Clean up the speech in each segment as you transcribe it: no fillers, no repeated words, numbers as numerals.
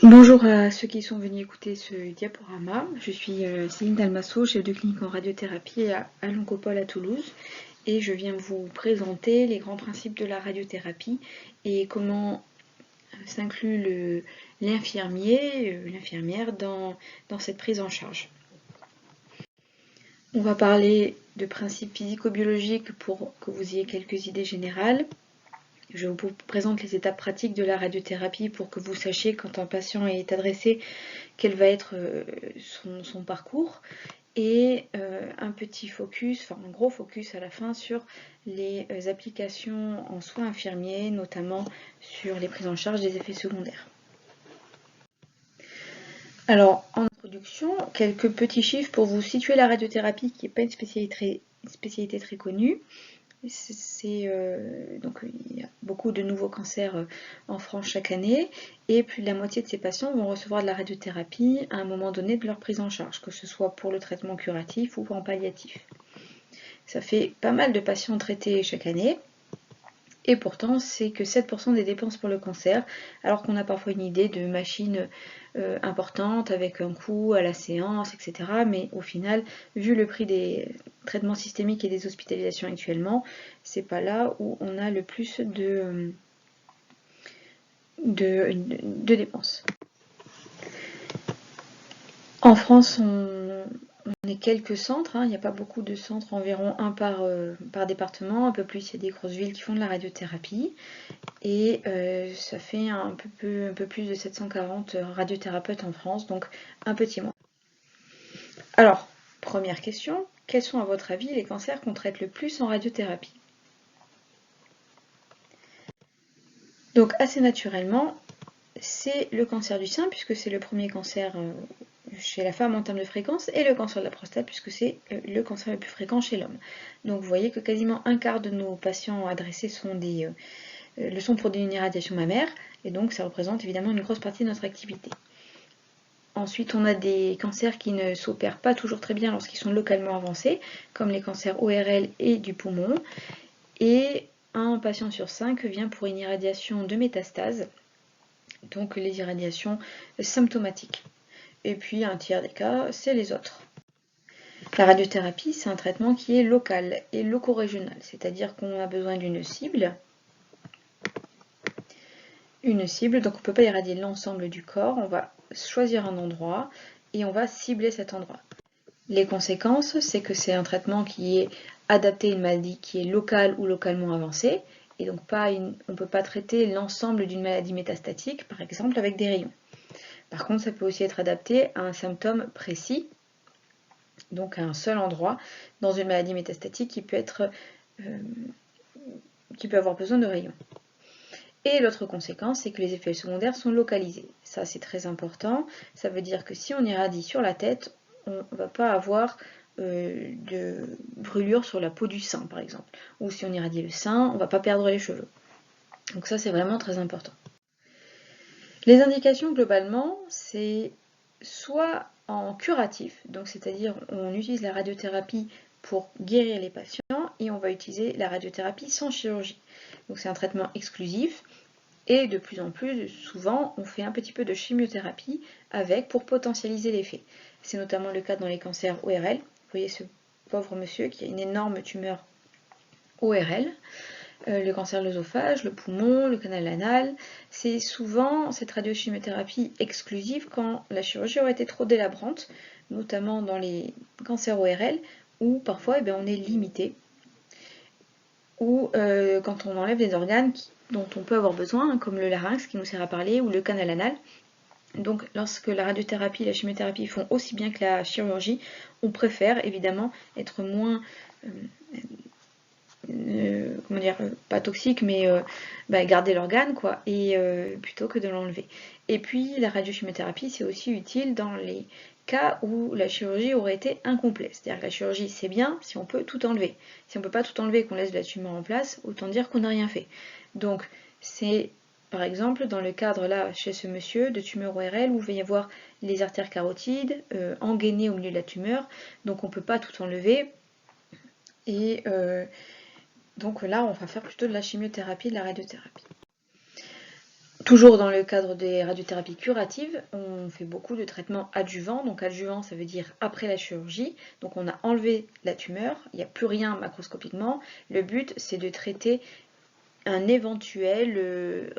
Bonjour à ceux qui sont venus écouter ce diaporama. Je suis Céline Dalmasso, chef de clinique en radiothérapie à l'Oncopole à Toulouse, et je viens vous présenter les grands principes de la radiothérapie et comment s'inclut l'infirmier, l'infirmière dans cette prise en charge. On va parler de principes physico-biologiques pour que vous ayez quelques idées générales. Je vous présente les étapes pratiques de la radiothérapie pour que vous sachiez quand un patient est adressé quel va être son parcours, et un petit focus, enfin un gros focus à la fin sur les applications en soins infirmiers, notamment sur les prises en charge des effets secondaires. Alors, en introduction, quelques petits chiffres pour vous situer la radiothérapie, qui n'est pas une spécialité très connue. Donc il y a beaucoup de nouveaux cancers en France chaque année, et plus de la moitié de ces patients vont recevoir de la radiothérapie à un moment donné de leur prise en charge, que ce soit pour le traitement curatif ou en palliatif. Ça fait pas mal de patients traités chaque année, et pourtant c'est que 7% des dépenses pour le cancer, alors qu'on a parfois une idée de machines importantes avec un coût à la séance, etc. Mais au final, vu le prix des traitements systémiques et des hospitalisations actuellement, c'est pas là où on a le plus de dépenses. En France, on est quelques centres, il n'y a pas beaucoup de centres, environ un par département, un peu plus, il y a des grosses villes qui font de la radiothérapie, et ça fait un peu plus de 740 radiothérapeutes en France, donc un petit moins. Alors, première question, quels sont à votre avis les cancers qu'on traite le plus en radiothérapie? Donc assez naturellement, c'est le cancer du sein, puisque c'est le premier cancer chez la femme en termes de fréquence, et le cancer de la prostate, puisque c'est le cancer le plus fréquent chez l'homme. Donc vous voyez que quasiment un quart de nos patients adressés le sont pour une irradiation mammaire, et donc ça représente évidemment une grosse partie de notre activité. Ensuite, on a des cancers qui ne s'opèrent pas toujours très bien lorsqu'ils sont localement avancés, comme les cancers ORL et du poumon, et un patient sur 5 vient pour une irradiation de métastase, donc les irradiations symptomatiques. Et puis un tiers des cas, c'est les autres. La radiothérapie, c'est un traitement qui est local et loco-régional, c'est-à-dire qu'on a besoin d'une cible, donc on ne peut pas irradier l'ensemble du corps, on va choisir un endroit et on va cibler cet endroit. Les conséquences, c'est que c'est un traitement qui est adapté à une maladie qui est locale ou localement avancée, et donc on ne peut pas traiter l'ensemble d'une maladie métastatique, par exemple avec des rayons. Par contre, ça peut aussi être adapté à un symptôme précis, donc à un seul endroit, dans une maladie métastatique qui peut avoir besoin de rayons. Et l'autre conséquence, c'est que les effets secondaires sont localisés. Ça, c'est très important. Ça veut dire que si on irradie sur la tête, on ne va pas avoir de brûlure sur la peau du sein, par exemple. Ou si on irradie le sein, on ne va pas perdre les cheveux. Donc ça, c'est vraiment très important. Les indications, globalement, c'est soit en curatif, donc c'est-à-dire on utilise la radiothérapie pour guérir les patients, et on va utiliser la radiothérapie sans chirurgie. Donc c'est un traitement exclusif, et de plus en plus souvent on fait un petit peu de chimiothérapie avec pour potentialiser l'effet. C'est notamment le cas dans les cancers ORL. Vous voyez ce pauvre monsieur qui a une énorme tumeur ORL, le cancer de l'œsophage, le poumon, le canal anal. C'est souvent cette radiochimiothérapie exclusive quand la chirurgie aurait été trop délabrante, notamment dans les cancers ORL, où parfois on est limité, ou quand on enlève des organes dont on peut avoir besoin, comme le larynx qui nous sert à parler, ou le canal anal. Donc lorsque la radiothérapie et la chimiothérapie font aussi bien que la chirurgie, on préfère évidemment être moins pas toxique, mais garder l'organe, quoi, et plutôt que de l'enlever. Et puis la radiochimiothérapie, c'est aussi utile dans les cas où la chirurgie aurait été incomplète. C'est-à-dire que la chirurgie, c'est bien si on peut tout enlever. Si on ne peut pas tout enlever et qu'on laisse de la tumeur en place, autant dire qu'on n'a rien fait. Donc c'est par exemple dans le cadre là chez ce monsieur de tumeur ORL où il va y avoir les artères carotides engainées au milieu de la tumeur, donc on ne peut pas tout enlever, et donc là on va faire plutôt de la chimiothérapie, de la radiothérapie. Toujours dans le cadre des radiothérapies curatives, on fait beaucoup de traitements adjuvants. Donc adjuvant, ça veut dire après la chirurgie. Donc on a enlevé la tumeur, il n'y a plus rien macroscopiquement. Le but, c'est de traiter un éventuel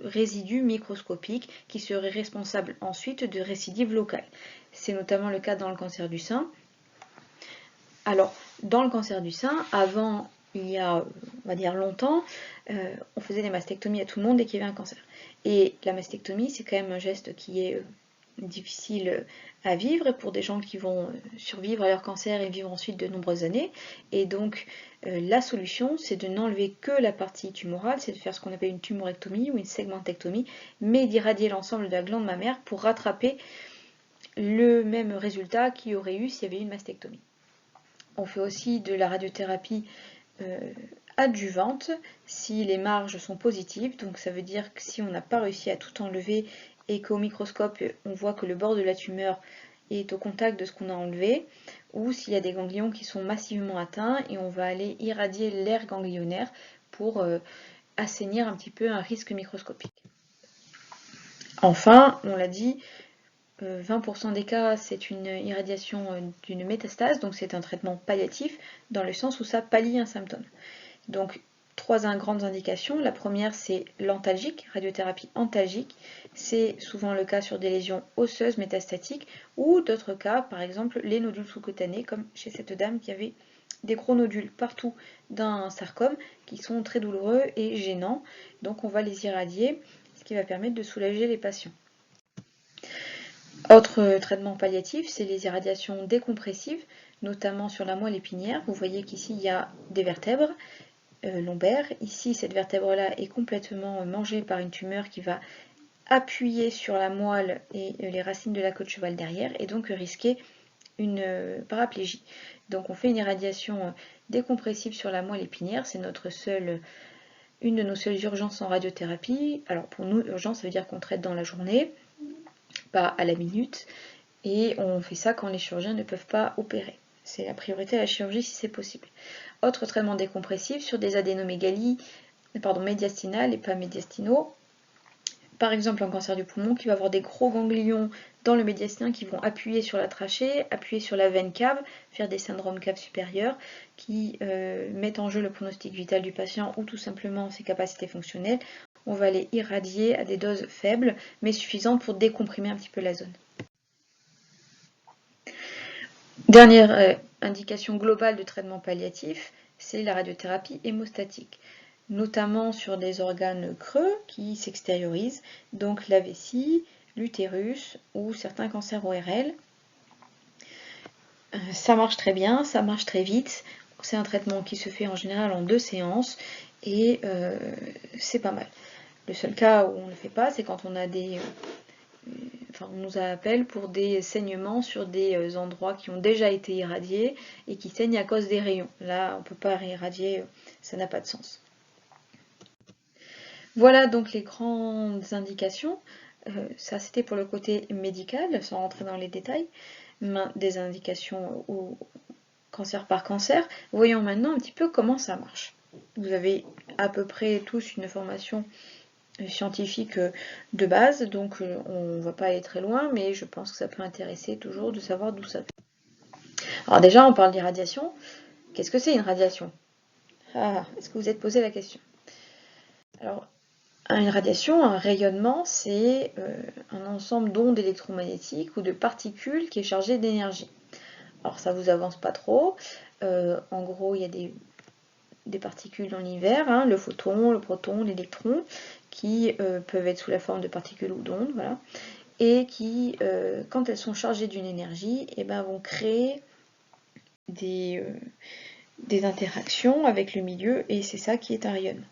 résidu microscopique qui serait responsable ensuite de récidive locale. C'est notamment le cas dans le cancer du sein. Alors, dans le cancer du sein, avant, il y a, on va dire longtemps, on faisait des mastectomies à tout le monde dès qu'il y avait un cancer. Et la mastectomie, c'est quand même un geste qui est difficile à vivre pour des gens qui vont survivre à leur cancer et vivre ensuite de nombreuses années. Et donc, la solution, c'est de n'enlever que la partie tumorale, c'est de faire ce qu'on appelle une tumorectomie ou une segmentectomie, mais d'irradier l'ensemble de la glande mammaire pour rattraper le même résultat qu'il y aurait eu s'il y avait eu une mastectomie. On fait aussi de la radiothérapie adjuvante si les marges sont positives, donc ça veut dire que si on n'a pas réussi à tout enlever et qu'au microscope on voit que le bord de la tumeur est au contact de ce qu'on a enlevé, ou s'il y a des ganglions qui sont massivement atteints et on va aller irradier l'aire ganglionnaire pour assainir un petit peu un risque microscopique. Enfin, on l'a dit, 20% des cas, c'est une irradiation d'une métastase, donc c'est un traitement palliatif, dans le sens où ça pallie un symptôme. Donc, trois grandes indications. La première, c'est l'antalgique, radiothérapie antalgique. C'est souvent le cas sur des lésions osseuses métastatiques, ou d'autres cas, par exemple, les nodules sous-cutanés, comme chez cette dame qui avait des gros nodules partout d'un sarcome, qui sont très douloureux et gênants. Donc, on va les irradier, ce qui va permettre de soulager les patients. Autre traitement palliatif, c'est les irradiations décompressives, notamment sur la moelle épinière. Vous voyez qu'ici, il y a des vertèbres lombaires. Ici, cette vertèbre-là est complètement mangée par une tumeur qui va appuyer sur la moelle et les racines de la côte cheval derrière, et donc risquer une paraplégie. Donc on fait une irradiation décompressive sur la moelle épinière, c'est une de nos seules urgences en radiothérapie. Alors pour nous, urgence, ça veut dire qu'on traite dans la journée, pas à la minute, et on fait ça quand les chirurgiens ne peuvent pas opérer. C'est la priorité à la chirurgie si c'est possible. Autre traitement décompressif sur des adénomégalies médiastinales et pas médiastinaux. Par exemple, un cancer du poumon qui va avoir des gros ganglions dans le médiastin qui vont appuyer sur la trachée, appuyer sur la veine cave, faire des syndromes cave supérieure qui mettent en jeu le pronostic vital du patient ou tout simplement ses capacités fonctionnelles. On va les irradier à des doses faibles mais suffisantes pour décomprimer un petit peu la zone. Dernière indication globale de traitement palliatif, c'est la radiothérapie hémostatique, notamment sur des organes creux qui s'extériorisent, donc la vessie, l'utérus ou certains cancers ORL. Ça marche très bien, ça marche très vite. C'est un traitement qui se fait en général en 2 séances et c'est pas mal. Le seul cas où on ne le fait pas, c'est quand on a on nous appelle pour des saignements sur des endroits qui ont déjà été irradiés et qui saignent à cause des rayons. Là, on ne peut pas réirradier, ça n'a pas de sens. Voilà donc les grandes indications. Ça, c'était pour le côté médical, sans rentrer dans les détails, des indications au cancer par cancer. Voyons maintenant un petit peu comment ça marche. Vous avez à peu près tous une formation scientifique de base, donc on ne va pas aller très loin, mais je pense que ça peut intéresser toujours de savoir d'où ça vient. Alors déjà, on parle d'irradiation. Qu'est-ce que c'est une radiation? Est-ce que vous êtes posé la question? Alors, une radiation, un rayonnement, c'est un ensemble d'ondes électromagnétiques ou de particules qui est chargé d'énergie. Alors ça vous avance pas trop. En gros, il y a des particules dans l'univers, le photon, le proton, l'électron, qui peuvent être sous la forme de particules ou d'ondes, voilà, et qui, quand elles sont chargées d'une énergie, vont créer des interactions avec le milieu, et c'est ça qui est un rayonnement.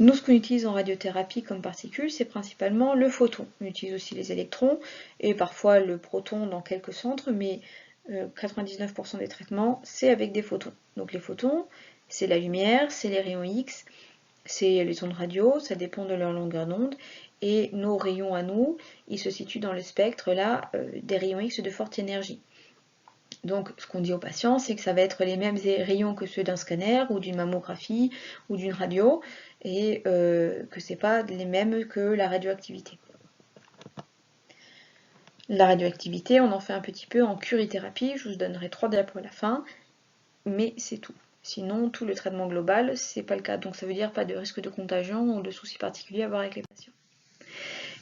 Nous, ce qu'on utilise en radiothérapie comme particules, c'est principalement le photon. On utilise aussi les électrons et parfois le proton dans quelques centres, mais 99% des traitements, c'est avec des photons. Donc les photons, c'est la lumière, c'est les rayons X, c'est les ondes radio, ça dépend de leur longueur d'onde. Et nos rayons à nous, ils se situent dans le spectre là des rayons X de forte énergie. Donc ce qu'on dit aux patients, c'est que ça va être les mêmes rayons que ceux d'un scanner ou d'une mammographie ou d'une radio, et que c'est pas les mêmes que la radioactivité. La radioactivité, on en fait un petit peu en curithérapie, je vous donnerai 3 diapos à la fin, mais c'est tout. Sinon, tout le traitement global, c'est pas le cas. Donc ça veut dire pas de risque de contagion ou de soucis particuliers à avoir avec les patients.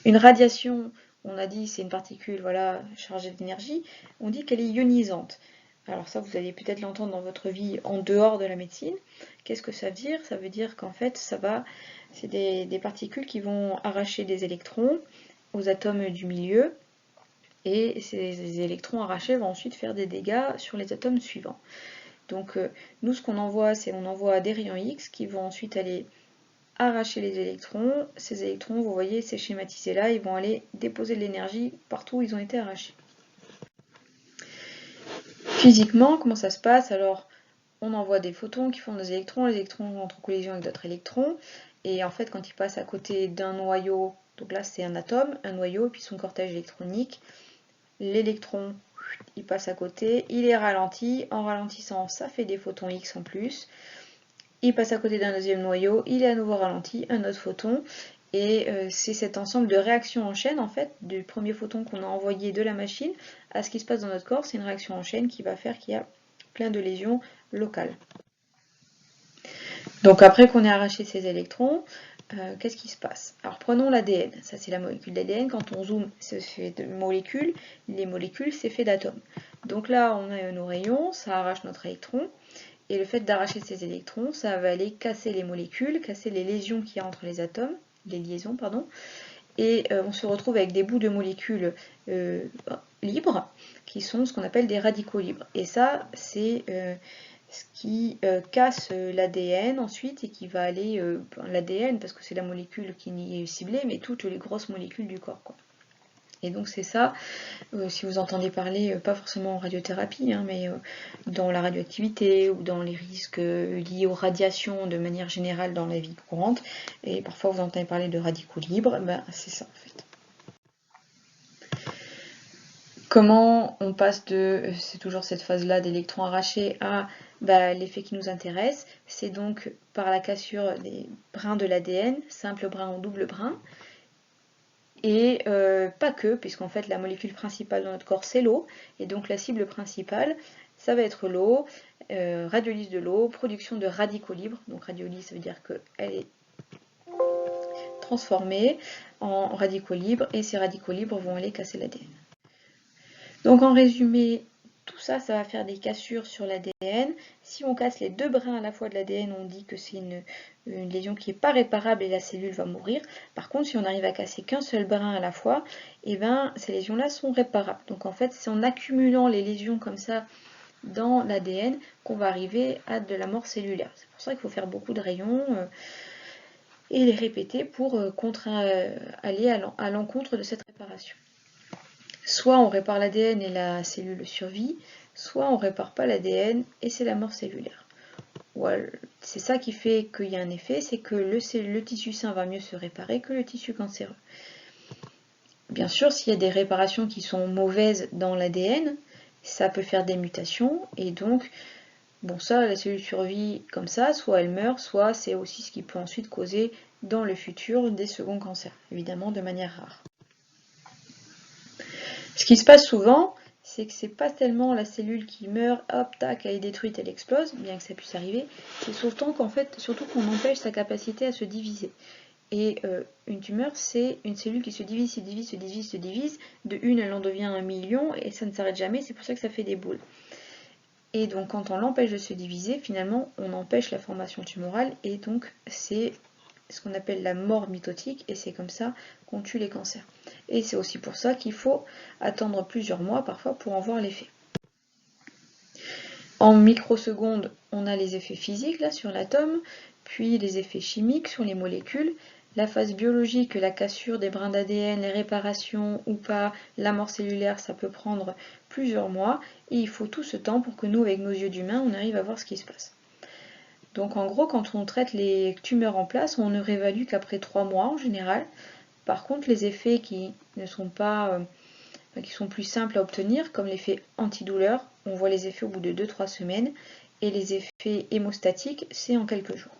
Une radiation, on a dit c'est une particule voilà, chargée d'énergie, on dit qu'elle est ionisante. Alors ça, vous allez peut-être l'entendre dans votre vie en dehors de la médecine. Qu'est-ce que ça veut dire? Ça veut dire qu'en fait, c'est des particules qui vont arracher des électrons aux atomes du milieu, et ces électrons arrachés vont ensuite faire des dégâts sur les atomes suivants. Donc nous, ce qu'on envoie, c'est on envoie des rayons X qui vont ensuite aller arracher les électrons. Ces électrons, vous voyez, c'est schématisé là, ils vont aller déposer de l'énergie partout où ils ont été arrachés. Physiquement, comment ça se passe? Alors, on envoie des photons qui font des électrons, les électrons entrent en collision avec d'autres électrons, et en fait, quand ils passent à côté d'un noyau, donc là c'est un atome, un noyau, et puis son cortège électronique, l'électron, il passe à côté, il est ralenti, en ralentissant, ça fait des photons X en plus, il passe à côté d'un deuxième noyau, il est à nouveau ralenti, un autre photon, et c'est cet ensemble de réactions en chaîne, en fait, du premier photon qu'on a envoyé de la machine à ce qui se passe dans notre corps, c'est une réaction en chaîne qui va faire qu'il y a plein de lésions locales. Donc après qu'on ait arraché ces électrons, qu'est-ce qui se passe? Alors prenons l'ADN, ça c'est la molécule d'ADN, quand on zoome, c'est fait de molécules, les molécules c'est fait d'atomes. Donc là on a nos rayons, ça arrache notre électron, et le fait d'arracher ces électrons, ça va aller casser les molécules, casser les lésions qu'il y a entre les atomes, les liaisons, pardon, et on se retrouve avec des bouts de molécules libres, qui sont ce qu'on appelle des radicaux libres. Et ça, c'est ce qui casse l'ADN ensuite, et qui va aller, l'ADN, parce que c'est la molécule qui est ciblée, mais toutes les grosses molécules du corps, quoi. Et donc c'est ça, si vous entendez parler, pas forcément en radiothérapie, hein, mais dans la radioactivité ou dans les risques liés aux radiations de manière générale dans la vie courante, et parfois vous entendez parler de radicaux libres, ben, c'est ça en fait. Comment on passe de, c'est toujours cette phase-là d'électrons arrachés à l'effet qui nous intéresse, c'est donc par la cassure des brins de l'ADN, simple brin ou double brin, et pas que, puisqu'en fait la molécule principale dans notre corps c'est l'eau, et donc la cible principale ça va être l'eau, radiolyse de l'eau, production de radicaux libres, donc radiolyse ça veut dire qu'elle est transformée en radicaux libres, et ces radicaux libres vont aller casser l'ADN. Donc en résumé, tout ça, ça va faire des cassures sur l'ADN. Si on casse les deux brins à la fois de l'ADN, on dit que c'est une lésion qui n'est pas réparable et la cellule va mourir. Par contre, si on arrive à casser qu'un seul brin à la fois, eh ben, ces lésions-là sont réparables. Donc en fait, c'est en accumulant les lésions comme ça dans l'ADN qu'on va arriver à de la mort cellulaire. C'est pour ça qu'il faut faire beaucoup de rayons et les répéter pour aller à l'encontre de cette réparation. Soit on répare l'ADN et la cellule survit, soit on répare pas l'ADN et c'est la mort cellulaire. C'est ça qui fait qu'il y a un effet, c'est que le tissu sain va mieux se réparer que le tissu cancéreux. Bien sûr, s'il y a des réparations qui sont mauvaises dans l'ADN, ça peut faire des mutations, et donc, bon ça, la cellule survit comme ça, soit elle meurt, soit c'est aussi ce qui peut ensuite causer dans le futur des seconds cancers, évidemment de manière rare. Ce qui se passe souvent, c'est que c'est pas tellement la cellule qui meurt, hop, tac, elle est détruite, elle explose, bien que ça puisse arriver, c'est surtout qu'on empêche sa capacité à se diviser. Et une tumeur, c'est une cellule qui se divise, se divise, se divise, se divise. De une, elle en devient 1 million, et ça ne s'arrête jamais, c'est pour ça que ça fait des boules. Et donc quand on l'empêche de se diviser, finalement, on empêche la formation tumorale, et donc c'est ce qu'on appelle la mort mitotique, et c'est comme ça qu'on tue les cancers. Et c'est aussi pour ça qu'il faut attendre plusieurs mois parfois pour en voir l'effet. En microsecondes, on a les effets physiques là sur l'atome, puis les effets chimiques sur les molécules, la phase biologique, la cassure des brins d'ADN, les réparations ou pas, la mort cellulaire, ça peut prendre plusieurs mois, et il faut tout ce temps pour que nous, avec nos yeux d'humain, on arrive à voir ce qui se passe. Donc en gros, quand on traite les tumeurs en place, on ne réévalue qu'après 3 mois en général. Par contre, les effets qui ne sont pas, qui sont plus simples à obtenir, comme l'effet antidouleur, on voit les effets au bout de 2-3 semaines, et les effets hémostatiques, c'est en quelques jours.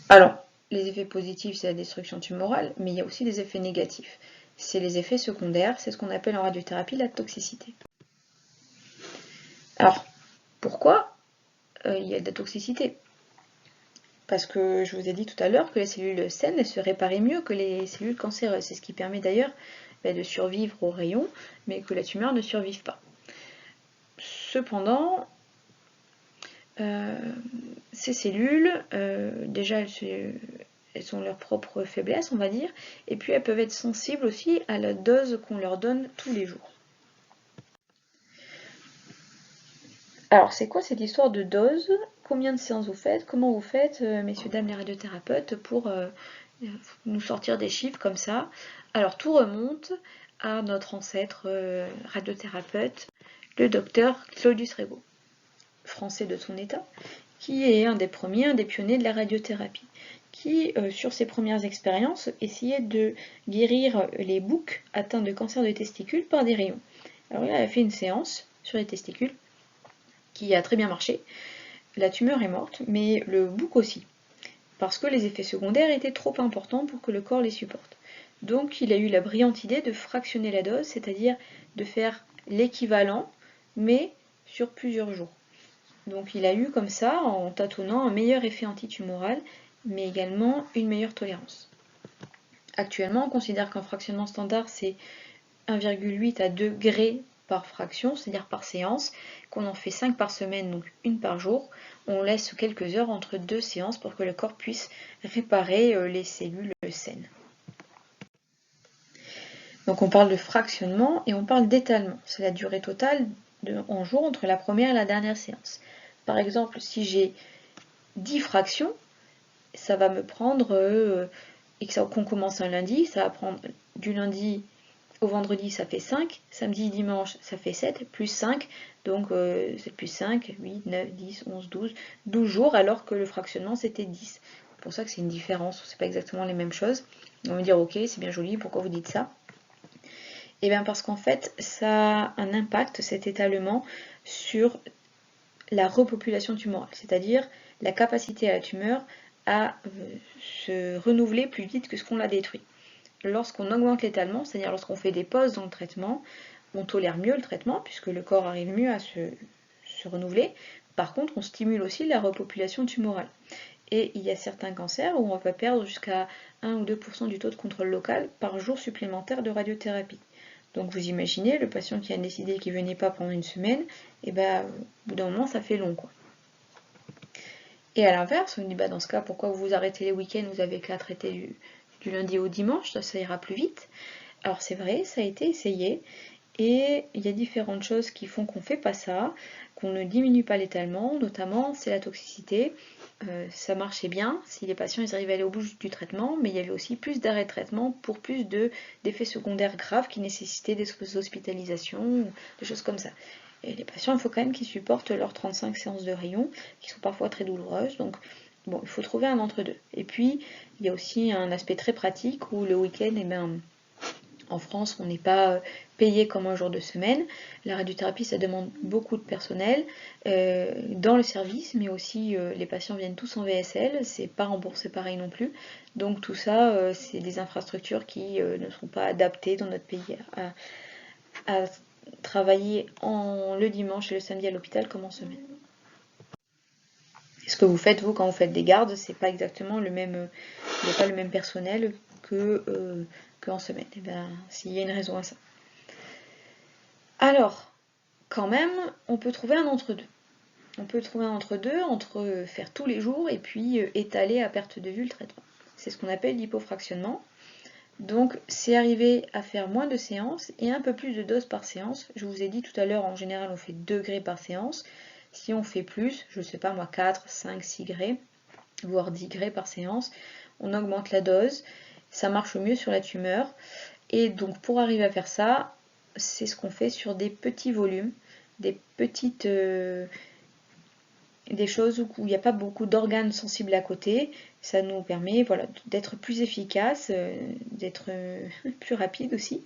Alors, les effets positifs, c'est la destruction tumorale, mais il y a aussi des effets négatifs. C'est les effets secondaires, c'est ce qu'on appelle en radiothérapie la toxicité. Alors, pourquoi il y a de la toxicité? Parce que je vous ai dit tout à l'heure que les cellules saines elles se réparaient mieux que les cellules cancéreuses. C'est ce qui permet d'ailleurs de survivre aux rayons, mais que la tumeur ne survive pas. Cependant, ces cellules, déjà elles ont leur propre faiblesse, on va dire, et puis elles peuvent être sensibles aussi à la dose qu'on leur donne tous les jours. Alors, c'est quoi cette histoire de dose? Combien de séances vous faites? Comment vous faites, messieurs, dames les radiothérapeutes, pour nous sortir des chiffres comme ça? Alors, tout remonte à notre ancêtre radiothérapeute, le docteur Claudius Regaud, français de son état, qui est un des premiers, un des pionniers de la radiothérapie, qui, sur ses premières expériences, essayait de guérir les boucs atteints de cancer de testicules par des rayons. Alors, il a fait une séance sur les testicules, qui a très bien marché. La tumeur est morte, mais le bouc aussi, parce que les effets secondaires étaient trop importants pour que le corps les supporte. Donc il a eu la brillante idée de fractionner la dose, c'est-à-dire de faire l'équivalent, mais sur plusieurs jours. Donc il a eu comme ça, en tâtonnant, un meilleur effet antitumoral, mais également une meilleure tolérance. Actuellement, on considère qu'un fractionnement standard, c'est 1,8 à 2 grés par fraction, c'est-à-dire par séance, qu'on en fait 5 par semaine, donc une par jour. On laisse quelques heures entre 2 séances pour que le corps puisse réparer les cellules saines. Donc on parle de fractionnement et on parle d'étalement. C'est la durée totale en jour entre la première et la dernière séance. Par exemple, si j'ai 10 fractions, ça va me prendre, et qu'on commence un lundi, ça va prendre du lundi au vendredi, ça fait 5, samedi, dimanche, ça fait 7, plus 5, donc 7 plus 5, 8, 9, 10, 11, 12, 12 jours, alors que le fractionnement, c'était 10. C'est pour ça que c'est une différence, c'est pas exactement les mêmes choses. On va me dire, ok, c'est bien joli, pourquoi vous dites ça? Eh bien parce qu'en fait, ça a un impact, cet étalement, sur la repopulation tumorale, c'est-à-dire la capacité à la tumeur à se renouveler plus vite que ce qu'on l'a détruit. Lorsqu'on augmente l'étalement, c'est-à-dire lorsqu'on fait des pauses dans le traitement, on tolère mieux le traitement puisque le corps arrive mieux à se renouveler. Par contre, on stimule aussi la repopulation tumorale. Et il y a certains cancers où on va perdre jusqu'à 1 ou 2% du taux de contrôle local par jour supplémentaire de radiothérapie. Donc vous imaginez, le patient qui a décidé qu'il ne venait pas pendant une semaine, et au bout d'un moment, ça fait long, quoi. Et à l'inverse, on dit, dans ce cas, pourquoi vous arrêtez les week-ends, vous avez qu'à traiter du lundi au dimanche, ça ira plus vite. Alors c'est vrai, ça a été essayé, et il y a différentes choses qui font qu'on ne fait pas ça, qu'on ne diminue pas l'étalement, notamment c'est la toxicité. Ça marchait bien si les patients ils arrivaient à aller au bout du traitement, mais il y avait aussi plus d'arrêts de traitement pour plus d'effets secondaires graves qui nécessitaient des hospitalisations, ou des choses comme ça. Et les patients, il faut quand même qu'ils supportent leurs 35 séances de rayons, qui sont parfois très douloureuses, donc bon, il faut trouver un entre-deux. Et puis, il y a aussi un aspect très pratique où le week-end, en France, on n'est pas payé comme un jour de semaine. La radiothérapie, ça demande beaucoup de personnel dans le service, mais aussi les patients viennent tous en VSL, c'est pas remboursé pareil non plus. Donc tout ça, c'est des infrastructures qui ne sont pas adaptées dans notre pays à travailler le dimanche et le samedi à l'hôpital comme en semaine. Ce que vous faites, vous, quand vous faites des gardes, c'est pas exactement le même, il n'y a pas le même personnel qu'en semaine. Et s'il y a une raison à ça. Alors, quand même, on peut trouver un entre-deux. On peut trouver un entre-deux entre faire tous les jours et puis étaler à perte de vue le traitement. C'est ce qu'on appelle l'hypofractionnement. Donc, c'est arriver à faire moins de séances et un peu plus de doses par séance. Je vous ai dit tout à l'heure, en général, on fait 2 grés par séance. Si on fait plus, je ne sais pas moi, 4, 5, 6 grés, voire 10 grés par séance, on augmente la dose. Ça marche mieux sur la tumeur. Et donc, pour arriver à faire ça, c'est ce qu'on fait sur des petits volumes, des petites... des choses où il n'y a pas beaucoup d'organes sensibles à côté. Ça nous permet d'être plus efficace, d'être plus rapide aussi,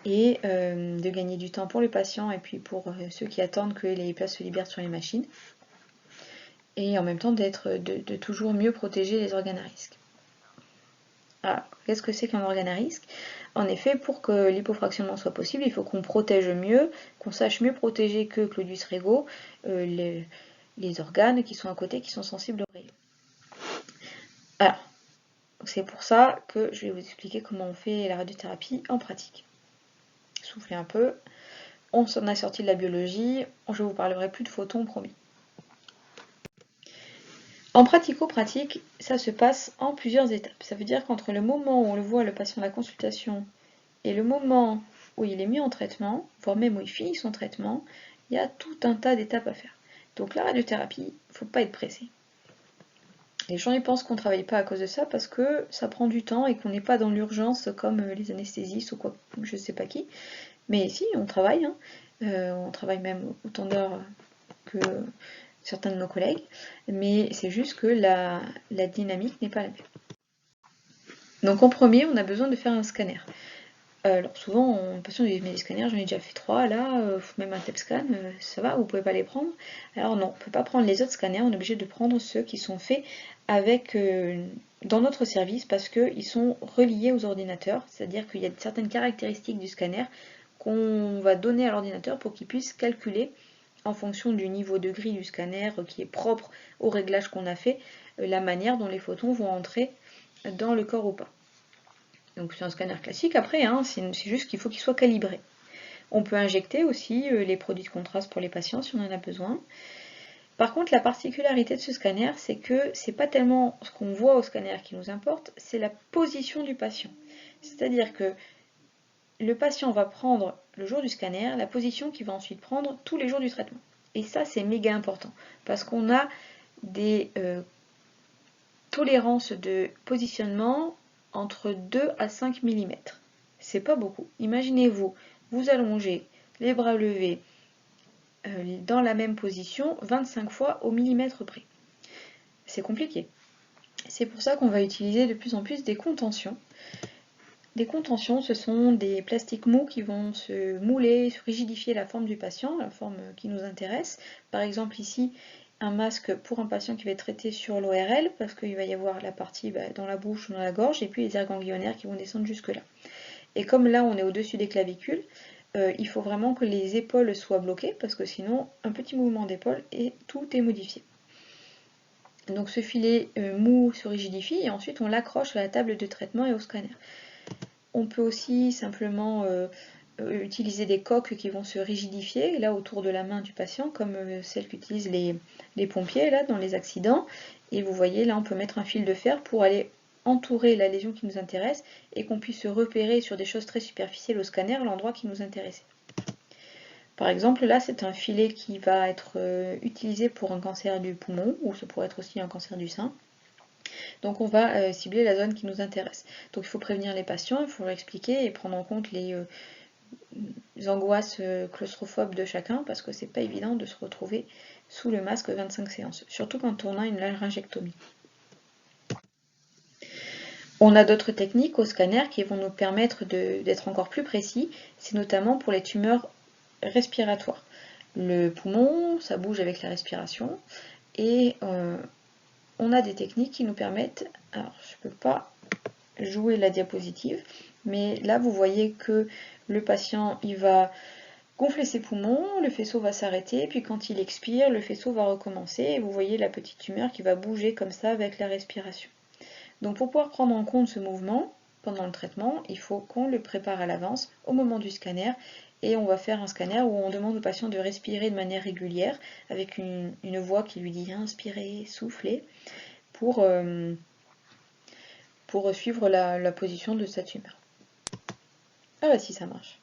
et de gagner du temps pour le patient et puis pour ceux qui attendent que les places se libèrent sur les machines. et en même temps de toujours mieux protéger les organes à risque. Alors, qu'est-ce que c'est qu'un organe à risque? En effet, pour que l'hypofractionnement soit possible, il faut qu'on protège mieux, qu'on sache mieux protéger que Claudius Rego les organes qui sont à côté, qui sont sensibles aux rayons. Alors, c'est pour ça que je vais vous expliquer comment on fait la radiothérapie en pratique. Soufflez un peu. On s'en a sorti de la biologie, je vous parlerai plus de photons, promis. En pratico-pratique, ça se passe en plusieurs étapes. Ça veut dire qu'entre le moment où on le voit, le patient à la consultation, et le moment où il est mis en traitement, voire même où il finit son traitement, il y a tout un tas d'étapes à faire. Donc la radiothérapie, il ne faut pas être pressé. Les gens ils pensent qu'on ne travaille pas à cause de ça parce que ça prend du temps et qu'on n'est pas dans l'urgence comme les anesthésistes ou quoi, je ne sais pas qui. Mais si, on travaille, hein. On travaille même autant d'heures que certains de nos collègues, mais c'est juste que la dynamique n'est pas la même. Donc en premier, on a besoin de faire un scanner. Alors souvent, on patient dit mais les scanners, j'en ai déjà fait 3, là, même un TEP scan, ça va, vous pouvez pas les prendre. Alors non, on ne peut pas prendre les autres scanners, on est obligé de prendre ceux qui sont faits avec dans notre service parce qu'ils sont reliés aux ordinateurs, c'est-à-dire qu'il y a certaines caractéristiques du scanner qu'on va donner à l'ordinateur pour qu'il puisse calculer en fonction du niveau de gris du scanner qui est propre au réglage qu'on a fait, la manière dont les photons vont entrer dans le corps ou pas. Donc c'est un scanner classique après, hein, c'est juste qu'il faut qu'il soit calibré. On peut injecter aussi les produits de contraste pour les patients si on en a besoin. Par contre, la particularité de ce scanner, c'est que c'est pas tellement ce qu'on voit au scanner qui nous importe, c'est la position du patient. C'est-à-dire que le patient va prendre le jour du scanner la position qu'il va ensuite prendre tous les jours du traitement. Et ça, c'est méga important parce qu'on a des tolérances de positionnement entre 2 à 5 mm. C'est pas beaucoup. Imaginez-vous, vous allongez, les bras levés, dans la même position 25 fois au millimètre près. C'est compliqué. C'est pour ça qu'on va utiliser de plus en plus des contentions. Des contentions, ce sont des plastiques mous qui vont se mouler, se rigidifier la forme du patient, la forme qui nous intéresse. Par exemple ici, un masque pour un patient qui va être traité sur l'ORL, parce qu'il va y avoir la partie dans la bouche ou dans la gorge, et puis les aires ganglionnaires qui vont descendre jusque-là. Et comme là on est au-dessus des clavicules, il faut vraiment que les épaules soient bloquées, parce que sinon, un petit mouvement d'épaule et tout est modifié. Donc ce filet mou se rigidifie et ensuite on l'accroche à la table de traitement et au scanner. On peut aussi simplement utiliser des coques qui vont se rigidifier là autour de la main du patient, comme celles qu'utilisent les pompiers là dans les accidents. Et vous voyez là on peut mettre un fil de fer pour aller entourer la lésion qui nous intéresse et qu'on puisse repérer sur des choses très superficielles au scanner l'endroit qui nous intéressait. Par exemple, là, c'est un filet qui va être utilisé pour un cancer du poumon, ou ça pourrait être aussi un cancer du sein. Donc on va cibler la zone qui nous intéresse. Donc il faut prévenir les patients, il faut leur expliquer et prendre en compte les angoisses claustrophobes de chacun, parce que c'est pas évident de se retrouver sous le masque 25 séances, surtout quand on a une laryngectomie. On a d'autres techniques au scanner qui vont nous permettre d'être encore plus précis, c'est notamment pour les tumeurs respiratoires. Le poumon, ça bouge avec la respiration, et on a des techniques qui nous permettent, alors je ne peux pas jouer la diapositive, mais là vous voyez que le patient il va gonfler ses poumons, le faisceau va s'arrêter, puis quand il expire, le faisceau va recommencer, et vous voyez la petite tumeur qui va bouger comme ça avec la respiration. Donc pour pouvoir prendre en compte ce mouvement pendant le traitement, il faut qu'on le prépare à l'avance au moment du scanner, et on va faire un scanner où on demande au patient de respirer de manière régulière avec une voix qui lui dit inspirez, soufflez pour suivre la position de sa tumeur. Ah bah si, ça marche.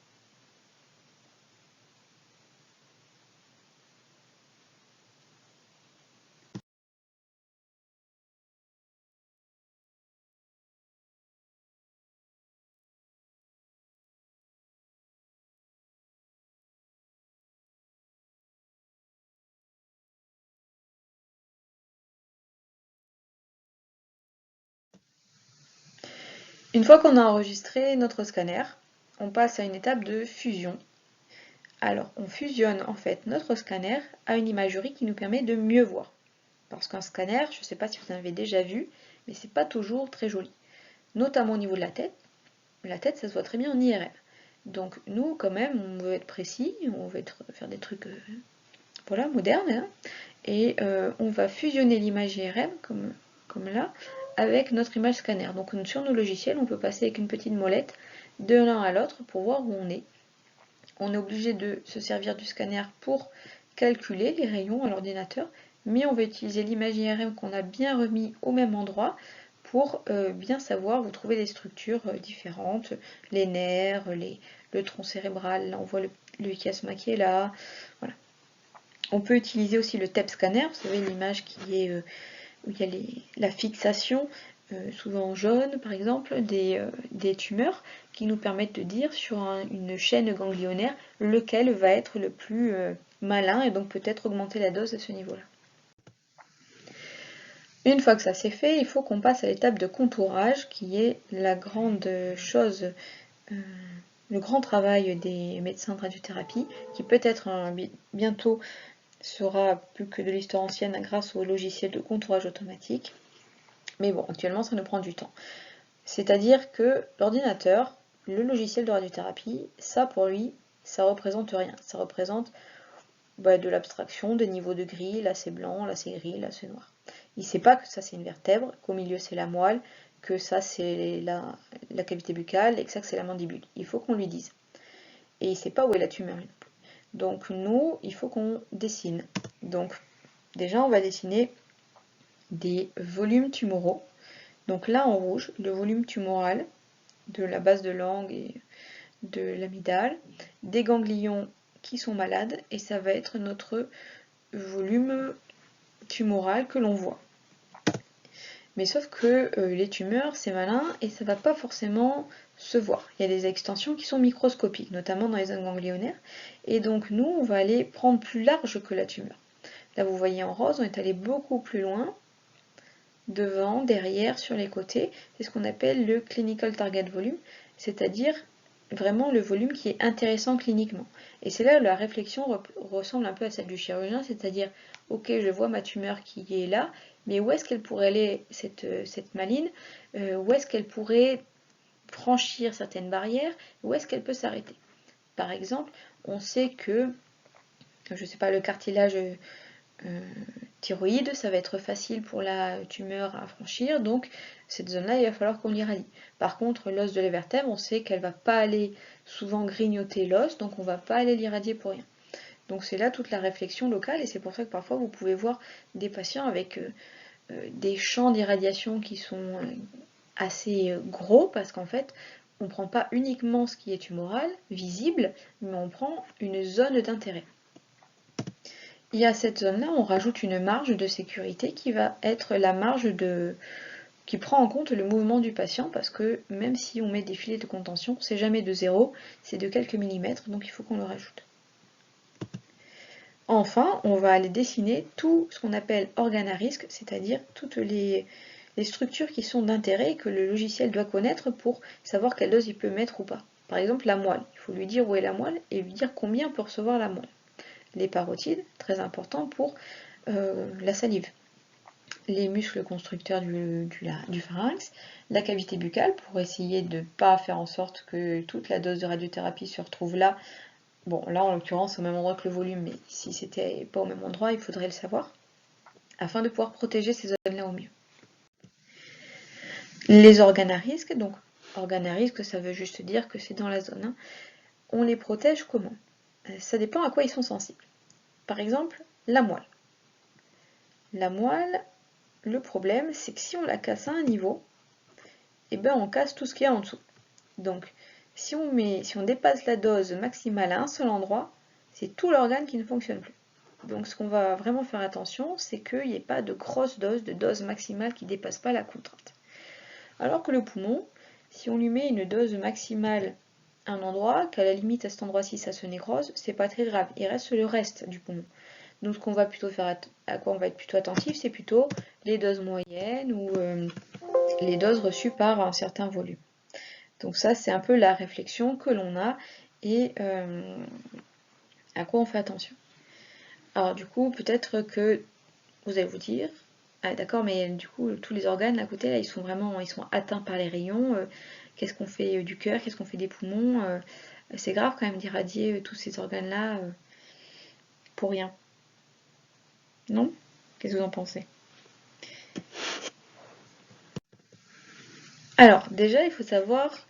Une fois qu'on a enregistré notre scanner, on passe à une étape de fusion. Alors, on fusionne en fait notre scanner à une imagerie qui nous permet de mieux voir. Parce qu'un scanner, je ne sais pas si vous en avez déjà vu, mais c'est pas toujours très joli. Notamment au niveau de la tête. La tête, ça se voit très bien en IRM. Donc nous, quand même, on veut être précis, on veut faire des trucs voilà, modernes, hein, et on va fusionner l'image IRM, comme là, avec notre image scanner. Donc sur nos logiciels, on peut passer avec une petite molette de l'un à l'autre pour voir où on est. On est obligé de se servir du scanner pour calculer les rayons à l'ordinateur, mais on va utiliser l'image IRM qu'on a bien remis au même endroit pour bien savoir où trouver des structures différentes, les nerfs, le tronc cérébral, là on voit le chiasma qui est là. Voilà. On peut utiliser aussi le TEP scanner, vous savez l'image qui est où il y a la fixation, souvent jaune par exemple, des tumeurs qui nous permettent de dire sur une chaîne ganglionnaire lequel va être le plus malin et donc peut-être augmenter la dose à ce niveau-là. Une fois que ça c'est fait, il faut qu'on passe à l'étape de contourage qui est la grande chose, le grand travail des médecins de radiothérapie qui peut-être bientôt sera plus que de l'histoire ancienne grâce au logiciel de contourage automatique. Mais bon, actuellement, ça nous prend du temps. C'est-à-dire que l'ordinateur, le logiciel de radiothérapie, ça pour lui, ça représente rien. Ça représente de l'abstraction, des niveaux de gris, là c'est blanc, là c'est gris, là c'est noir. Il ne sait pas que ça c'est une vertèbre, qu'au milieu c'est la moelle, que ça c'est la cavité buccale et que ça c'est la mandibule. Il faut qu'on lui dise. Et il ne sait pas où est la tumeur. Donc nous, il faut qu'on dessine. Donc déjà on va dessiner des volumes tumoraux. Donc là en rouge, le volume tumoral de la base de langue et de l'amygdale, des ganglions qui sont malades, et ça va être notre volume tumoral que l'on voit. Mais sauf que les tumeurs, c'est malin et ça va pas forcément se voir. Il y a des extensions qui sont microscopiques, notamment dans les zones ganglionnaires, et donc nous, on va aller prendre plus large que la tumeur. Là, vous voyez en rose, on est allé beaucoup plus loin, devant, derrière, sur les côtés. C'est ce qu'on appelle le clinical target volume, c'est-à-dire vraiment le volume qui est intéressant cliniquement. Et c'est là où la réflexion ressemble un peu à celle du chirurgien, c'est-à-dire, ok, je vois ma tumeur qui est là, mais où est-ce qu'elle pourrait aller, cette maline, où est-ce qu'elle pourrait franchir certaines barrières, où est-ce qu'elle peut s'arrêter. Par exemple, on sait que, je ne sais pas, le cartilage thyroïde, ça va être facile pour la tumeur à franchir, donc cette zone-là, il va falloir qu'on l'irradie. Par contre, l'os de la vertèbre, on sait qu'elle ne va pas aller souvent grignoter l'os, donc on ne va pas aller l'irradier pour rien. Donc c'est là toute la réflexion locale, et c'est pour ça que parfois vous pouvez voir des patients avec des champs d'irradiation qui sont assez gros, parce qu'en fait, on ne prend pas uniquement ce qui est tumoral, visible, mais on prend une zone d'intérêt. Et à cette zone-là, on rajoute une marge de sécurité qui va être la marge qui prend en compte le mouvement du patient, parce que même si on met des filets de contention, c'est jamais de 0, c'est de quelques millimètres, donc il faut qu'on le rajoute. Enfin, on va aller dessiner tout ce qu'on appelle organes à risque, c'est-à-dire toutes les structures qui sont d'intérêt et que le logiciel doit connaître pour savoir quelle dose il peut mettre ou pas. Par exemple, la moelle. Il faut lui dire où est la moelle et lui dire combien peut recevoir la moelle. Les parotides, très important pour la salive. Les muscles constructeurs du pharynx, la cavité buccale pour essayer de ne pas faire en sorte que toute la dose de radiothérapie se retrouve là. Bon, là en l'occurrence au même endroit que le volume, mais si c'était pas au même endroit, il faudrait le savoir, afin de pouvoir protéger ces zones-là au mieux. Les organes à risque, donc organes à risque, ça veut juste dire que c'est dans la zone. Hein. On les protège comment? Ça dépend à quoi ils sont sensibles. Par exemple, la moelle. La moelle, le problème, c'est que si on la casse à un niveau, eh ben on casse tout ce qu'il y a en dessous. Donc, si on dépasse la dose maximale à un seul endroit, c'est tout l'organe qui ne fonctionne plus. Donc, ce qu'on va vraiment faire attention, c'est qu'il n'y ait pas de grosse dose, de dose maximale qui ne dépasse pas la contrainte. Alors que le poumon, si on lui met une dose maximale à un endroit, qu'à la limite à cet endroit-ci ça se nécrose, c'est pas très grave, il reste le reste du poumon. Donc ce qu'on va plutôt faire, à quoi on va être plutôt attentif, c'est plutôt les doses moyennes ou les doses reçues par un certain volume. Donc ça, c'est un peu la réflexion que l'on a et à quoi on fait attention. Alors du coup, peut-être que vous allez vous dire, Ah d'accord, mais du coup, tous les organes à côté, là, ils sont atteints par les rayons. Qu'est-ce qu'on fait du cœur? Qu'est-ce qu'on fait des poumons? C'est grave quand même d'irradier tous ces organes-là pour rien. Non? Qu'est-ce que vous en pensez? Alors, déjà, il faut savoir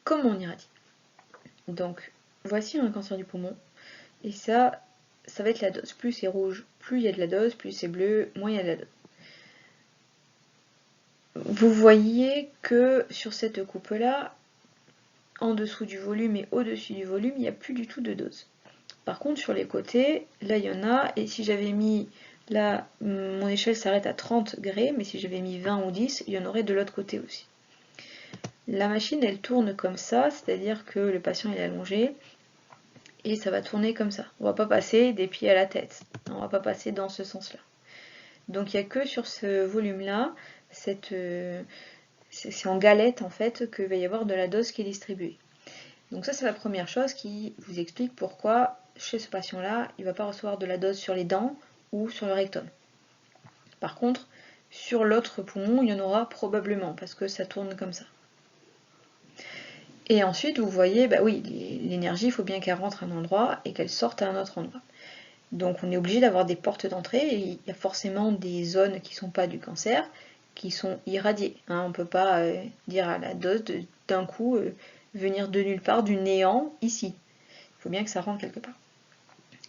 comment on irradie. Donc, voici un cancer du poumon. Et ça va être la dose. Plus c'est rouge, plus il y a de la dose. Plus c'est bleu, moins il y a de la dose. Vous voyez que sur cette coupe-là, en dessous du volume et au-dessus du volume, il n'y a plus du tout de dose. Par contre, sur les côtés, là, il y en a. Et si j'avais mis, là, mon échelle s'arrête à 30 degrés, mais si j'avais mis 20 ou 10, il y en aurait de l'autre côté aussi. La machine, elle tourne comme ça, c'est-à-dire que le patient est allongé, et ça va tourner comme ça. On va pas passer des pieds à la tête. On va pas passer dans ce sens-là. Donc il n'y a que sur ce volume-là, c'est en galette en fait qu'il va y avoir de la dose qui est distribuée. Donc ça c'est la première chose qui vous explique pourquoi chez ce patient-là, il ne va pas recevoir de la dose sur les dents ou sur le rectum. Par contre, sur l'autre poumon, il y en aura probablement parce que ça tourne comme ça. Et ensuite, vous voyez, bah oui, l'énergie, il faut bien qu'elle rentre à un endroit et qu'elle sorte à un autre endroit. Donc on est obligé d'avoir des portes d'entrée et il y a forcément des zones qui ne sont pas du cancer qui sont irradiées. On ne peut pas dire à la dose d'un coup venir de nulle part, du néant, ici. Il faut bien que ça rentre quelque part.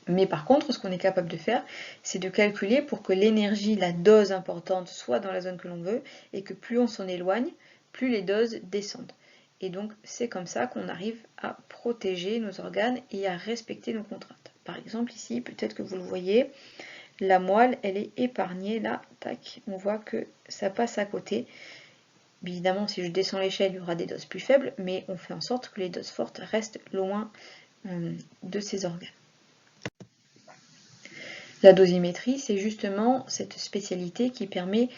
Mais par contre, ce qu'on est capable de faire, c'est de calculer pour que l'énergie, la dose importante, soit dans la zone que l'on veut et que plus on s'en éloigne, plus les doses descendent. Et donc c'est comme ça qu'on arrive à protéger nos organes et à respecter nos contraintes. Par exemple ici, peut-être que vous le voyez, la moelle, elle est épargnée là, tac, on voit que ça passe à côté. Évidemment, si je descends l'échelle, il y aura des doses plus faibles, mais on fait en sorte que les doses fortes restent loin de ces organes. La dosimétrie, c'est justement cette spécialité qui permet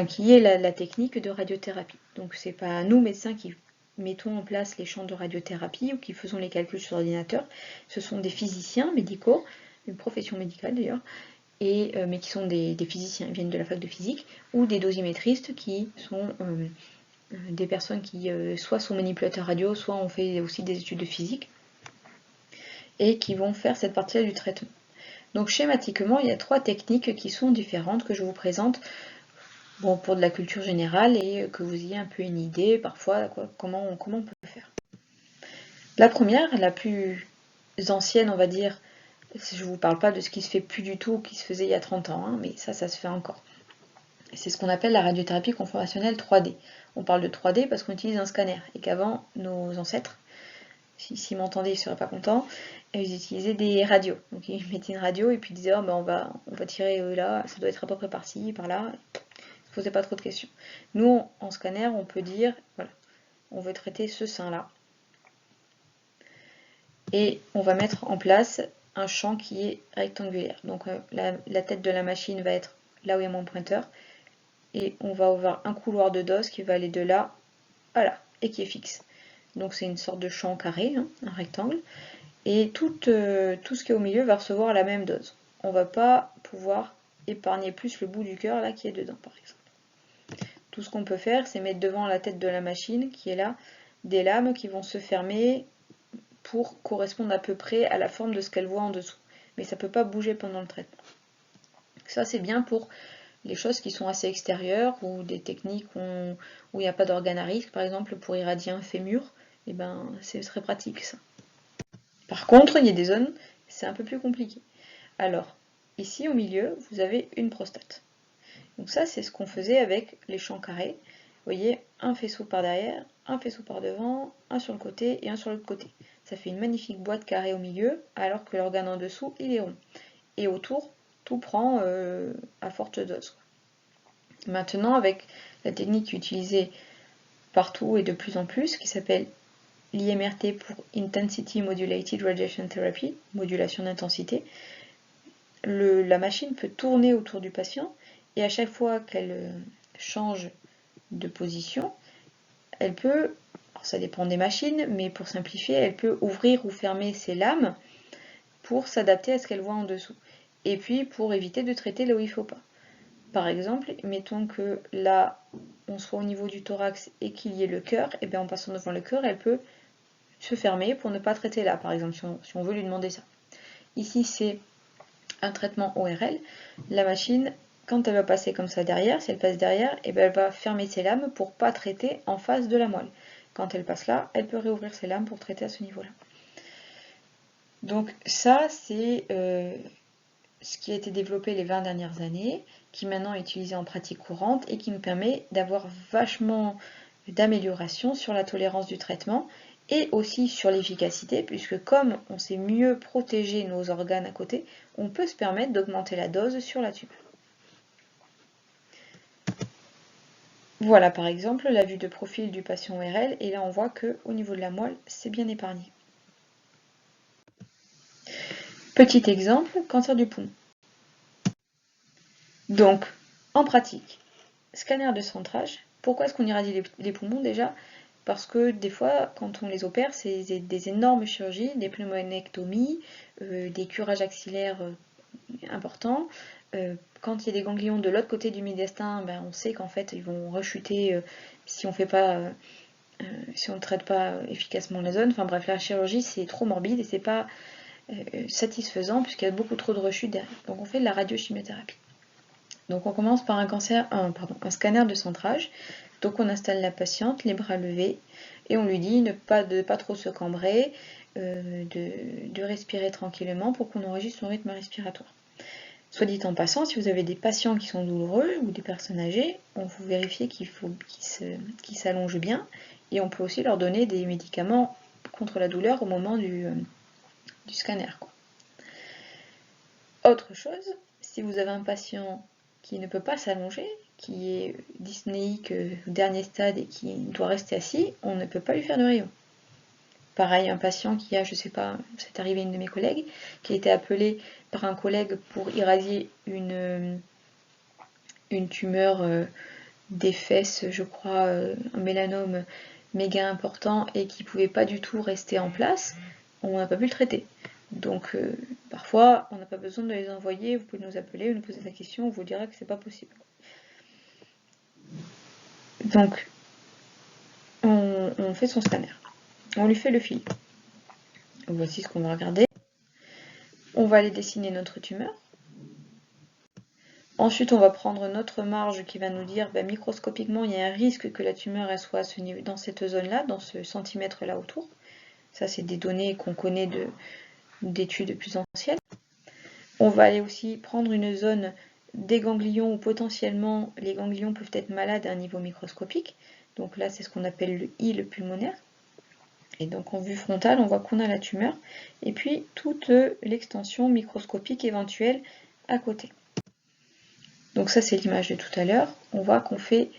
qui est la technique de radiothérapie. Donc c'est pas nous médecins qui mettons en place les champs de radiothérapie ou qui faisons les calculs sur ordinateur, ce sont des physiciens médicaux, une profession médicale d'ailleurs, mais qui sont des physiciens, ils viennent de la fac de physique, ou des dosimétristes qui sont des personnes qui soit sont manipulateurs radio, soit ont fait aussi des études de physique, et qui vont faire cette partie-là du traitement. Donc schématiquement, il y a 3 techniques qui sont différentes que je vous présente pour de la culture générale et que vous ayez un peu une idée parfois comment on peut le faire. La première, la plus ancienne on va dire, je ne vous parle pas de ce qui se fait plus du tout, qui se faisait il y a 30 ans, mais ça se fait encore. C'est ce qu'on appelle la radiothérapie conformationnelle 3D. On parle de 3D parce qu'on utilise un scanner et qu'avant, nos ancêtres, s'ils m'entendaient, ils ne seraient pas contents, ils utilisaient des radios. Donc ils mettaient une radio et puis ils disaient oh, on va tirer là, ça doit être à peu près par-ci, par-là. Ils ne se posaient pas trop de questions. Nous, en scanner, on peut dire voilà, on veut traiter ce sein-là. Et on va mettre en place un champ qui est rectangulaire. Donc la tête de la machine va être là où il y a mon pointeur. Et on va avoir un couloir de dose qui va aller de là à là, et qui est fixe. Donc c'est une sorte de champ carré, un rectangle. Et tout ce qui est au milieu va recevoir la même dose. On ne va pas pouvoir épargner plus le bout du cœur là qui est dedans, par exemple. Tout ce qu'on peut faire, c'est mettre devant la tête de la machine, qui est là, des lames qui vont se fermer pour correspondre à peu près à la forme de ce qu'elle voit en dessous. Mais ça ne peut pas bouger pendant le traitement. Ça, c'est bien pour les choses qui sont assez extérieures ou des techniques où il n'y a pas d'organe à risque, par exemple pour irradier un fémur, et ben, c'est très pratique ça. Par contre, il y a des zones, c'est un peu plus compliqué. Alors, ici au milieu, vous avez une prostate. Donc ça, c'est ce qu'on faisait avec les champs carrés. Vous voyez, un faisceau par derrière, un faisceau par devant, un sur le côté et un sur l'autre côté. Ça fait une magnifique boîte carrée au milieu, alors que l'organe en dessous, il est rond. Et autour, tout prend à forte dose. Maintenant, avec la technique utilisée partout et de plus en plus, qui s'appelle l'IMRT pour Intensity Modulated Radiation Therapy, modulation d'intensité, la machine peut tourner autour du patient et à chaque fois qu'elle change de position, elle peut, alors ça dépend des machines, mais pour simplifier, elle peut ouvrir ou fermer ses lames pour s'adapter à ce qu'elle voit en dessous. et puis pour éviter de traiter là où il ne faut pas. Par exemple, mettons que là, on soit au niveau du thorax et qu'il y ait le cœur, et bien en passant devant le cœur, elle peut se fermer pour ne pas traiter là, par exemple, si on veut lui demander ça. Ici, c'est un traitement ORL. La machine, quand elle va passer comme ça derrière, si elle passe derrière, et bien elle va fermer ses lames pour ne pas traiter en face de la moelle. Quand elle passe là, elle peut réouvrir ses lames pour traiter à ce niveau-là. Donc ça, c'est ce qui a été développé les 20 dernières années, qui maintenant est utilisé en pratique courante et qui nous permet d'avoir vachement d'amélioration sur la tolérance du traitement et aussi sur l'efficacité, puisque comme on sait mieux protéger nos organes à côté, on peut se permettre d'augmenter la dose sur la tumeur. Voilà par exemple la vue de profil du patient ORL, et là on voit qu'au niveau de la moelle, c'est bien épargné. Petit exemple, cancer du poumon. Donc, en pratique, scanner de centrage. Pourquoi est-ce qu'on irradie les poumons déjà? Parce que des fois, quand on les opère, c'est des énormes chirurgies, des pneumonectomies, des curages axillaires importants. Quand il y a des ganglions de l'autre côté du médiastin, ben, on sait qu'en fait ils vont rechuter si on fait pas, si on ne traite pas efficacement la zone. Enfin bref, la chirurgie c'est trop morbide et c'est pas satisfaisant puisqu'il y a beaucoup trop de rechutes derrière. Donc on fait de la radiochimiothérapie. Donc on commence par un scanner de centrage. Donc on installe la patiente, les bras levés, et on lui dit de pas trop se cambrer, de respirer tranquillement pour qu'on enregistre son rythme respiratoire. Soit dit en passant, si vous avez des patients qui sont douloureux ou des personnes âgées, on vous vérifie qu'ils s'allongent bien, et on peut aussi leur donner des médicaments contre la douleur au moment du scanner, quoi. Autre chose, si vous avez un patient qui ne peut pas s'allonger, qui est dyspnéique au dernier stade et qui doit rester assis, on ne peut pas lui faire de rayon. Pareil, un patient qui a, je sais pas, c'est arrivé à une de mes collègues, qui a été appelée par un collègue pour irradier une tumeur des fesses, je crois, un mélanome méga important et qui ne pouvait pas du tout rester en place, on n'a pas pu le traiter. Donc parfois, on n'a pas besoin de les envoyer, vous pouvez nous appeler, nous poser la question, on vous dira que c'est pas possible. Donc, on fait son scanner. On lui fait le fil. Voici ce qu'on va regarder. On va aller dessiner notre tumeur. Ensuite, on va prendre notre marge qui va nous dire, microscopiquement, il y a un risque que la tumeur elle soit à ce niveau, dans cette zone-là, dans ce centimètre-là autour. Ça, c'est des données qu'on connaît d'études plus anciennes. On va aller aussi prendre une zone des ganglions où potentiellement les ganglions peuvent être malades à un niveau microscopique. Donc là, c'est ce qu'on appelle le île pulmonaire. Et donc en vue frontale, on voit qu'on a la tumeur. Et puis toute l'extension microscopique éventuelle à côté. Donc ça, c'est l'image de tout à l'heure. On voit qu'on fait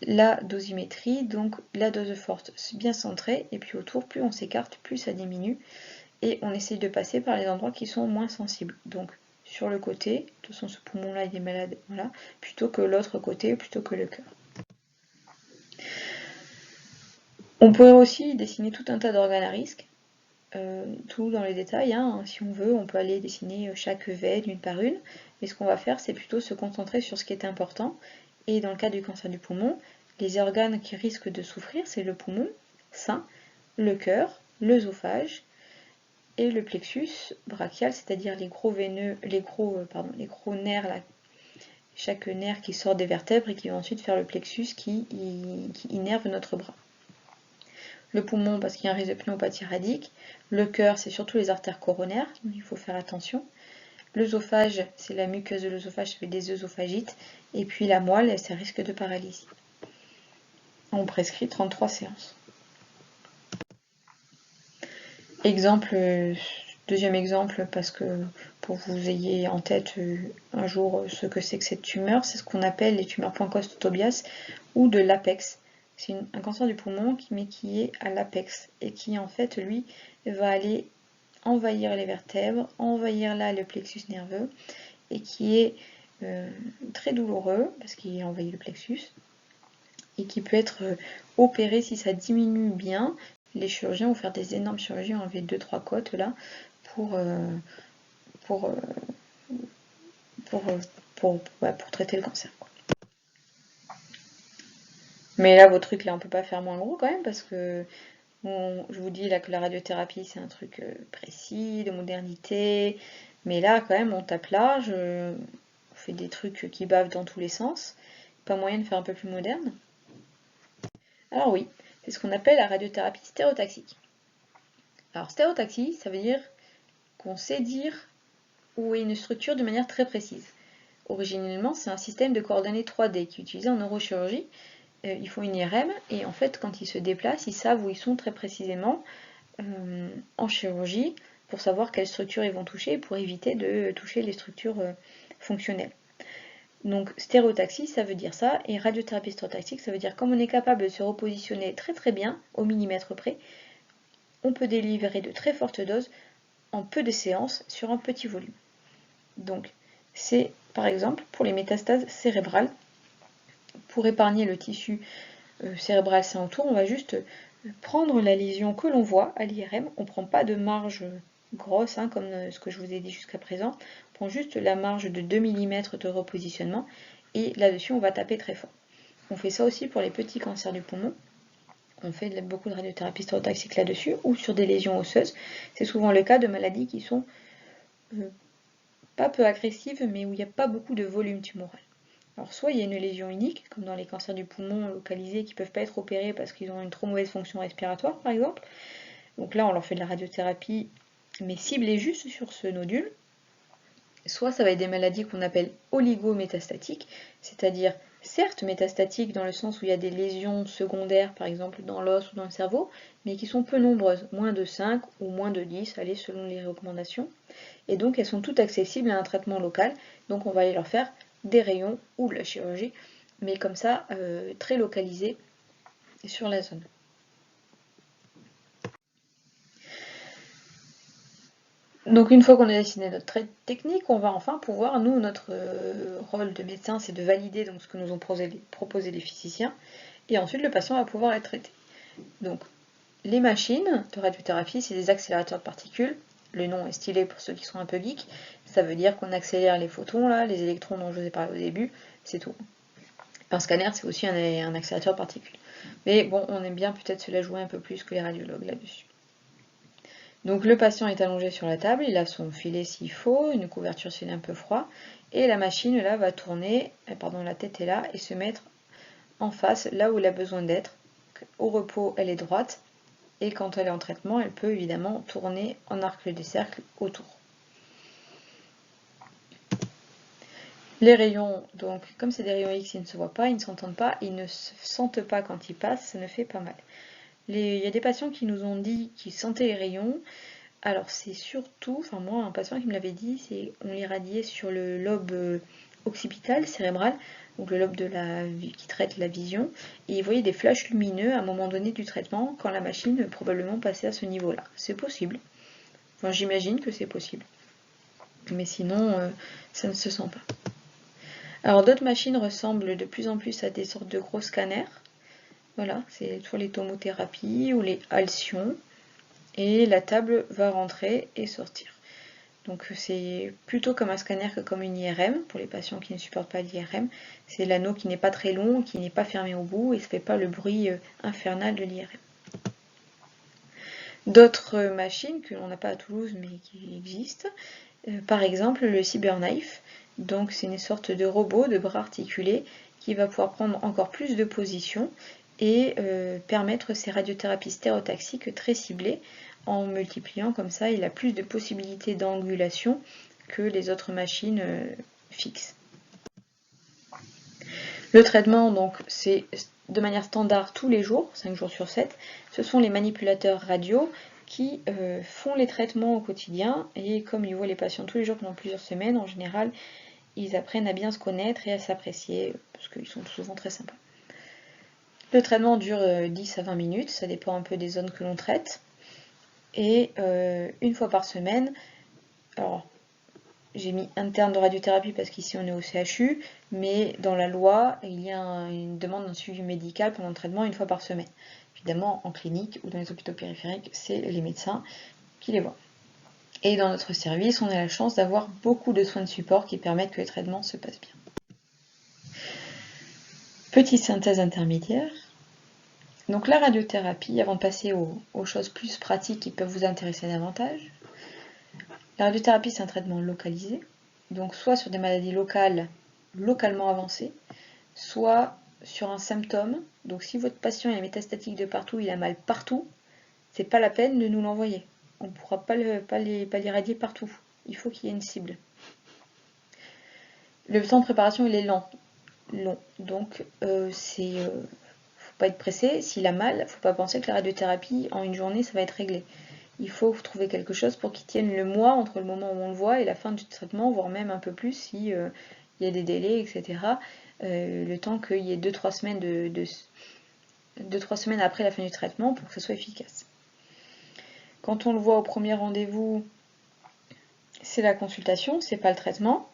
la dosimétrie, donc la dose forte bien centrée. Et puis autour, plus on s'écarte, plus ça diminue. Et on essaye de passer par les endroits qui sont moins sensibles. Donc sur le côté, de toute façon ce poumon-là il est malade, voilà, plutôt que l'autre côté, plutôt que le cœur. On pourrait aussi dessiner tout un tas d'organes à risque, tout dans les détails, hein. Si on veut, on peut aller dessiner chaque veine une par une, mais ce qu'on va faire, c'est plutôt se concentrer sur ce qui est important. Et dans le cas du cancer du poumon, les organes qui risquent de souffrir, c'est le poumon sain, le cœur, l'œsophage, et le plexus brachial, c'est-à-dire les gros nerfs, là, chaque nerf qui sort des vertèbres et qui va ensuite faire le plexus qui innerve notre bras. Le poumon, parce qu'il y a un risque de pneumopathie radique. Le cœur, c'est surtout les artères coronaires, donc il faut faire attention. L'œsophage, c'est la muqueuse de l'œsophage, ça fait des œsophagites. Et puis la moelle, c'est risque de paralysie. On prescrit 33 séances. Deuxième exemple, parce que pour que vous ayez en tête un jour ce que c'est que cette tumeur, c'est ce qu'on appelle les tumeurs Pancoast-Tobias ou de l'apex. C'est un cancer du poumon qui est à l'apex et qui en fait lui va aller envahir les vertèbres, envahir là le plexus nerveux et qui est très douloureux parce qu'il envahit le plexus et qui peut être opéré si ça diminue bien. Les chirurgiens vont faire des énormes chirurgies, enlever 2-3 côtes là pour pour traiter le cancer, quoi. Mais là, vos trucs, là, on peut pas faire moins gros quand même, parce que je vous dis là que la radiothérapie, c'est un truc précis, de modernité. Mais là, quand même, on tape large, on fait des trucs qui bavent dans tous les sens. Pas moyen de faire un peu plus moderne? Alors oui, c'est ce qu'on appelle la radiothérapie stéréotaxique. Alors stéréotaxie, ça veut dire qu'on sait dire où est une structure de manière très précise. Originellement, c'est un système de coordonnées 3D qui est utilisé en neurochirurgie. Ils font une IRM et en fait, quand ils se déplacent, ils savent où ils sont très précisément en chirurgie pour savoir quelles structures ils vont toucher pour éviter de toucher les structures fonctionnelles. Donc stéréotaxie, ça veut dire ça, et radiothérapie stéréotaxique, ça veut dire comme on est capable de se repositionner très très bien, au millimètre près, on peut délivrer de très fortes doses en peu de séances sur un petit volume. Donc c'est par exemple pour les métastases cérébrales, pour épargner le tissu cérébral sain autour, on va juste prendre la lésion que l'on voit à l'IRM, on ne prend pas de marge grosse, hein, comme ce que je vous ai dit jusqu'à présent, on prend juste la marge de 2 mm de repositionnement, et là-dessus on va taper très fort. On fait ça aussi pour les petits cancers du poumon, on fait beaucoup de radiothérapie stéréotaxique là-dessus, ou sur des lésions osseuses. C'est souvent le cas de maladies qui sont pas peu agressives, mais où il n'y a pas beaucoup de volume tumoral. Alors soit il y a une lésion unique, comme dans les cancers du poumon localisés qui ne peuvent pas être opérés parce qu'ils ont une trop mauvaise fonction respiratoire par exemple. Donc là on leur fait de la radiothérapie mais ciblée juste sur ce nodule. Soit ça va être des maladies qu'on appelle oligométastatiques, c'est-à-dire certes métastatiques dans le sens où il y a des lésions secondaires par exemple dans l'os ou dans le cerveau, mais qui sont peu nombreuses, moins de 5 ou moins de 10, allez, selon les recommandations. Et donc elles sont toutes accessibles à un traitement local, donc on va aller leur faire des rayons ou de la chirurgie, mais comme ça, très localisé sur la zone. Donc une fois qu'on a dessiné notre technique, on va enfin pouvoir, nous, notre rôle de médecin, c'est de valider donc, ce que nous ont proposé les physiciens, et ensuite le patient va pouvoir être traité. Donc les machines de radiothérapie, c'est des accélérateurs de particules. Le nom est stylé pour ceux qui sont un peu geeks. Ça veut dire qu'on accélère les photons, là, les électrons dont je vous ai parlé au début, c'est tout. Un scanner, c'est aussi un accélérateur de particules. Mais bon, on aime bien peut-être se la jouer un peu plus que les radiologues là-dessus. Donc le patient est allongé sur la table, il a son filet s'il faut, une couverture s'il est un peu froid, et la machine là va tourner, la tête est là, et se mettre en face, là où il a besoin d'être. Au repos, elle est droite, et quand elle est en traitement, elle peut évidemment tourner en arc de cercle autour. Les rayons, donc comme c'est des rayons X, ils ne se voient pas, ils ne s'entendent pas, ils ne se sentent pas quand ils passent, ça ne fait pas mal. Il y a des patients qui nous ont dit qu'ils sentaient les rayons. Alors c'est surtout, enfin moi un patient qui me l'avait dit, c'est on l'irradiait sur le lobe occipital, cérébral, donc le lobe qui traite la vision, et il voyait des flashs lumineux à un moment donné du traitement quand la machine probablement passait à ce niveau-là. C'est possible. Enfin j'imagine que c'est possible. Mais sinon ça ne se sent pas. Alors d'autres machines ressemblent de plus en plus à des sortes de gros scanners. Voilà, c'est soit les tomothérapies ou les halcyons. Et la table va rentrer et sortir. Donc c'est plutôt comme un scanner que comme une IRM, pour les patients qui ne supportent pas l'IRM. C'est l'anneau qui n'est pas très long, qui n'est pas fermé au bout, et ne fait pas le bruit infernal de l'IRM. D'autres machines que l'on n'a pas à Toulouse mais qui existent, par exemple le CyberKnife. Donc c'est une sorte de robot de bras articulés qui va pouvoir prendre encore plus de positions et permettre ces radiothérapies stéréotaxiques très ciblées. En multipliant comme ça, il a plus de possibilités d'angulation que les autres machines fixes. Le traitement, donc, c'est de manière standard tous les jours, 5 jours sur 7. Ce sont les manipulateurs radio qui font les traitements au quotidien et comme ils voient les patients tous les jours pendant plusieurs semaines, en général, ils apprennent à bien se connaître et à s'apprécier parce qu'ils sont souvent très sympas. Le traitement dure 10 à 20 minutes, ça dépend un peu des zones que l'on traite. Et une fois par semaine, alors j'ai mis interne de radiothérapie parce qu'ici on est au CHU, mais dans la loi, il y a une demande d'un suivi médical pendant le traitement une fois par semaine. Évidemment, en clinique ou dans les hôpitaux périphériques, c'est les médecins qui les voient. Et dans notre service, on a la chance d'avoir beaucoup de soins de support qui permettent que les traitements se passent bien. Petite synthèse intermédiaire. Donc la radiothérapie, avant de passer aux choses plus pratiques qui peuvent vous intéresser davantage. La radiothérapie, c'est un traitement localisé, donc soit sur des maladies localement avancées, soit sur un symptôme. Donc si votre patient est métastatique de partout, il a mal partout, c'est pas la peine de nous l'envoyer. On ne pourra pas l'irradier partout. Il faut qu'il y ait une cible. Le temps de préparation, il est long. Donc, faut pas être pressé. S'il a mal, faut pas penser que la radiothérapie, en une journée, ça va être réglé. Il faut trouver quelque chose pour qu'il tienne le mois entre le moment où on le voit et la fin du traitement, voire même un peu plus si il y a des délais, etc. Le temps qu'il y ait 2-3 semaines 2-3 semaines après la fin du traitement pour que ce soit efficace. Quand on le voit au premier rendez-vous, c'est la consultation, c'est pas le traitement.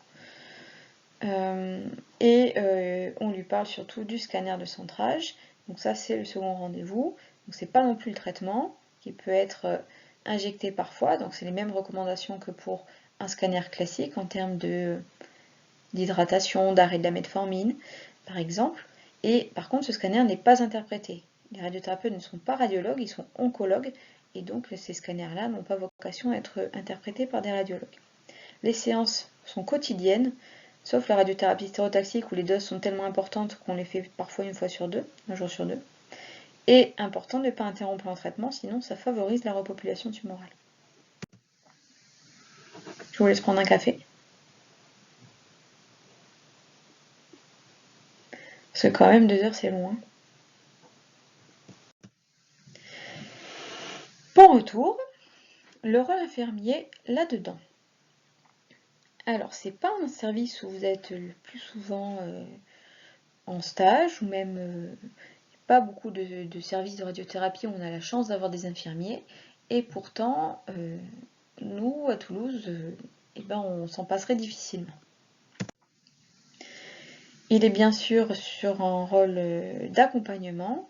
On lui parle surtout du scanner de centrage. Donc ça, c'est le second rendez-vous. Donc c'est pas non plus le traitement qui peut être injecté parfois. Donc c'est les mêmes recommandations que pour un scanner classique en termes d'hydratation, d'arrêt de la metformine, par exemple. Et par contre, ce scanner n'est pas interprété. Les radiothérapeutes ne sont pas radiologues, ils sont oncologues. Et donc ces scanners-là n'ont pas vocation à être interprétés par des radiologues. Les séances sont quotidiennes, sauf la radiothérapie stéréotaxique où les doses sont tellement importantes qu'on les fait parfois un jour sur deux. Et important de ne pas interrompre un traitement, sinon ça favorise la repopulation tumorale. Je vous laisse prendre un café. Parce que quand même 2 heures c'est long. Bon retour, le rôle infirmier là-dedans. Alors c'est pas un service où vous êtes le plus souvent en stage ou même pas beaucoup de services de radiothérapie où on a la chance d'avoir des infirmiers. Et pourtant, nous, à Toulouse, on s'en passerait difficilement. Il est bien sûr sur un rôle d'accompagnement,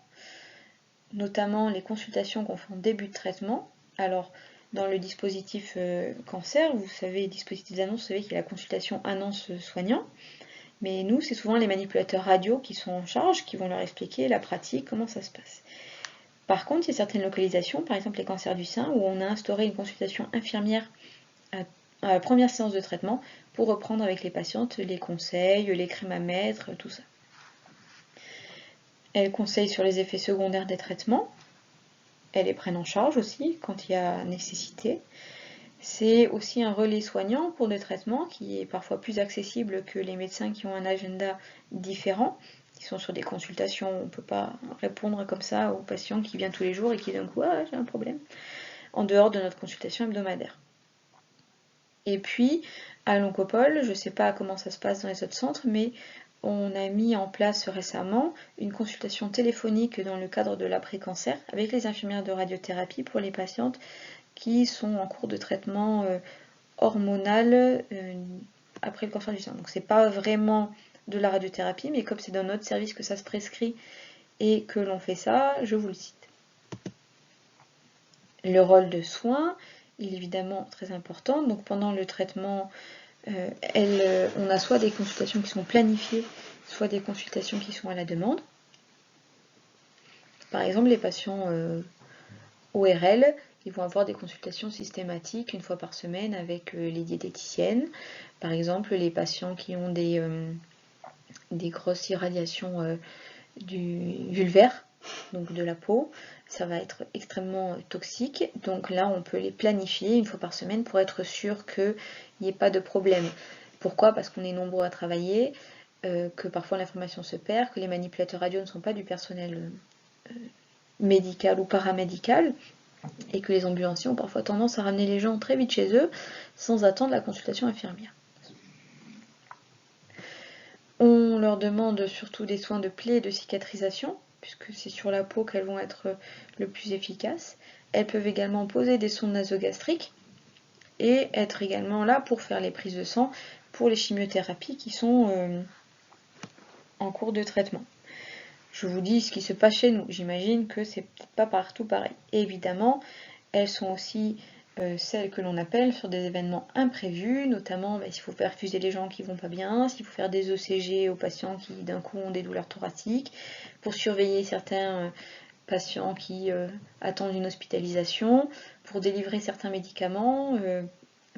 notamment les consultations qu'on fait en début de traitement. Alors, dans le dispositif cancer, vous savez, dispositif d'annonce, vous savez qu'il y a la consultation annonce soignant. Mais nous, c'est souvent les manipulateurs radio qui sont en charge, qui vont leur expliquer la pratique, comment ça se passe. Par contre, il y a certaines localisations, par exemple les cancers du sein, où on a instauré une consultation infirmière à la première séance de traitement pour reprendre avec les patientes les conseils, les crèmes à mettre, tout ça. Elles conseillent sur les effets secondaires des traitements. Elles les prennent en charge aussi quand il y a nécessité. C'est aussi un relais soignant pour des traitements qui est parfois plus accessible que les médecins qui ont un agenda différent, qui sont sur des consultations où on ne peut pas répondre comme ça aux patients qui viennent tous les jours et qui d'un coup, j'ai un problème, en dehors de notre consultation hebdomadaire. Et puis, à l'Oncopole, je ne sais pas comment ça se passe dans les autres centres, mais on a mis en place récemment une consultation téléphonique dans le cadre de l'après-cancer avec les infirmières de radiothérapie pour les patientes qui sont en cours de traitement hormonal après le cancer du sein. Donc c'est pas vraiment de la radiothérapie, mais comme c'est dans notre service que ça se prescrit et que l'on fait ça, je vous le cite. Le rôle de soin, il est évidemment très important. Donc pendant le traitement, on a soit des consultations qui sont planifiées, soit des consultations qui sont à la demande. Par exemple, les patients ORL, ils vont avoir des consultations systématiques une fois par semaine avec les diététiciennes. Par exemple, les patients qui ont des grosses irradiations du vulvaire, donc de la peau, ça va être extrêmement toxique. Donc là, on peut les planifier une fois par semaine pour être sûr qu'il n'y ait pas de problème. Pourquoi ? Parce qu'on est nombreux à travailler, que parfois l'information se perd, que les manipulateurs radio ne sont pas du personnel médical ou paramédical, et que les ambulanciers ont parfois tendance à ramener les gens très vite chez eux sans attendre la consultation infirmière. On leur demande surtout des soins de plaies et de cicatrisation, puisque c'est sur la peau qu'elles vont être le plus efficaces. Elles peuvent également poser des sondes nasogastriques et être également là pour faire les prises de sang pour les chimiothérapies qui sont en cours de traitement. Je vous dis ce qui se passe chez nous, j'imagine que c'est peut-être pas partout pareil. Et évidemment, elles sont aussi celles que l'on appelle sur des événements imprévus, notamment s'il faut perfuser les gens qui vont pas bien, s'il faut faire des ECG aux patients qui d'un coup ont des douleurs thoraciques, pour surveiller certains patients qui attendent une hospitalisation, pour délivrer certains médicaments,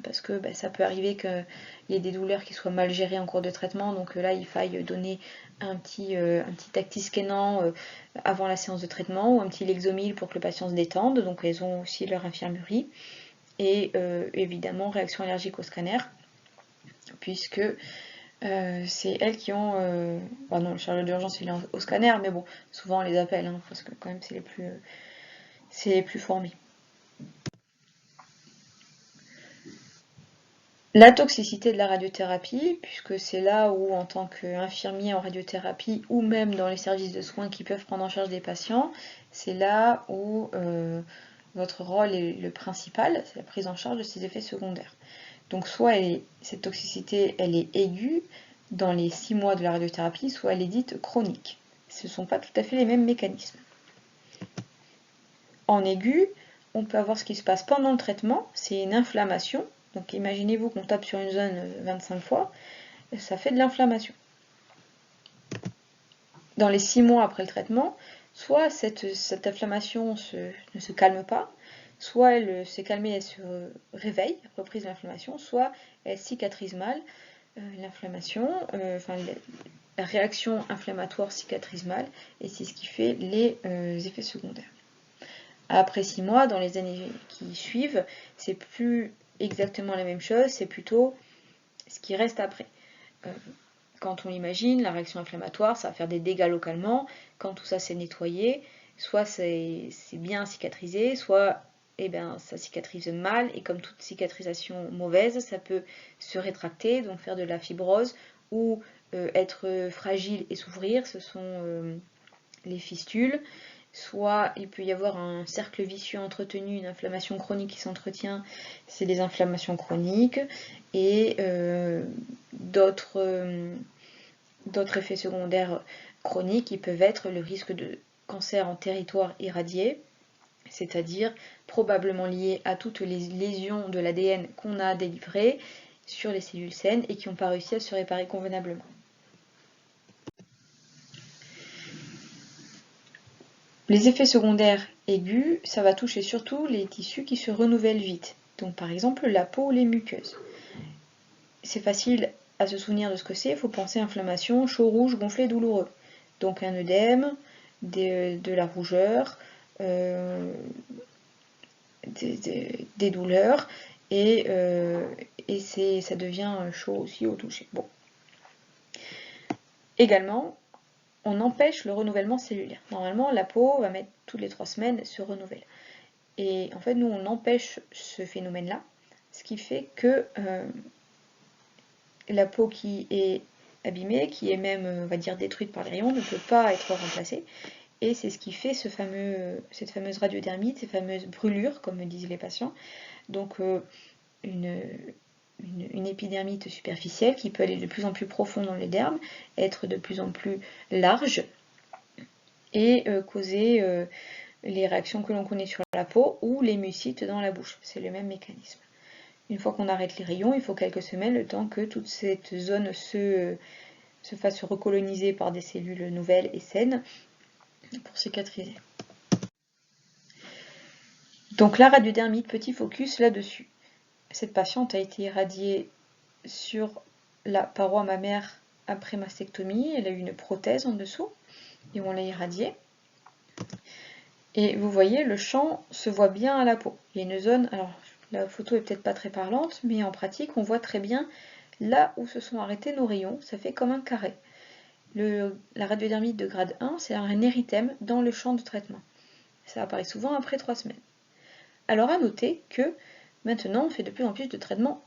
parce que ça peut arriver qu'il y ait des douleurs qui soient mal gérées en cours de traitement, donc là il faille donner un petit actiskénant avant la séance de traitement, ou un petit Lexomil pour que le patient se détende, donc elles ont aussi leur infirmerie. Et évidemment réaction allergique au scanner, puisque c'est elles qui ont... non, le chargeur d'urgence il est au scanner, mais bon, souvent on les appelle, hein, parce que quand même c'est les plus formés. La toxicité de la radiothérapie, puisque c'est là où, en tant qu'infirmier en radiothérapie, ou même dans les services de soins qui peuvent prendre en charge des patients, c'est là où votre rôle est le principal, c'est la prise en charge de ces effets secondaires. Donc soit cette toxicité elle est aiguë dans les 6 mois de la radiothérapie, soit elle est dite chronique. Ce ne sont pas tout à fait les mêmes mécanismes. En aigu, on peut avoir ce qui se passe pendant le traitement, c'est une inflammation. Donc imaginez-vous qu'on tape sur une zone 25 fois, ça fait de l'inflammation. Dans les 6 mois après le traitement, soit cette inflammation ne se calme pas, soit elle s'est calmée, elle se réveille, reprise de l'inflammation, soit elle cicatrise mal, l'inflammation, la réaction inflammatoire cicatrise mal, et c'est ce qui fait les effets secondaires. Après 6 mois, dans les années qui suivent, c'est plus exactement la même chose, c'est plutôt ce qui reste après. Quand on l'imagine, la réaction inflammatoire, ça va faire des dégâts localement. Quand tout ça s'est nettoyé, soit c'est bien cicatrisé, soit ça cicatrise mal, et comme toute cicatrisation mauvaise, ça peut se rétracter, donc faire de la fibrose, ou être fragile et s'ouvrir, ce sont les fistules. Soit il peut y avoir un cercle vicieux entretenu, une inflammation chronique qui s'entretient, c'est les inflammations chroniques, et d'autres effets secondaires chroniques qui peuvent être le risque de cancer en territoire irradié, c'est-à-dire probablement lié à toutes les lésions de l'ADN qu'on a délivrées sur les cellules saines et qui n'ont pas réussi à se réparer convenablement. Les effets secondaires aigus, ça va toucher surtout les tissus qui se renouvellent vite, donc par exemple la peau ou les muqueuses. C'est facile à se souvenir de ce que c'est, il faut penser inflammation, chaud, rouge, gonflé, douloureux. Donc un œdème, de la rougeur, des douleurs, et ça devient chaud aussi au toucher. Bon. Également, on empêche le renouvellement cellulaire. Normalement, la peau va mettre toutes les 3 semaines, se renouvelle. Et en fait, nous, on empêche ce phénomène-là, ce qui fait que la peau qui est abîmée, qui est même, on va dire, détruite par les rayons, ne peut pas être remplacée. Et c'est ce qui fait cette fameuse radiodermite, ces fameuses brûlures, comme me disent les patients. Donc une épidermite superficielle qui peut aller de plus en plus profond dans les dermes, être de plus en plus large, et causer les réactions que l'on connaît sur la peau ou les mucites dans la bouche. C'est le même mécanisme. Une fois qu'on arrête les rayons, il faut quelques semaines, le temps que toute cette zone se fasse recoloniser par des cellules nouvelles et saines pour cicatriser. Donc la radiodermite, petit focus là-dessus. Cette patiente a été irradiée sur la paroi mammaire après mastectomie. Elle a eu une prothèse en dessous et on l'a irradiée. Et vous voyez, le champ se voit bien à la peau. Il y a une zone, alors la photo est peut-être pas très parlante, mais en pratique, on voit très bien là où se sont arrêtés nos rayons. Ça fait comme un carré. La radiodermite de grade 1, c'est un érythème dans le champ de traitement. Ça apparaît souvent après 3 semaines. Alors à noter que maintenant, on fait de plus en plus de traitements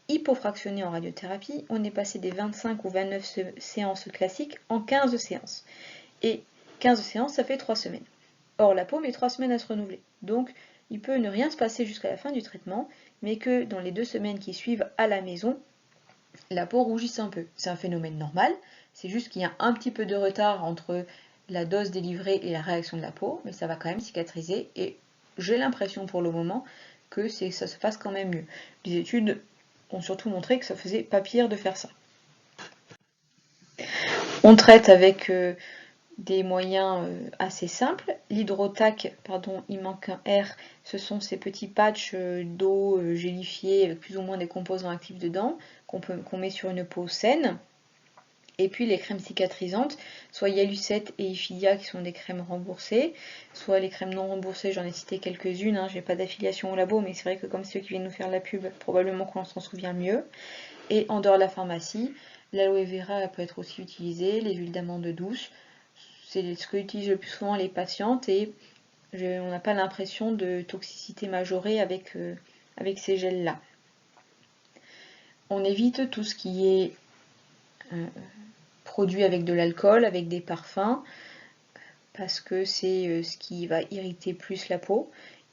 hypofractionnés en radiothérapie. On est passé des 25 ou 29 séances classiques en 15 séances. Et 15 séances, ça fait 3 semaines. Or, la peau met 3 semaines à se renouveler. Donc, il peut ne rien se passer jusqu'à la fin du traitement, mais que dans les 2 semaines qui suivent à la maison, la peau rougisse un peu. C'est un phénomène normal, c'est juste qu'il y a un petit peu de retard entre la dose délivrée et la réaction de la peau, mais ça va quand même cicatriser, et j'ai l'impression pour le moment que ça se fasse quand même mieux. Les études ont surtout montré que ça faisait pas pire de faire ça. On traite avec des moyens assez simples. L'hydrotac, pardon, il manque un R, ce sont ces petits patchs d'eau gélifiée avec plus ou moins des composants actifs dedans qu'on met sur une peau saine. Et puis les crèmes cicatrisantes, soit Yalucet et Ifidia qui sont des crèmes remboursées, soit les crèmes non remboursées, j'en ai cité quelques-unes, hein, j'ai pas d'affiliation au labo, mais c'est vrai que comme c'est eux qui viennent nous faire la pub, probablement qu'on s'en souvient mieux. Et en dehors de la pharmacie, l'aloe vera peut être aussi utilisée, les huiles d'amande douces, c'est ce que utilisent le plus souvent les patientes et on n'a pas l'impression de toxicité majorée avec ces gels-là. On évite tout ce qui est produit avec de l'alcool, avec des parfums, parce que c'est ce qui va irriter plus la peau.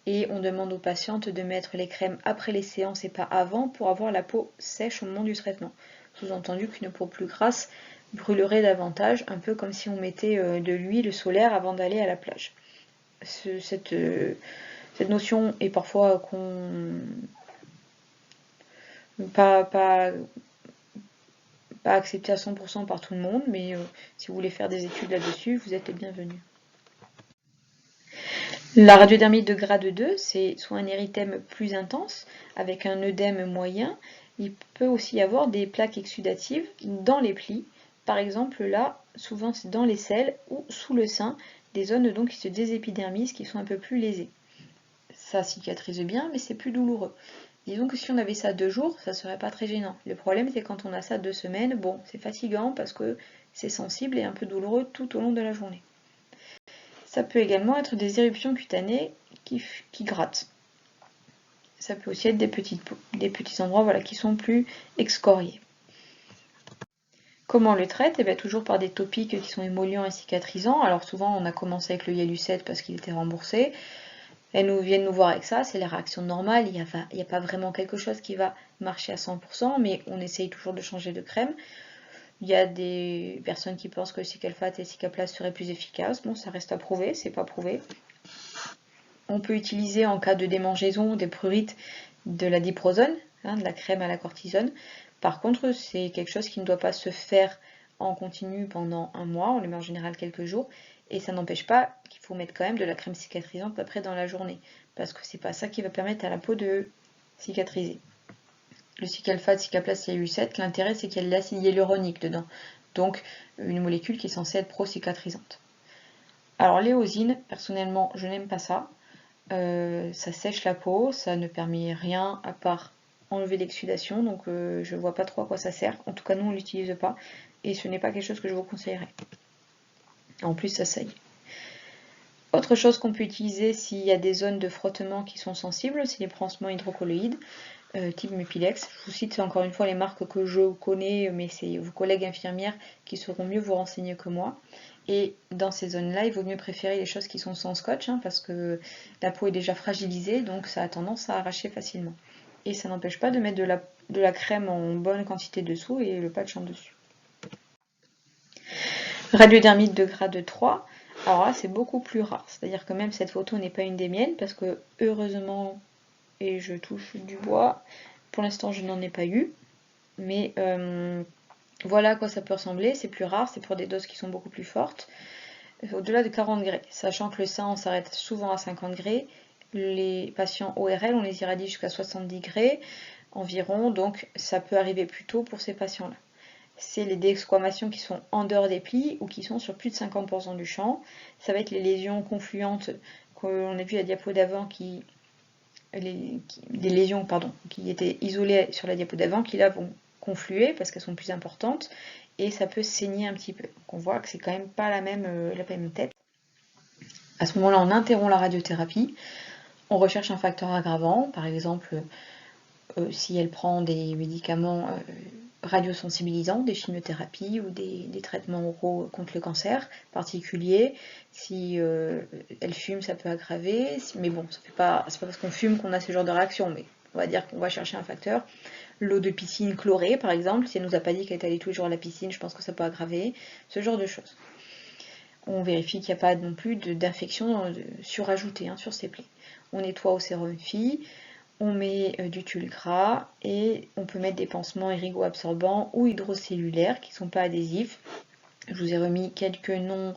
Et on demande aux patientes de mettre les crèmes après les séances et pas avant pour avoir la peau sèche au moment du traitement. Sous-entendu qu'une peau plus grasse brûlerait davantage, un peu comme si on mettait de l'huile solaire avant d'aller à la plage. Cette notion est parfois pas acceptée à 100% par tout le monde, mais si vous voulez faire des études là-dessus, vous êtes les bienvenus. La radiodermite de grade 2, c'est soit un érythème plus intense, avec un œdème moyen. Il peut aussi y avoir des plaques exsudatives dans les plis. Par exemple, là, souvent c'est dans les selles ou sous le sein, des zones donc qui se désépidermisent, qui sont un peu plus lésées. Ça cicatrise bien, mais c'est plus douloureux. Disons que si on avait ça 2 jours, ça serait pas très gênant. Le problème, c'est quand on a ça 2 semaines, bon, c'est fatigant parce que c'est sensible et un peu douloureux tout au long de la journée. Ça peut également être des éruptions cutanées qui grattent. Ça peut aussi être des petits endroits voilà, qui sont plus excoriés. Comment on le traite? Eh bien, toujours par des topiques qui sont émollients et cicatrisants. Alors souvent, on a commencé avec le Yalucet parce qu'il était remboursé. Elles viennent nous voir avec ça, c'est la réaction normale. Il n'y a pas vraiment quelque chose qui va marcher à 100%, mais on essaye toujours de changer de crème. Il y a des personnes qui pensent que le Cicalfate et le Cicaplast seraient plus efficaces. Bon, ça reste à prouver, c'est pas prouvé. On peut utiliser en cas de démangeaison, des prurites, de la diprosone, de la crème à la cortisone. Par contre, c'est quelque chose qui ne doit pas se faire en continu pendant un mois, on le met en général quelques jours, et ça n'empêche pas qu'il faut mettre quand même de la crème cicatrisante après dans la journée, parce que c'est pas ça qui va permettre à la peau de cicatriser. Le Cicalfate, Cicaplast, Yalucet, l'intérêt c'est qu'il y a de l'acide hyaluronique dedans, donc une molécule qui est censée être pro-cicatrisante. Alors l'éosine, personnellement, je n'aime pas ça. Ça sèche la peau, ça ne permet rien à part enlever l'exsudation, donc je vois pas trop à quoi ça sert. En tout cas, nous on l'utilise pas et ce n'est pas quelque chose que je vous conseillerais. En plus, ça saigne. Autre chose qu'on peut utiliser s'il y a des zones de frottement qui sont sensibles, c'est les pansements hydrocolloïdes, type Mepilex. Je vous cite encore une fois les marques que je connais, mais c'est vos collègues infirmières qui sauront mieux vous renseigner que moi. Et dans ces zones-là, il vaut mieux préférer les choses qui sont sans scotch, parce que la peau est déjà fragilisée, donc ça a tendance à arracher facilement. Et ça n'empêche pas de mettre de la crème en bonne quantité dessous et le patch en dessus. Radiodermite de grade 3, alors là c'est beaucoup plus rare, c'est-à-dire que même cette photo n'est pas une des miennes, parce que heureusement, et je touche du bois, pour l'instant je n'en ai pas eu, mais voilà à quoi ça peut ressembler, c'est plus rare, c'est pour des doses qui sont beaucoup plus fortes, au-delà de 40 degrés, sachant que le sein on s'arrête souvent à 50 degrés, les patients ORL on les irradie jusqu'à 70 degrés environ, donc ça peut arriver plus tôt pour ces patients-là. C'est les desquamations qui sont en dehors des plis ou qui sont sur plus de 50% du champ. Ça va être les lésions confluentes qu'on a vu à la diapo d'avant des lésions qui étaient isolées sur la diapo d'avant qui là vont confluer parce qu'elles sont plus importantes et ça peut saigner un petit peu. Donc on voit que c'est quand même pas la même tête. À ce moment-là, on interrompt la radiothérapie. On recherche un facteur aggravant, par exemple si elle prend des médicaments radiosensibilisants, des chimiothérapies ou des traitements oraux contre le cancer particulier. Si elle fume, ça peut aggraver, mais bon, c'est pas parce qu'on fume qu'on a ce genre de réaction, mais on va dire qu'on va chercher un facteur. L'eau de piscine chlorée, par exemple, si elle nous a pas dit qu'elle est allée tous les jours à la piscine, je pense que ça peut aggraver, ce genre de choses. On vérifie qu'il n'y a pas non plus d'infection surajoutée sur ces plaies. On nettoie au sérum Phi. on met du tulle gras et on peut mettre des pansements irigo-absorbants ou hydrocellulaires qui ne sont pas adhésifs. Je vous ai remis quelques noms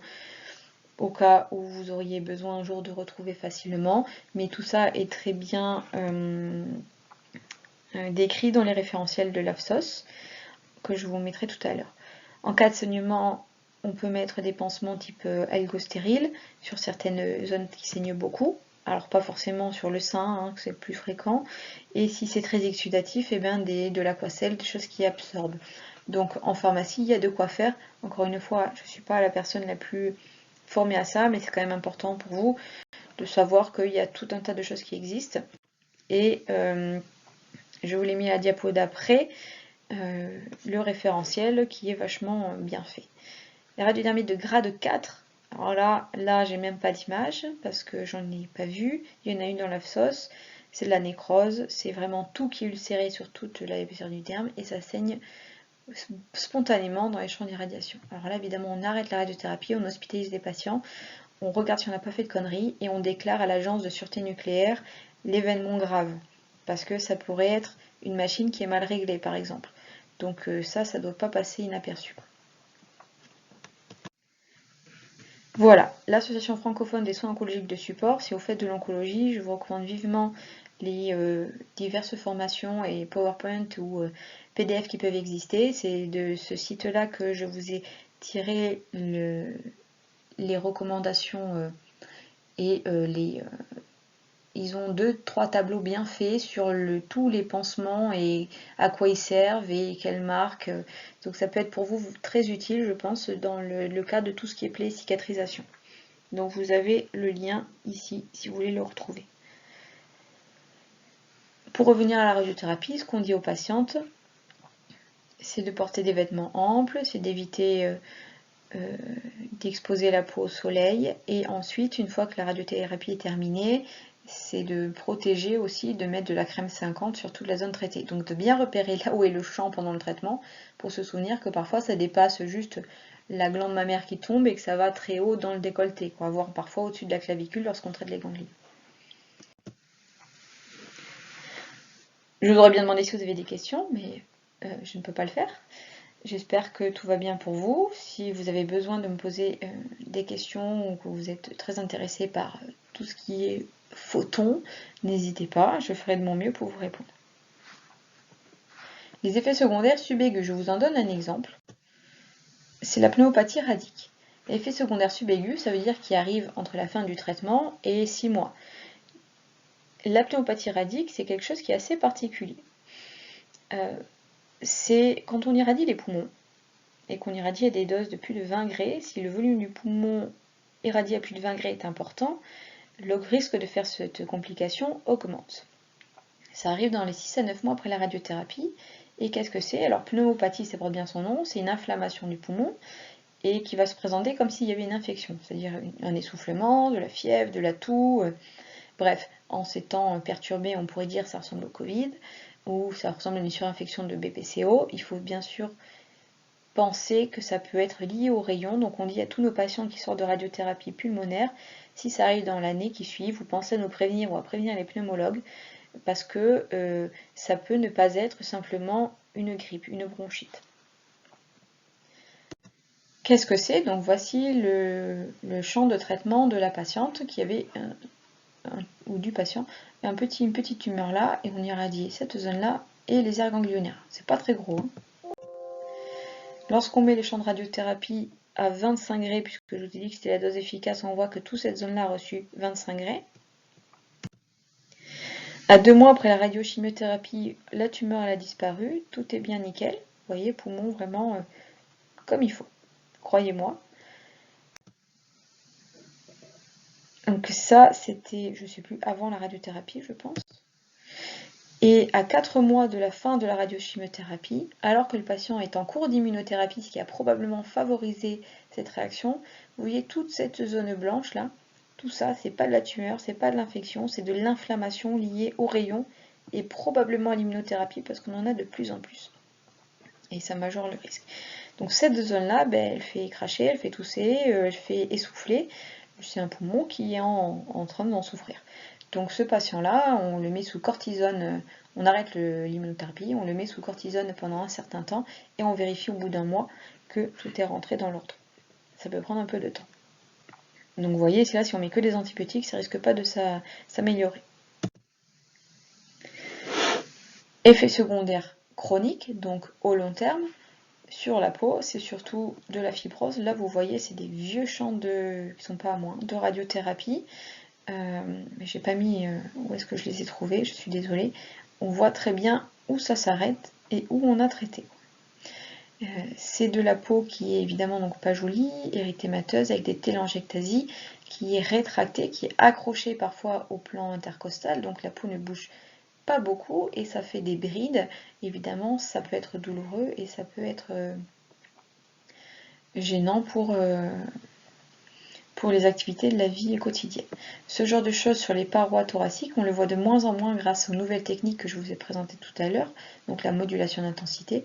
au cas où vous auriez besoin un jour de retrouver facilement, mais tout ça est très bien décrit dans les référentiels de l'AFSOS que je vous mettrai tout à l'heure. En cas de saignement, on peut mettre des pansements type algostérile sur certaines zones qui saignent beaucoup. Alors pas forcément sur le sein, hein, que c'est plus fréquent. Et si c'est très exsudatif, eh bien de l'aquacelle, des choses qui absorbent. Donc en pharmacie, il y a de quoi faire. Encore une fois, je ne suis pas la personne la plus formée à ça, mais c'est quand même important pour vous de savoir qu'il y a tout un tas de choses qui existent. Et je vous l'ai mis à la diapo d'après, le référentiel qui est vachement bien fait. Les radiodermites de grade 4, alors là j'ai même pas d'image parce que j'en ai pas vu. Il y en a une dans l'AFSOS, c'est de la nécrose, c'est vraiment tout qui est ulcéré sur toute l'épaisseur du derme et ça saigne spontanément dans les champs d'irradiation. Alors là évidemment on arrête la radiothérapie, on hospitalise les patients, on regarde si on n'a pas fait de conneries et on déclare à l'agence de sûreté nucléaire l'événement grave parce que ça pourrait être une machine qui est mal réglée par exemple. Donc ça ne doit pas passer inaperçu. Voilà, l'association francophone des soins oncologiques de support. Si vous faites de l'oncologie, je vous recommande vivement les diverses formations et PowerPoint ou PDF qui peuvent exister. C'est de ce site-là que je vous ai tiré les recommandations et ils ont 2-3 tableaux bien faits sur tous les pansements et à quoi ils servent et quelles marques. Donc ça peut être pour vous très utile, je pense, dans le cas de tout ce qui est plaie et cicatrisation. Donc vous avez le lien ici si vous voulez le retrouver. Pour revenir à la radiothérapie, ce qu'on dit aux patientes, c'est de porter des vêtements amples, c'est d'éviter d'exposer la peau au soleil. Et ensuite, une fois que la radiothérapie est terminée, c'est de protéger aussi, de mettre de la crème 50 sur toute la zone traitée. Donc de bien repérer là où est le champ pendant le traitement, pour se souvenir que parfois ça dépasse juste la glande mammaire qui tombe et que ça va très haut dans le décolleté, quoi, voire parfois au-dessus de la clavicule lorsqu'on traite les ganglions. Je vous aurais bien demandé si vous avez des questions, mais je ne peux pas le faire. J'espère que tout va bien pour vous. Si vous avez besoin de me poser des questions ou que vous êtes très intéressé par tout ce qui est photon, n'hésitez pas, je ferai de mon mieux pour vous répondre. Les effets secondaires subaigus, je vous en donne un exemple. C'est la pneumopathie radique. L'effet secondaire subaigu, ça veut dire qu'il arrive entre la fin du traitement et 6 mois. La pneumopathie radique, c'est quelque chose qui est assez particulier. C'est quand on irradie les poumons et qu'on irradie à des doses de plus de 20 Gray, si le volume du poumon irradié à plus de 20 Gray est important, le risque de faire cette complication augmente. Ça arrive dans les 6 à 9 mois après la radiothérapie. Et qu'est-ce que c'est? Alors pneumopathie, ça porte bien son nom, c'est une inflammation du poumon et qui va se présenter comme s'il y avait une infection, c'est-à-dire un essoufflement, de la fièvre, de la toux, bref, en ces temps perturbés, on pourrait dire que ça ressemble au Covid ou ça ressemble à une surinfection de BPCO. Il faut bien sûr penser que ça peut être lié au rayon. Donc on dit à tous nos patients qui sortent de radiothérapie pulmonaire, si ça arrive dans l'année qui suit, vous pensez à nous prévenir ou à prévenir les pneumologues, parce que ça peut ne pas être simplement une grippe, une bronchite. Qu'est-ce que c'est? Donc voici le champ de traitement de la patiente qui avait ou du patient une petite tumeur là, et on irradie cette zone là et les aires ganglionnaires. C'est pas très gros. Lorsqu'on met les champs de radiothérapie à 25 Gray, puisque je vous ai dit que c'était la dose efficace, on voit que toute cette zone là a reçu 25 Gray. À 2 mois après la radiochimiothérapie, la tumeur elle a disparu, tout est bien nickel. Vous voyez, poumon vraiment comme il faut, croyez-moi. Donc ça, c'était, je ne sais plus, avant la radiothérapie, je pense. Et à 4 mois de la fin de la radiochimiothérapie, alors que le patient est en cours d'immunothérapie, ce qui a probablement favorisé cette réaction, vous voyez toute cette zone blanche là, tout ça, c'est pas de la tumeur, c'est pas de l'infection, c'est de l'inflammation liée au rayon et probablement à l'immunothérapie parce qu'on en a de plus en plus. Et ça majore le risque. Donc cette zone-là, elle fait cracher, elle fait tousser, elle fait essouffler. C'est un poumon qui est en train d'en souffrir. Donc ce patient-là, on le met sous cortisone, on arrête l'immunothérapie, on le met sous cortisone pendant un certain temps et on vérifie au bout d'un mois que tout est rentré dans l'ordre. Ça peut prendre un peu de temps. Donc vous voyez, là, si on met que des antibiotiques, ça risque pas de s'améliorer. Effet secondaire chronique, donc au long terme, sur la peau, c'est surtout de la fibrose. Là, vous voyez, c'est des vieux champs qui sont pas à moi, de radiothérapie. Mais j'ai pas mis où est-ce que je les ai trouvés, je suis désolée. On voit très bien où ça s'arrête et où on a traité. C'est de la peau qui est évidemment donc pas jolie, érythémateuse, avec des télangiectasies, qui est rétractée, qui est accrochée parfois au plan intercostal, donc la peau ne bouge pas beaucoup et ça fait des brides. Évidemment, ça peut être douloureux et ça peut être gênant pour les activités de la vie quotidienne. Ce genre de choses sur les parois thoraciques, on le voit de moins en moins grâce aux nouvelles techniques que je vous ai présentées tout à l'heure, donc la modulation d'intensité,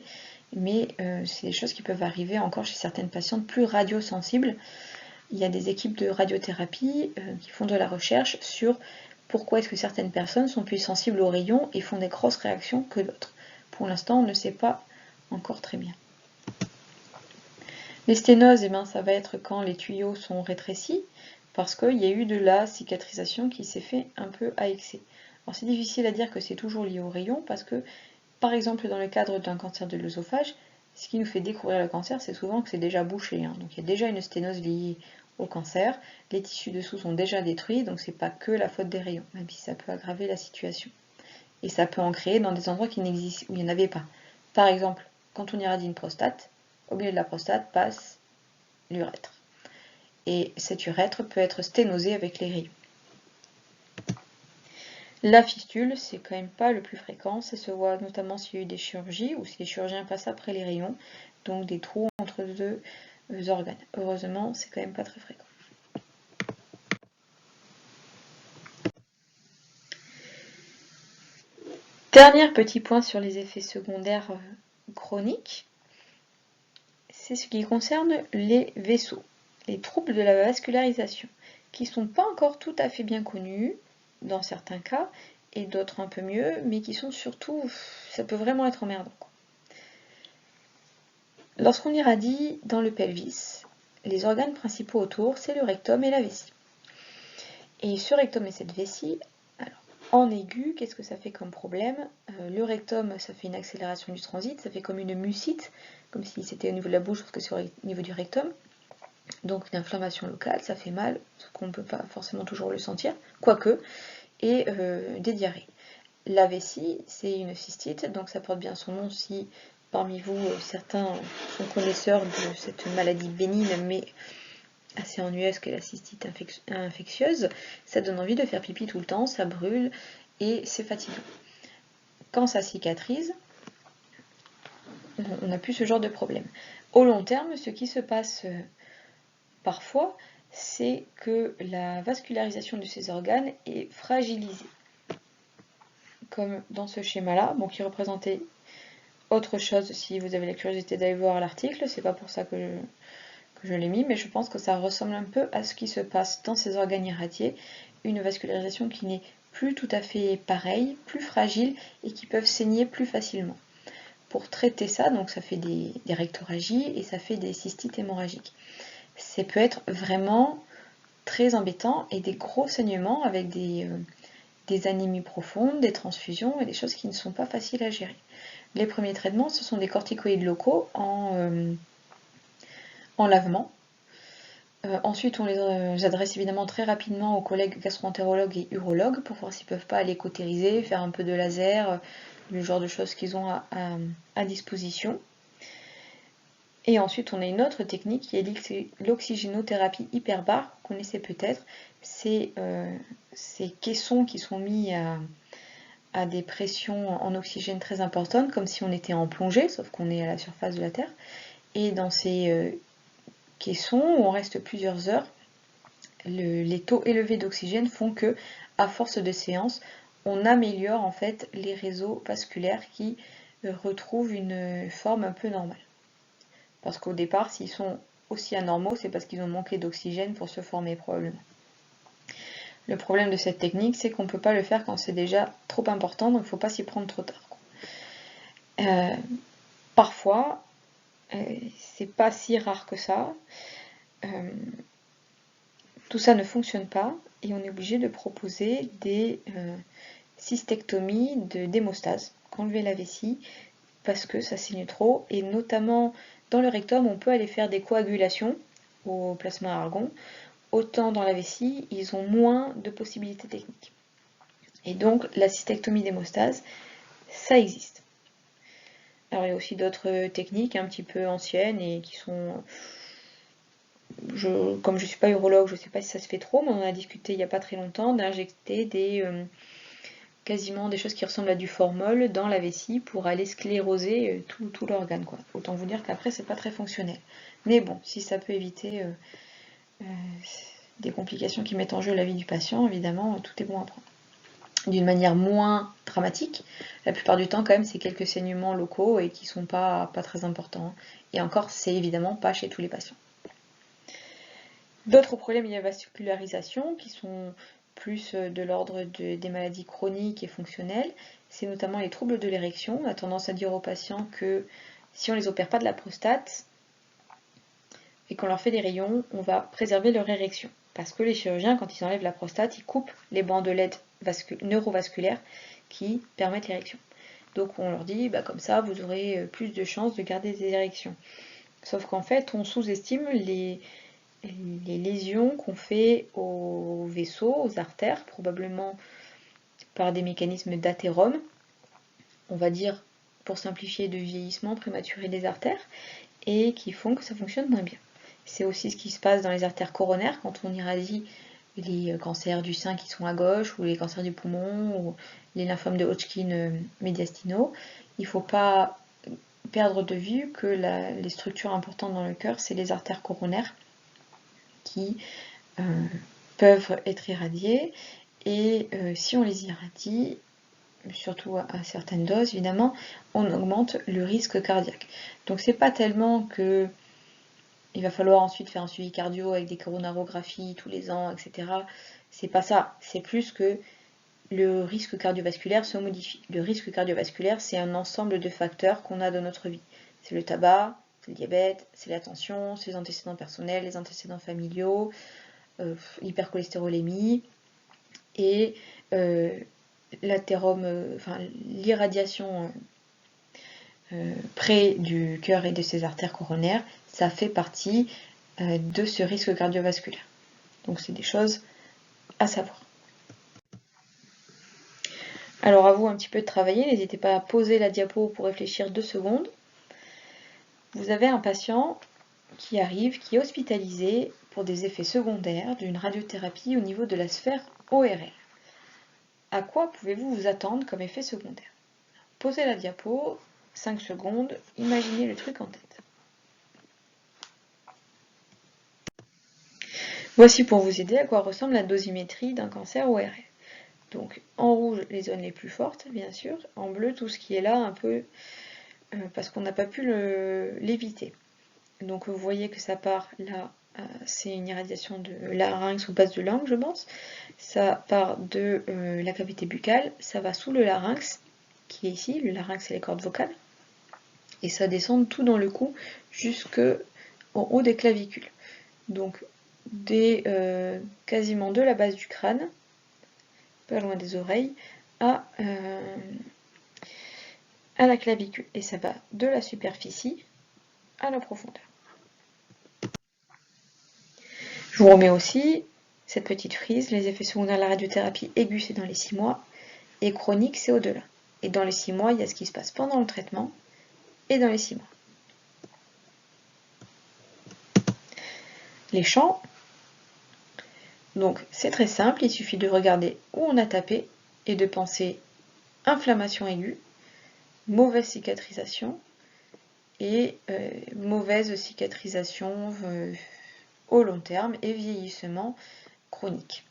mais c'est des choses qui peuvent arriver encore chez certaines patientes plus radiosensibles. Il y a des équipes de radiothérapie qui font de la recherche sur pourquoi est-ce que certaines personnes sont plus sensibles aux rayons et font des grosses réactions que d'autres. Pour l'instant, on ne sait pas encore très bien. Les sténoses, ça va être quand les tuyaux sont rétrécis, parce qu'il y a eu de la cicatrisation qui s'est fait un peu à excès. Alors c'est difficile à dire que c'est toujours lié aux rayons, parce que, par exemple, dans le cadre d'un cancer de l'œsophage, ce qui nous fait découvrir le cancer, c'est souvent que c'est déjà bouché. Donc il y a déjà une sténose liée au cancer, les tissus dessous sont déjà détruits, donc c'est pas que la faute des rayons, même si ça peut aggraver la situation. Et ça peut en créer dans des endroits où il n'y en avait pas. Par exemple, quand on irradie une prostate, au milieu de la prostate passe l'urètre. Et cet urètre peut être sténosé avec les rayons. La fistule, c'est quand même pas le plus fréquent, ça se voit notamment s'il y a eu des chirurgies ou si les chirurgiens passent après les rayons, donc des trous entre deux organes. Heureusement, c'est quand même pas très fréquent. Dernier petit point sur les effets secondaires chroniques, c'est ce qui concerne les vaisseaux, les troubles de la vascularisation, qui ne sont pas encore tout à fait bien connus dans certains cas, et d'autres un peu mieux, mais qui sont surtout, ça peut vraiment être emmerdant. Lorsqu'on irradie dans le pelvis, les organes principaux autour, c'est le rectum et la vessie. Et ce rectum et cette vessie, alors, en aigu, qu'est-ce que ça fait comme problème? Le rectum, ça fait une accélération du transit, ça fait comme une mucite, comme si c'était au niveau de la bouche, parce que c'est au niveau du rectum. Donc une inflammation locale, ça fait mal, ce qu'on ne peut pas forcément toujours le sentir, quoique, et des diarrhées. La vessie, c'est une cystite, donc ça porte bien son nom si parmi vous, certains sont connaisseurs de cette maladie bénigne, mais assez ennuyeuse qu'est la cystite infectieuse. Ça donne envie de faire pipi tout le temps, ça brûle et c'est fatigant. Quand ça cicatrise, on n'a plus ce genre de problème. Au long terme, ce qui se passe parfois, c'est que la vascularisation de ces organes est fragilisée. Comme dans ce schéma-là, bon, qui représentait autre chose si vous avez la curiosité d'aller voir l'article, c'est pas pour ça que je l'ai mis, mais je pense que ça ressemble un peu à ce qui se passe dans ces organes irradiés, une vascularisation qui n'est plus tout à fait pareille, plus fragile et qui peuvent saigner plus facilement. Pour traiter ça, donc ça fait des rectorragies et ça fait des cystites hémorragiques. Ça peut être vraiment très embêtant et des gros saignements avec des anémies profondes, des transfusions et des choses qui ne sont pas faciles à gérer. Les premiers traitements, ce sont des corticoïdes locaux en lavement. Ensuite, on les adresse évidemment très rapidement aux collègues gastro-entérologues et urologues pour voir s'ils ne peuvent pas aller cautériser, faire un peu de laser, le genre de choses qu'ils ont à disposition. Et ensuite, on a une autre technique qui est l'oxygénothérapie hyperbare, vous connaissez peut-être. C'est ces caissons qui sont mis à des pressions en oxygène très importantes, comme si on était en plongée, sauf qu'on est à la surface de la Terre. Et dans ces caissons, où on reste plusieurs heures, les taux élevés d'oxygène font que, à force de séances, on améliore en fait les réseaux vasculaires qui retrouvent une forme un peu normale. Parce qu'au départ, s'ils sont aussi anormaux, c'est parce qu'ils ont manqué d'oxygène pour se former probablement. Le problème de cette technique, c'est qu'on ne peut pas le faire quand c'est déjà trop important, donc il ne faut pas s'y prendre trop tard. Parfois, c'est pas si rare que ça, tout ça ne fonctionne pas et on est obligé de proposer des cystectomies d'hémostase, enlever la vessie parce que ça saigne trop, et notamment dans le rectum, on peut aller faire des coagulations au plasma argon. Autant dans la vessie, ils ont moins de possibilités techniques. Et donc, la cystectomie d'hémostase, ça existe. Alors, il y a aussi d'autres techniques un petit peu anciennes et qui sont... comme je ne suis pas urologue, je ne sais pas si ça se fait trop, mais on en a discuté il n'y a pas très longtemps d'injecter quasiment des choses qui ressemblent à du formol dans la vessie pour aller scléroser tout l'organe, quoi. Autant vous dire qu'après, c'est pas très fonctionnel. Mais bon, si ça peut éviter des complications qui mettent en jeu la vie du patient, évidemment, tout est bon à prendre. D'une manière moins dramatique, la plupart du temps, quand même, c'est quelques saignements locaux et qui sont pas très importants. Et encore, c'est évidemment pas chez tous les patients. D'autres problèmes liés à la vascularisation, qui sont plus de l'ordre des maladies chroniques et fonctionnelles, c'est notamment les troubles de l'érection. On a tendance à dire aux patients que si on ne les opère pas de la prostate et qu'on leur fait des rayons, on va préserver leur érection. Parce que les chirurgiens, quand ils enlèvent la prostate, ils coupent les bandelettes neurovasculaires qui permettent l'érection. Donc on leur dit, comme ça, vous aurez plus de chances de garder des érections. Sauf qu'en fait, on sous-estime les lésions qu'on fait aux vaisseaux, aux artères, probablement par des mécanismes d'athérome, on va dire, pour simplifier, de vieillissement prématuré des artères, et qui font que ça fonctionne moins bien. C'est aussi ce qui se passe dans les artères coronaires quand on irradie les cancers du sein qui sont à gauche, ou les cancers du poumon, ou les lymphomes de Hodgkin médiastinaux. Il ne faut pas perdre de vue que les structures importantes dans le cœur, c'est les artères coronaires qui peuvent être irradiées, et si on les irradie, surtout à certaines doses évidemment, on augmente le risque cardiaque. Donc c'est pas tellement que il va falloir ensuite faire un suivi cardio avec des coronarographies tous les ans, etc. C'est pas ça, c'est plus que le risque cardiovasculaire se modifie. Le risque cardiovasculaire, c'est un ensemble de facteurs qu'on a dans notre vie. C'est le tabac, c'est le diabète, c'est la tension, c'est les antécédents personnels, les antécédents familiaux, l'hypercholestérolémie et l'irradiation près du cœur et de ses artères coronaires, ça fait partie de ce risque cardiovasculaire. Donc c'est des choses à savoir. Alors à vous un petit peu de travailler, n'hésitez pas à poser la diapo pour réfléchir 2 secondes. Vous avez un patient qui arrive, qui est hospitalisé pour des effets secondaires d'une radiothérapie au niveau de la sphère ORL. À quoi pouvez-vous vous attendre comme effet secondaire? Posez la diapo, 5 secondes, imaginez le truc en tête. Voici pour vous aider à quoi ressemble la dosimétrie d'un cancer ORL. Donc en rouge, les zones les plus fortes, bien sûr, en bleu, tout ce qui est là un peu parce qu'on n'a pas pu l'éviter. Donc vous voyez que ça part là, c'est une irradiation de larynx ou base de langue, je pense. Ça part de la cavité buccale, ça va sous le larynx, qui est ici, le larynx et les cordes vocales, et ça descend tout dans le cou jusqu'en haut des clavicules. Donc quasiment de la base du crâne, pas loin des oreilles, à la clavicule. Et ça va de la superficie à la profondeur. Je vous remets aussi cette petite frise, les effets secondaires de la radiothérapie aiguë, c'est dans les 6 mois, et chronique, c'est au-delà. Et dans les 6 mois, il y a ce qui se passe pendant le traitement, et dans les 6 mois. Les champs, donc c'est très simple, il suffit de regarder où on a tapé, et de penser inflammation aiguë, mauvaise cicatrisation, et mauvaise cicatrisation au long terme, et vieillissement chronique.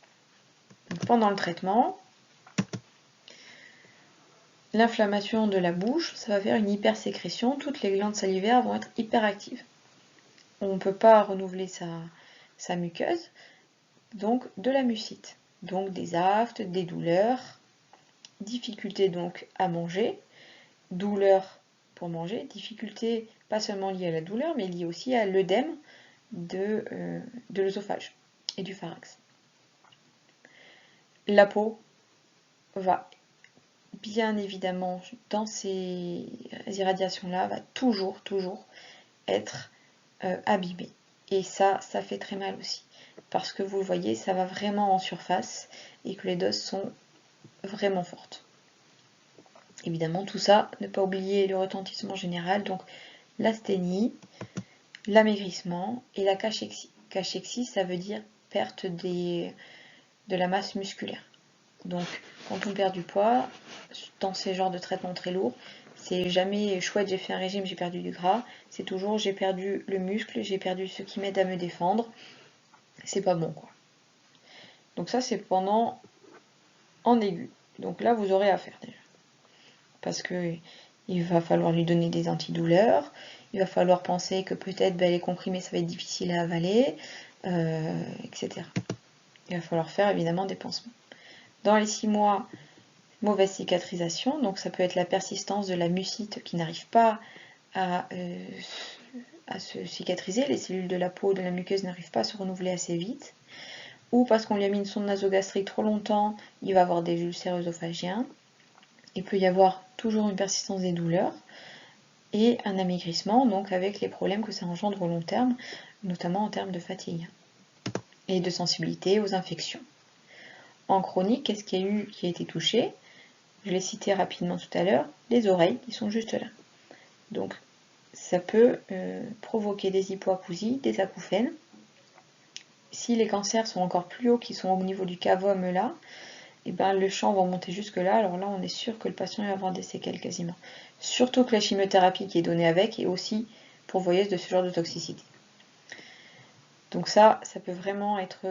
Donc, pendant le traitement, l'inflammation de la bouche, ça va faire une hypersécrétion, toutes les glandes salivaires vont être hyperactives. On ne peut pas renouveler sa muqueuse, donc de la mucite. donc des aphtes, des douleurs, difficulté donc à manger, douleur pour manger, difficulté pas seulement liée à la douleur, mais liée aussi à l'œdème de l'œsophage et du pharynx. La peau va bien évidemment, dans ces irradiations-là, va toujours être abîmée. Et ça fait très mal aussi. Parce que vous le voyez, ça va vraiment en surface et que les doses sont vraiment fortes. Évidemment, tout ça, ne pas oublier le retentissement général, donc l'asthénie, l'amaigrissement et la cachexie. Cachexie, ça veut dire perte de la masse musculaire. Donc, quand on perd du poids, dans ces genres de traitements très lourds, c'est jamais chouette, j'ai fait un régime, j'ai perdu du gras. C'est toujours j'ai perdu le muscle, j'ai perdu ce qui m'aide à me défendre. C'est pas bon, quoi. Donc ça, c'est pendant en aigu. Donc là, vous aurez à faire déjà. Parce que il va falloir lui donner des antidouleurs. Il va falloir penser que peut-être les comprimés, ça va être difficile à avaler, etc. Il va falloir faire évidemment des pansements. Dans les 6 mois, mauvaise cicatrisation, donc ça peut être la persistance de la mucite qui n'arrive pas à se cicatriser, les cellules de la peau, de la muqueuse n'arrivent pas à se renouveler assez vite, ou parce qu'on lui a mis une sonde nasogastrique trop longtemps, il va avoir des ulcères œsophagiens, il peut y avoir toujours une persistance des douleurs, et un amaigrissement, donc avec les problèmes que ça engendre au long terme, notamment en termes de fatigue et de sensibilité aux infections. En chronique, qu'est-ce qu'il y a eu qui a été touché? Je l'ai cité rapidement tout à l'heure, les oreilles qui sont juste là. Donc ça peut provoquer des hypoacousies, des acouphènes. Si les cancers sont encore plus hauts, qui sont au niveau du cavum là, et ben le champ va monter jusque là, alors là on est sûr que le patient va avoir des séquelles quasiment. Surtout que la chimiothérapie qui est donnée avec est aussi pourvoyeuse de ce genre de toxicité. Donc ça peut vraiment être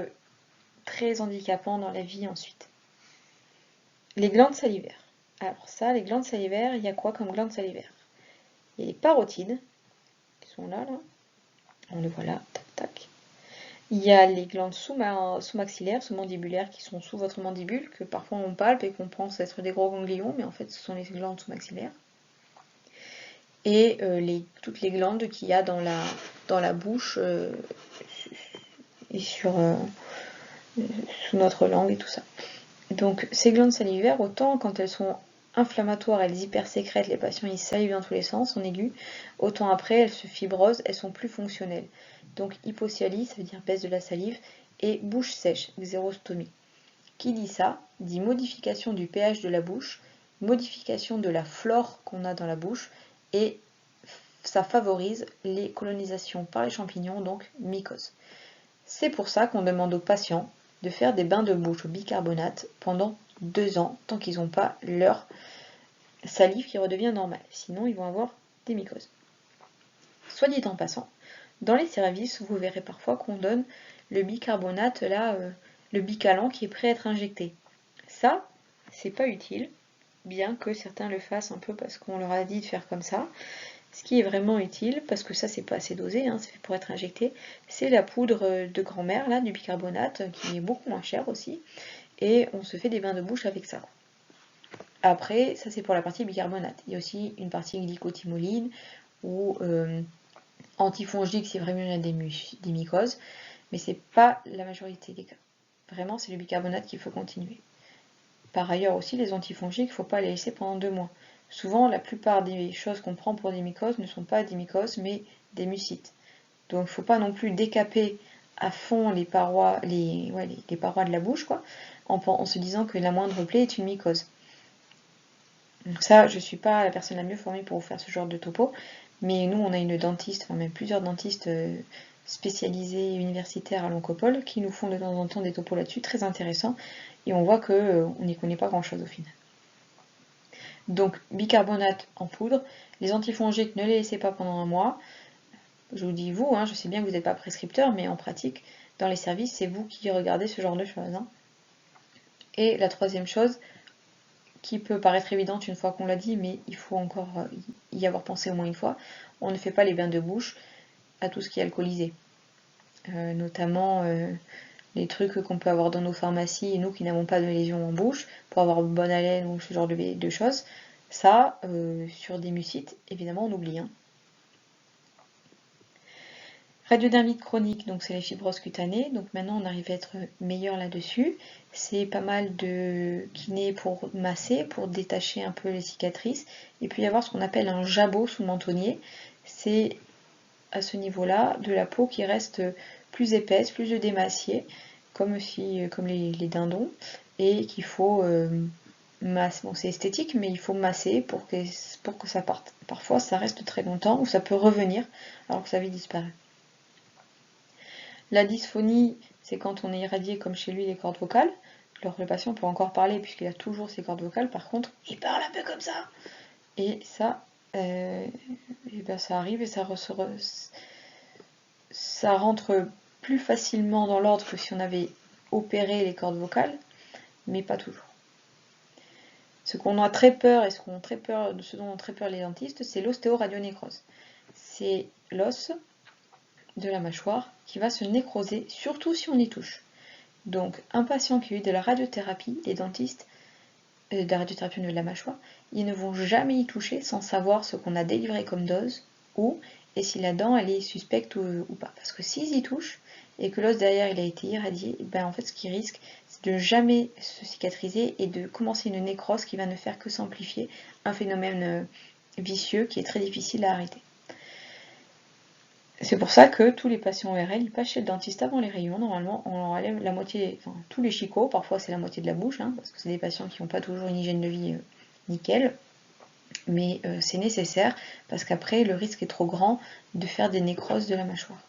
très handicapant dans la vie ensuite. Les glandes salivaires. Alors ça, les glandes salivaires, il y a quoi comme glandes salivaires? Il y a les parotides, qui sont là. On les voit là, tac, tac. Il y a les glandes sous-maxillaires, sous-mandibulaires, qui sont sous votre mandibule, que parfois on palpe et qu'on pense être des gros ganglions, mais en fait ce sont les glandes sous-maxillaires. Et toutes les glandes qu'il y a dans la bouche et sous notre langue et tout ça. Donc ces glandes salivaires, autant quand elles sont inflammatoires, elles hypersécrètent, les patients ils salivent dans tous les sens en aigu, autant après elles se fibrosent, elles sont plus fonctionnelles. Donc hypocyalie, ça veut dire baisse de la salive, et bouche sèche, xérostomie. Qui dit ça? Dit modification du pH de la bouche, modification de la flore qu'on a dans la bouche, et ça favorise les colonisations par les champignons, donc mycoses. C'est pour ça qu'on demande aux patients de faire des bains de bouche au bicarbonate pendant 2 ans, tant qu'ils n'ont pas leur salive qui redevient normale. Sinon, ils vont avoir des mycoses. Soit dit en passant, dans les services, vous verrez parfois qu'on donne le bicarbonate, là, le bicalan qui est prêt à être injecté. Ça, c'est pas utile, bien que certains le fassent un peu parce qu'on leur a dit de faire comme ça. Ce qui est vraiment utile, parce que ça c'est pas assez dosé, c'est fait pour être injecté, c'est la poudre de grand-mère, là, du bicarbonate, qui est beaucoup moins cher aussi, et on se fait des bains de bouche avec ça. Après, ça c'est pour la partie bicarbonate. Il y a aussi une partie glycotimoline, ou antifongique si vraiment il y a des mycoses, mais c'est pas la majorité des cas. Vraiment, c'est le bicarbonate qu'il faut continuer. Par ailleurs aussi, les antifongiques, il ne faut pas les laisser pendant 2 mois. Souvent, la plupart des choses qu'on prend pour des mycoses ne sont pas des mycoses, mais des mucites. Donc, il ne faut pas non plus décaper à fond les parois de la bouche, quoi, en se disant que la moindre plaie est une mycose. Donc ça, je ne suis pas la personne la mieux formée pour vous faire ce genre de topo, mais nous, on a une dentiste, enfin même plusieurs dentistes spécialisés universitaires à l'Oncopole qui nous font de temps en temps des topos là-dessus, très intéressants, et on voit qu'on n'y connaît pas grand-chose au final. Donc, bicarbonate en poudre, les antifongiques, ne les laissez pas pendant 1 mois. Je vous dis vous, je sais bien que vous n'êtes pas prescripteur, mais en pratique, dans les services, c'est vous qui regardez ce genre de choses. Et la troisième chose, qui peut paraître évidente une fois qu'on l'a dit, mais il faut encore y avoir pensé au moins une fois, on ne fait pas les bains de bouche à tout ce qui est alcoolisé. Notamment les trucs qu'on peut avoir dans nos pharmacies, et nous qui n'avons pas de lésions en bouche, pour avoir une bonne haleine ou ce genre de choses, ça, sur des mucites, évidemment, on oublie. Hein. Radiodermite chronique, donc c'est les fibroses cutanées, donc maintenant on arrive à être meilleur là-dessus. C'est pas mal de kiné pour masser, pour détacher un peu les cicatrices. Et puis il y avoir ce qu'on appelle un jabot sous le mentonnier. C'est à ce niveau-là de la peau qui reste plus épaisse, plus démaciée, comme les dindons, et qu'il faut masser. Bon, c'est esthétique, mais il faut masser pour que ça parte. Parfois ça reste très longtemps, ou ça peut revenir alors que ça avait disparu. La dysphonie, c'est quand on est irradié comme chez lui les cordes vocales. Alors le patient peut encore parler puisqu'il a toujours ses cordes vocales, par contre, il parle un peu comme ça. Et ça, ça arrive et ça rentre plus facilement dans l'ordre que si on avait opéré les cordes vocales, mais pas toujours. Ce qu'on a très peur et ce dont ont très peur les dentistes, c'est l'ostéoradionécrose. C'est l'os de la mâchoire qui va se nécroser, surtout si on y touche. Donc, un patient qui a eu de la radiothérapie, les dentistes de la radiothérapie au niveau de la mâchoire, ils ne vont jamais y toucher sans savoir ce qu'on a délivré comme dose et si la dent elle est suspecte ou pas. Parce que s'ils y touchent et que l'os derrière il a été irradié, ben en fait ce qu'ils risquent c'est de jamais se cicatriser et de commencer une nécrose qui va ne faire que s'amplifier, un phénomène vicieux qui est très difficile à arrêter. C'est pour ça que tous les patients ORL, ils passent chez le dentiste avant les rayons. Normalement, on leur enlève la moitié, enfin tous les chicots, parfois c'est la moitié de la bouche, hein, parce que c'est des patients qui n'ont pas toujours une hygiène de vie nickel. Mais c'est nécessaire, parce qu'après, le risque est trop grand de faire des nécroses de la mâchoire.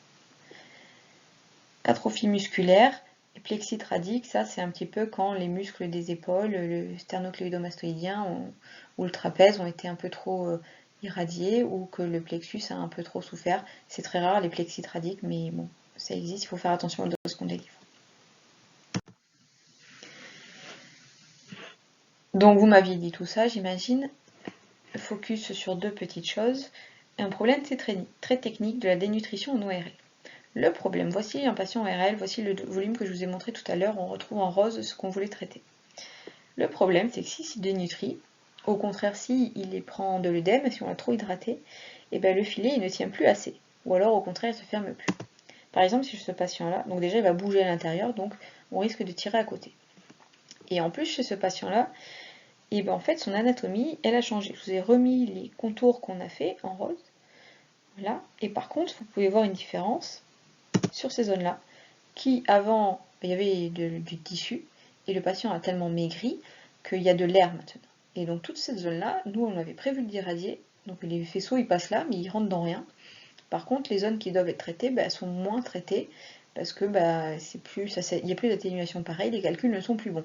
Atrophie musculaire, et plexite radique, ça c'est un petit peu quand les muscles des épaules, le sternocléidomastoïdien ou le trapèze ont été un peu trop irradié ou que le plexus a un peu trop souffert. C'est très rare les plexites radiques, mais bon, ça existe, il faut faire attention aux doses qu'on délivre. Donc vous m'aviez dit tout ça, j'imagine. Focus sur deux petites choses. Un problème, c'est très technique de la dénutrition en ORL. Le problème, voici un patient ORL, voici le volume que je vous ai montré tout à l'heure, on retrouve en rose ce qu'on voulait traiter. Le problème, c'est que s'il se dénutrit, au contraire, s'il prend de l'œdème, si on l'a trop hydraté, et ben le filet il ne tient plus assez. Ou alors au contraire, il ne se ferme plus. Par exemple, si ce patient-là, donc déjà il va bouger à l'intérieur, donc on risque de tirer à côté. Et en plus, chez ce patient-là, et ben en fait son anatomie, elle a changé. Je vous ai remis les contours qu'on a fait en rose. Voilà. Et par contre, vous pouvez voir une différence sur ces zones-là, qui avant, il y avait du tissu, et le patient a tellement maigri qu'il y a de l'air maintenant. Et donc toute cette zone-là, nous on avait prévu de l'irradier, donc les faisceaux ils passent là, mais ils rentrent dans rien. Par contre, les zones qui doivent être traitées elles sont moins traitées, parce que il n'y a plus d'atténuation pareille, les calculs ne sont plus bons.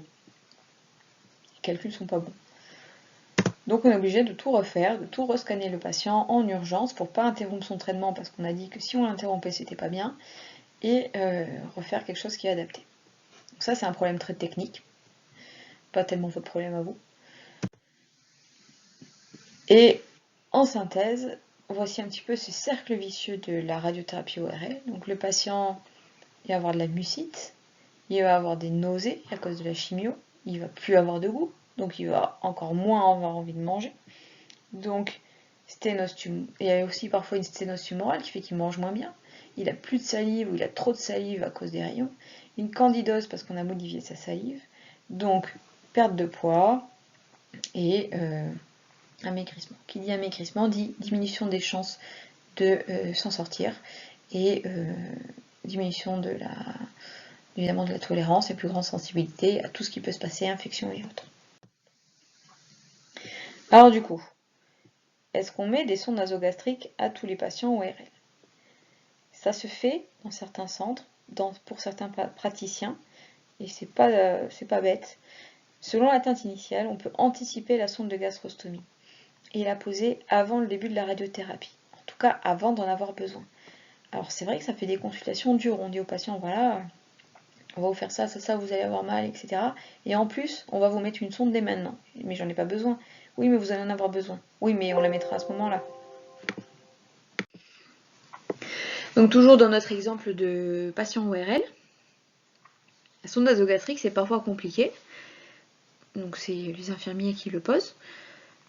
Les calculs ne sont pas bons. Donc on est obligé de tout refaire, de tout rescanner le patient en urgence pour ne pas interrompre son traitement, parce qu'on a dit que si on l'interrompait c'était pas bien, et refaire quelque chose qui est adapté. Donc ça c'est un problème très technique, pas tellement votre problème à vous. Et en synthèse, voici un petit peu ce cercle vicieux de la radiothérapie ORL. Donc le patient il va avoir de la mucite, il va avoir des nausées à cause de la chimio, il va plus avoir de goût, donc il va encore moins avoir envie de manger. Donc il y a aussi parfois une sténose tumorale qui fait qu'il mange moins bien. Il a plus de salive ou il a trop de salive à cause des rayons. Une candidose parce qu'on a modifié sa salive. Donc perte de poids et amaigrissement. Qui dit amaigrissement dit diminution des chances de s'en sortir et diminution évidemment de la tolérance et plus grande sensibilité à tout ce qui peut se passer, infection et autres. Alors du coup, est-ce qu'on met des sondes nasogastriques à tous les patients ORL? Ça se fait dans certains centres, pour certains praticiens, et c'est pas bête. Selon l'atteinte initiale, on peut anticiper la sonde de gastrostomie et la poser avant le début de la radiothérapie, en tout cas avant d'en avoir besoin. Alors c'est vrai que ça fait des consultations dures, on dit aux patients, voilà, on va vous faire ça, vous allez avoir mal, etc. Et en plus, on va vous mettre une sonde dès maintenant. Mais j'en ai pas besoin. Oui, mais vous allez en avoir besoin. Oui, mais on la mettra à ce moment-là. Donc toujours dans notre exemple de patient ORL, La sonde nasogastrique, c'est parfois compliqué. Donc c'est les infirmiers qui le posent.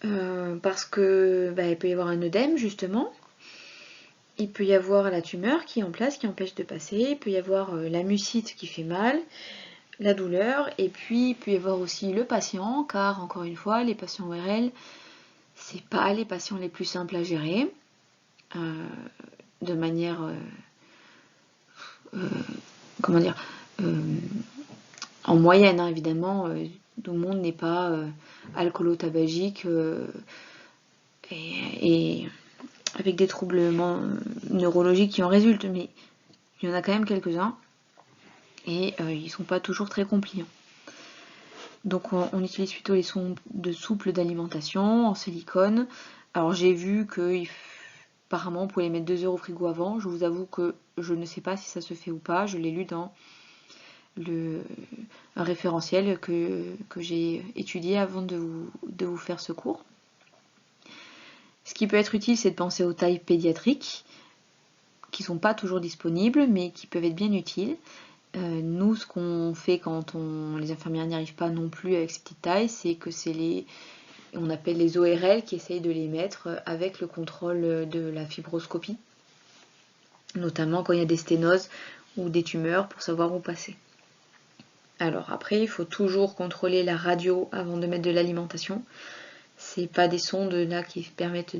Parce que il peut y avoir un œdème, justement. Il peut y avoir la tumeur qui est en place, qui empêche de passer. Il peut y avoir la mucite qui fait mal, la douleur. Et puis, il peut y avoir aussi le patient, car, encore une fois, les patients ORL, c'est pas les patients les plus simples à gérer. De manière... comment dire en moyenne, hein, évidemment, tout le monde n'est pas alcoolo-tabagique et avec des troubles neurologiques qui en résultent, mais il y en a quand même quelques-uns et ils ne sont pas toujours très compliants. Donc on utilise plutôt les sondes de souple d'alimentation en silicone. Alors j'ai vu que apparemment on pouvait les mettre 2 heures au frigo avant. Je vous avoue que je ne sais pas si ça se fait ou pas. Je l'ai lu dans un référentiel que j'ai étudié avant de vous faire ce cours. Ce qui peut être utile, c'est de penser aux tailles pédiatriques, qui ne sont pas toujours disponibles, mais qui peuvent être bien utiles. Nous, ce qu'on fait quand les infirmières n'y arrivent pas non plus avec ces petites tailles, c'est que on appelle les ORL qui essayent de les mettre avec le contrôle de la fibroscopie, notamment quand il y a des sténoses ou des tumeurs pour savoir où passer. Alors après, il faut toujours contrôler la radio avant de mettre de l'alimentation. C'est pas des sondes là qui permettent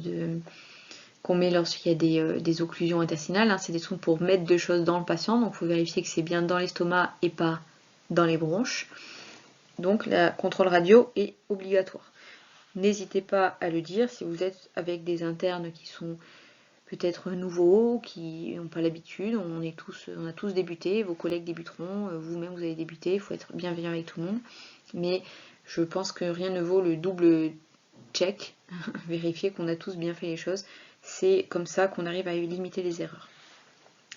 qu'on met lorsqu'il y a des occlusions intestinales. Hein. C'est des sondes pour mettre des choses dans le patient. Donc il faut vérifier que c'est bien dans l'estomac et pas dans les bronches. Donc le contrôle radio est obligatoire. N'hésitez pas à le dire si vous êtes avec des internes qui sont peut-être nouveaux, qui n'ont pas l'habitude. On a tous débuté, vos collègues débuteront, vous-même vous avez débuté, il faut être bienveillant avec tout le monde. Mais je pense que rien ne vaut le double check, vérifier qu'on a tous bien fait les choses. C'est comme ça qu'on arrive à limiter les erreurs.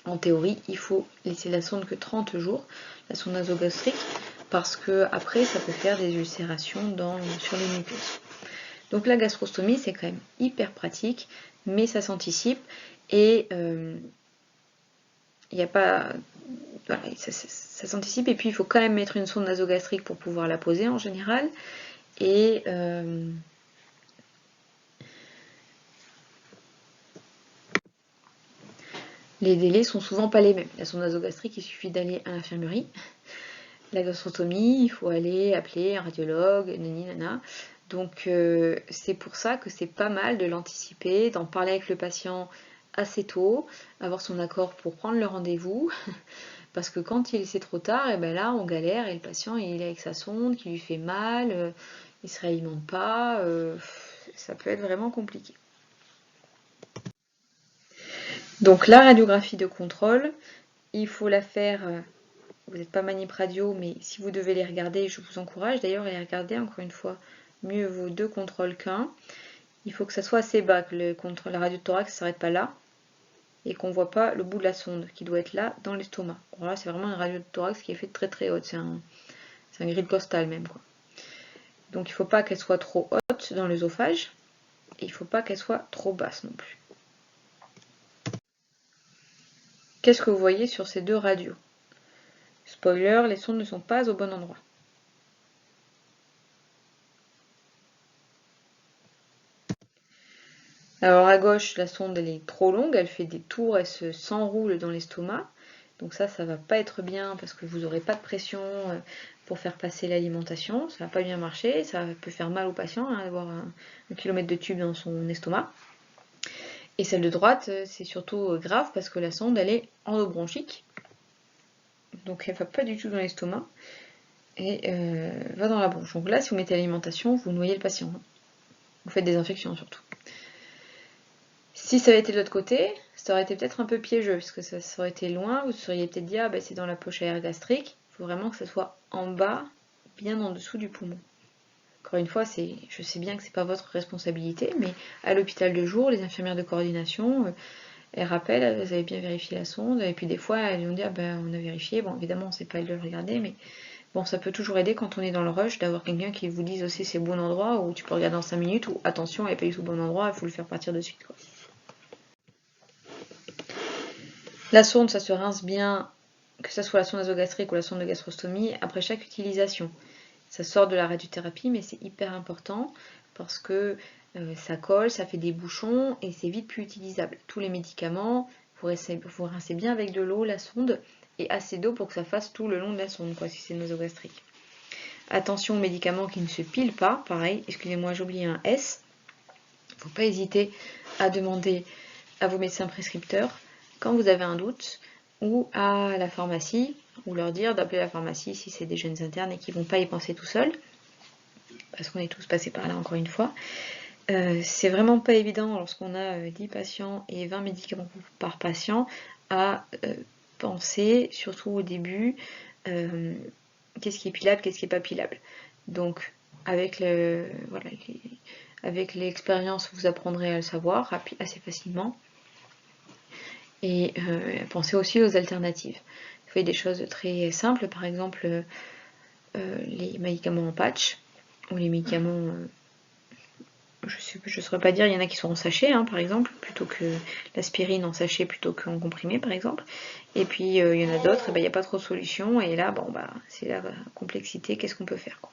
En théorie, il faut laisser la sonde que 30 jours, la sonde nasogastrique, parce que après ça peut faire des ulcérations sur les muqueuses. Donc la gastrostomie, c'est quand même hyper pratique, mais ça s'anticipe et il n'y a pas... Voilà, ça s'anticipe et puis il faut quand même mettre une sonde nasogastrique pour pouvoir la poser en général. Et les délais sont souvent pas les mêmes. La sonde nasogastrique, il suffit d'aller à l'infirmerie. La gastrostomie, il faut aller appeler un radiologue, nani nana. Donc c'est pour ça que c'est pas mal de l'anticiper, d'en parler avec le patient assez tôt, avoir son accord pour prendre le rendez-vous, parce que quand c'est trop tard, et ben là on galère et le patient il est avec sa sonde qui lui fait mal, il se réalimente pas, ça peut être vraiment compliqué. Donc la radiographie de contrôle, il faut la faire, vous n'êtes pas manip radio, mais si vous devez les regarder, je vous encourage d'ailleurs à les regarder encore une fois. Mieux vaut 2 contrôles qu'un. Il faut que ça soit assez bas, que la radio de thorax ne s'arrête pas là et qu'on ne voit pas le bout de la sonde qui doit être là dans l'estomac. Alors là, c'est vraiment une radio de thorax qui est faite très très haute. C'est un grid postal même, quoi. Donc il ne faut pas qu'elle soit trop haute dans l'œsophage et il ne faut pas qu'elle soit trop basse non plus. Qu'est-ce que vous voyez sur ces 2 radios? Spoiler, les sondes ne sont pas au bon endroit. Alors à gauche, la sonde elle est trop longue, elle fait des tours, elle s'enroule dans l'estomac. Donc ça va pas être bien parce que vous n'aurez pas de pression pour faire passer l'alimentation. Ça va pas bien marcher, ça peut faire mal au patient hein, d'avoir un kilomètre de tube dans son estomac. Et celle de droite, c'est surtout grave parce que la sonde elle est endobronchique. Donc elle va pas du tout dans l'estomac et va dans la bronche. Donc là, si vous mettez l'alimentation, vous noyez le patient. Hein. Vous faites des infections surtout. Si ça avait été de l'autre côté, ça aurait été peut-être un peu piégeux, parce que ça aurait été loin, vous seriez peut-être dit, ah ben c'est dans la poche à air gastrique, il faut vraiment que ça soit en bas, bien en dessous du poumon. Encore une fois, je sais bien que c'est pas votre responsabilité, mais à l'hôpital de jour, les infirmières de coordination, elles rappellent, vous avez bien vérifié la sonde, et puis des fois, elles vont dire, ben on a vérifié, bon évidemment, c'est pas elles de le regarder, mais bon, ça peut toujours aider quand on est dans le rush d'avoir quelqu'un qui vous dise aussi c'est le bon endroit, ou tu peux regarder en 5 minutes, ou attention, elle n'est pas du tout au bon endroit, il faut le faire partir de suite, quoi. La sonde, ça se rince bien que ce soit la sonde nasogastrique ou la sonde de gastrostomie, après chaque utilisation. Ça sort de la radiothérapie, mais c'est hyper important parce que ça colle, ça fait des bouchons et c'est vite plus utilisable. Tous les médicaments, vous rincez bien avec de l'eau la sonde et assez d'eau pour que ça fasse tout le long de la sonde, quoi, si c'est nasogastrique. Attention aux médicaments qui ne se pilent pas, pareil, excusez-moi, j'ai oublié un S. Il ne faut pas hésiter à demander à vos médecins prescripteurs quand vous avez un doute ou à la pharmacie, ou leur dire d'appeler la pharmacie si c'est des jeunes internes et qui ne vont pas y penser tout seuls, parce qu'on est tous passés par là encore une fois. C'est vraiment pas évident lorsqu'on a 10 patients et 20 médicaments par patient à penser, surtout au début, qu'est-ce qui est pilable, qu'est-ce qui n'est pas pilable. Donc avec l'expérience, vous apprendrez à le savoir assez facilement. Et pensez aussi aux alternatives. Vous faites des choses très simples, par exemple les médicaments en patch, ou les médicaments, je ne saurais pas dire, il y en a qui sont en sachet, hein, par exemple, plutôt que l'aspirine en sachet plutôt qu'en comprimé, par exemple. Et puis il y en a d'autres, il n'y a pas trop de solutions, et là, bon, c'est la complexité, qu'est-ce qu'on peut faire, quoi.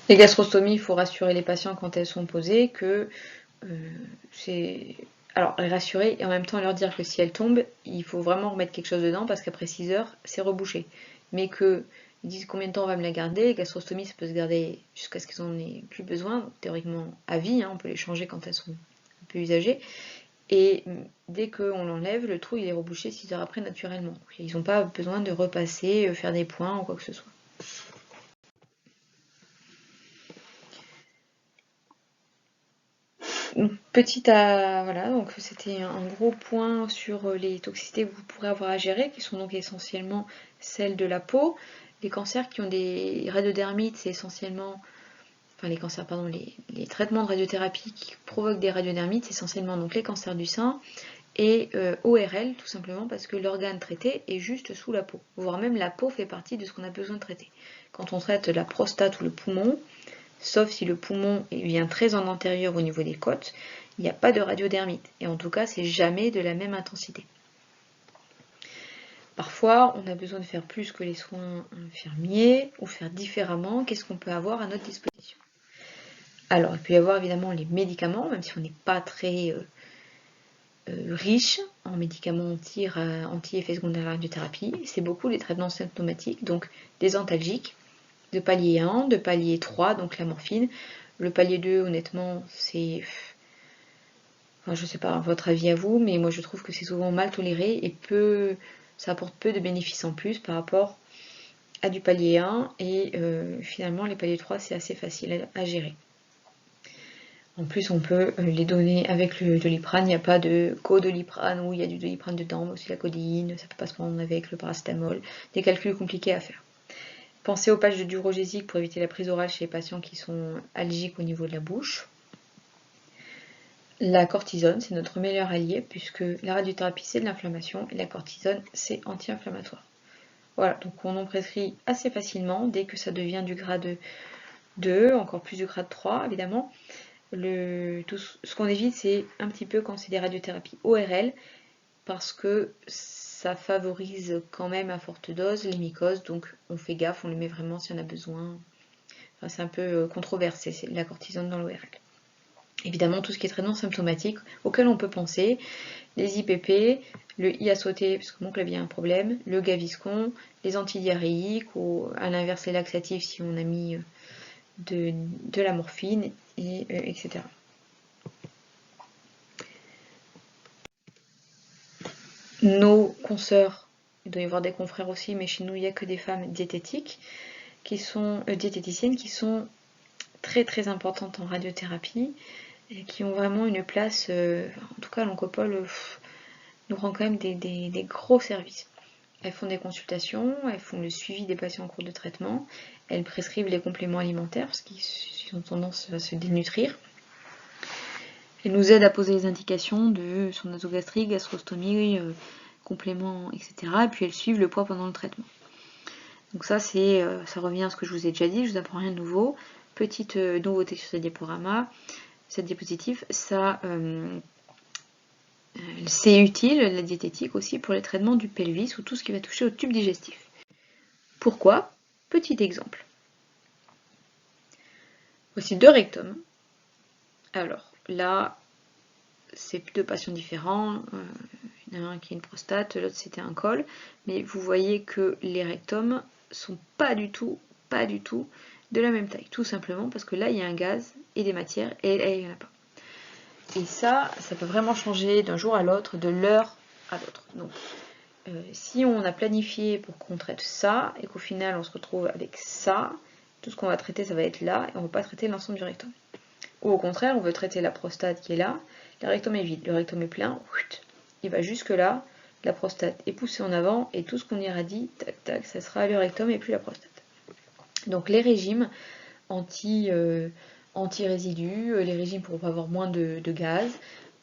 Les gastrostomies, il faut rassurer les patients quand elles sont posées que alors, les rassurer et en même temps leur dire que si elles tombent, il faut vraiment remettre quelque chose dedans parce qu'après 6 heures, c'est rebouché. Mais qu'ils disent combien de temps on va me la garder. Les gastrostomies, ça peut se garder jusqu'à ce qu'ils n'en aient plus besoin, théoriquement à vie, hein, on peut les changer quand elles sont un peu usagées. Et dès qu'on l'enlève, le trou il est rebouché 6 heures après naturellement. Ils n'ont pas besoin de repasser, faire des points ou quoi que ce soit. Voilà, donc c'était un gros point sur les toxicités que vous pourrez avoir à gérer, qui sont donc essentiellement celles de la peau. Les cancers qui ont des radiodermites, c'est essentiellement, enfin les cancers, pardon, les traitements de radiothérapie qui provoquent des radiodermites, c'est essentiellement donc les cancers du sein et ORL, tout simplement parce que l'organe traité est juste sous la peau, voire même la peau fait partie de ce qu'on a besoin de traiter. Quand on traite la prostate ou le poumon, sauf si le poumon vient très en antérieur au niveau des côtes, il n'y a pas de radiodermite. Et en tout cas, c'est jamais de la même intensité. Parfois, on a besoin de faire plus que les soins infirmiers ou faire différemment. Qu'est-ce qu'on peut avoir à notre disposition? Alors, il peut y avoir évidemment les médicaments, même si on n'est pas très riche en médicaments anti-effets secondaires de la radiothérapie. C'est beaucoup les traitements symptomatiques, donc des antalgiques, de palier 1, de palier 3, donc la morphine. Le palier 2, honnêtement, c'est... Enfin, je sais pas votre avis à vous, mais moi je trouve que c'est souvent mal toléré et ça apporte peu de bénéfices en plus par rapport à du palier 1 et finalement les paliers 3 c'est assez facile à gérer. En plus on peut les donner avec le Doliprane, il n'y a pas de co-Doliprane où il y a du Doliprane dedans, mais aussi la codéine, ça peut pas se prendre avec le paracétamol, des calculs compliqués à faire. Pensez aux patchs de durogésique pour éviter la prise orale chez les patients qui sont allergiques au niveau de la bouche. La cortisone, c'est notre meilleur allié puisque la radiothérapie c'est de l'inflammation et la cortisone c'est anti-inflammatoire. Voilà, donc on en prescrit assez facilement dès que ça devient du grade 2, encore plus du grade 3 évidemment. Ce qu'on évite c'est un petit peu quand c'est des radiothérapies ORL parce que ça favorise quand même à forte dose les mycoses, donc on fait gaffe, on les met vraiment si on a besoin. Enfin, c'est un peu controversé, c'est la cortisone dans l'ORL. Évidemment, tout ce qui est traitement symptomatique auquel on peut penser, les IPP, le IASOT, parce que mon clavier a un problème, le Gaviscon, les antidiarrhéiques, ou à l'inverse les laxatifs si on a mis de la morphine, etc. Nos consoeurs, il doit y avoir des confrères aussi, mais chez nous il n'y a que des femmes diététiques, diététiciennes qui sont très très importantes en radiothérapie, et qui ont vraiment une place, en tout cas l'Oncopole nous rend quand même des gros services. Elles font des consultations, elles font le suivi des patients en cours de traitement, elles prescrivent les compléments alimentaires parce qu'ils ont tendance à se dénutrir. Elles nous aident à poser les indications de son nasogastrique, gastrostomie, compléments, etc. Et puis elles suivent le poids pendant le traitement. Donc ça, ça revient à ce que je vous ai déjà dit, je vous apprends rien de nouveau. Petite nouveauté sur cette diapositive, ça c'est utile, la diététique aussi, pour les traitements du pelvis ou tout ce qui va toucher au tube digestif. Pourquoi? Petit exemple. Voici 2 rectums. Alors là, c'est 2 patients différents. Il y en a un qui a une prostate, l'autre c'était un col. Mais vous voyez que les rectums sont pas du tout de la même taille. Tout simplement parce que là, il y a un gaz et des matières et là, il n'y en a pas. Et ça peut vraiment changer d'un jour à l'autre, de l'heure à l'autre. Donc, si on a planifié pour qu'on traite ça et qu'au final on se retrouve avec ça, tout ce qu'on va traiter ça va être là et on ne va pas traiter l'ensemble du rectum. Ou au contraire, on veut traiter la prostate qui est là, le rectum est vide, le rectum est plein, il va jusque là, la prostate est poussée en avant et tout ce qu'on irradie, tac tac, ça sera le rectum et plus la prostate. Donc les régimes anti-résidus, les régimes pour avoir moins de gaz,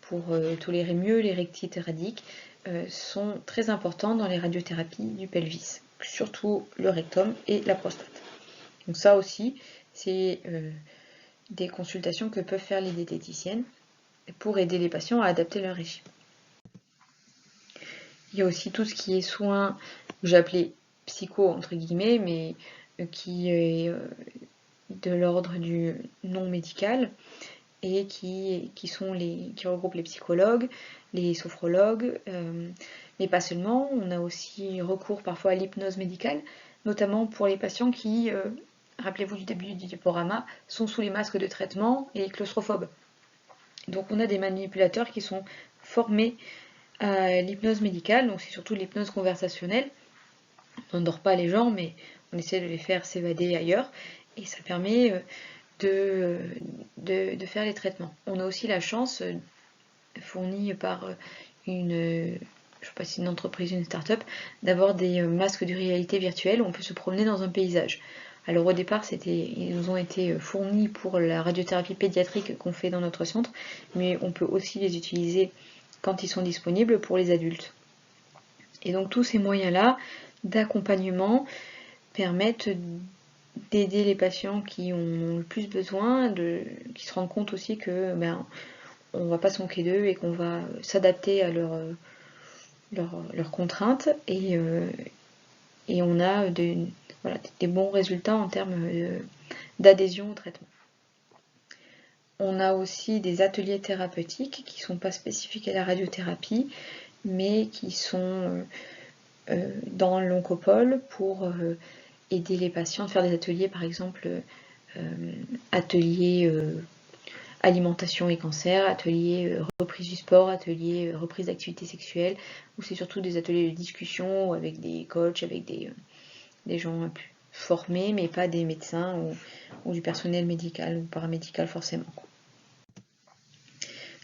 pour tolérer mieux les rectites éradiques, sont très importants dans les radiothérapies du pelvis, surtout le rectum et la prostate. Donc ça aussi, c'est des consultations que peuvent faire les diététiciennes pour aider les patients à adapter leur régime. Il y a aussi tout ce qui est soins, que j'ai appelé psycho entre guillemets, mais qui est de l'ordre du non médical et qui regroupent les psychologues, les sophrologues, mais pas seulement. On a aussi recours parfois à l'hypnose médicale, notamment pour les patients qui, rappelez-vous du début du diaporama, sont sous les masques de traitement et claustrophobes. Donc on a des manipulateurs qui sont formés à l'hypnose médicale, donc c'est surtout l'hypnose conversationnelle. On n'endort pas les gens, mais on essaie de les faire s'évader ailleurs, et ça permet de faire les traitements. On a aussi la chance, fournie par je sais pas si c'est une entreprise ou une start-up, d'avoir des masques de réalité virtuelle où on peut se promener dans un paysage. Alors au départ, ils nous ont été fournis pour la radiothérapie pédiatrique qu'on fait dans notre centre, mais on peut aussi les utiliser quand ils sont disponibles pour les adultes. Et donc tous ces moyens-là d'accompagnement permettent d'aider les patients qui ont le plus besoin, qui se rendent compte aussi que on va pas se moquer d'eux et qu'on va s'adapter à leurs contraintes et on a des bons résultats en termes d'adhésion au traitement. On a aussi des ateliers thérapeutiques qui ne sont pas spécifiques à la radiothérapie, mais qui sont dans l'oncopole pour aider les patients à faire des ateliers, par exemple, ateliers alimentation et cancer, ateliers reprise du sport, ateliers reprise d'activité sexuelle, où c'est surtout des ateliers de discussion avec des coachs, avec des gens plus formés, mais pas des médecins ou du personnel médical ou paramédical forcément.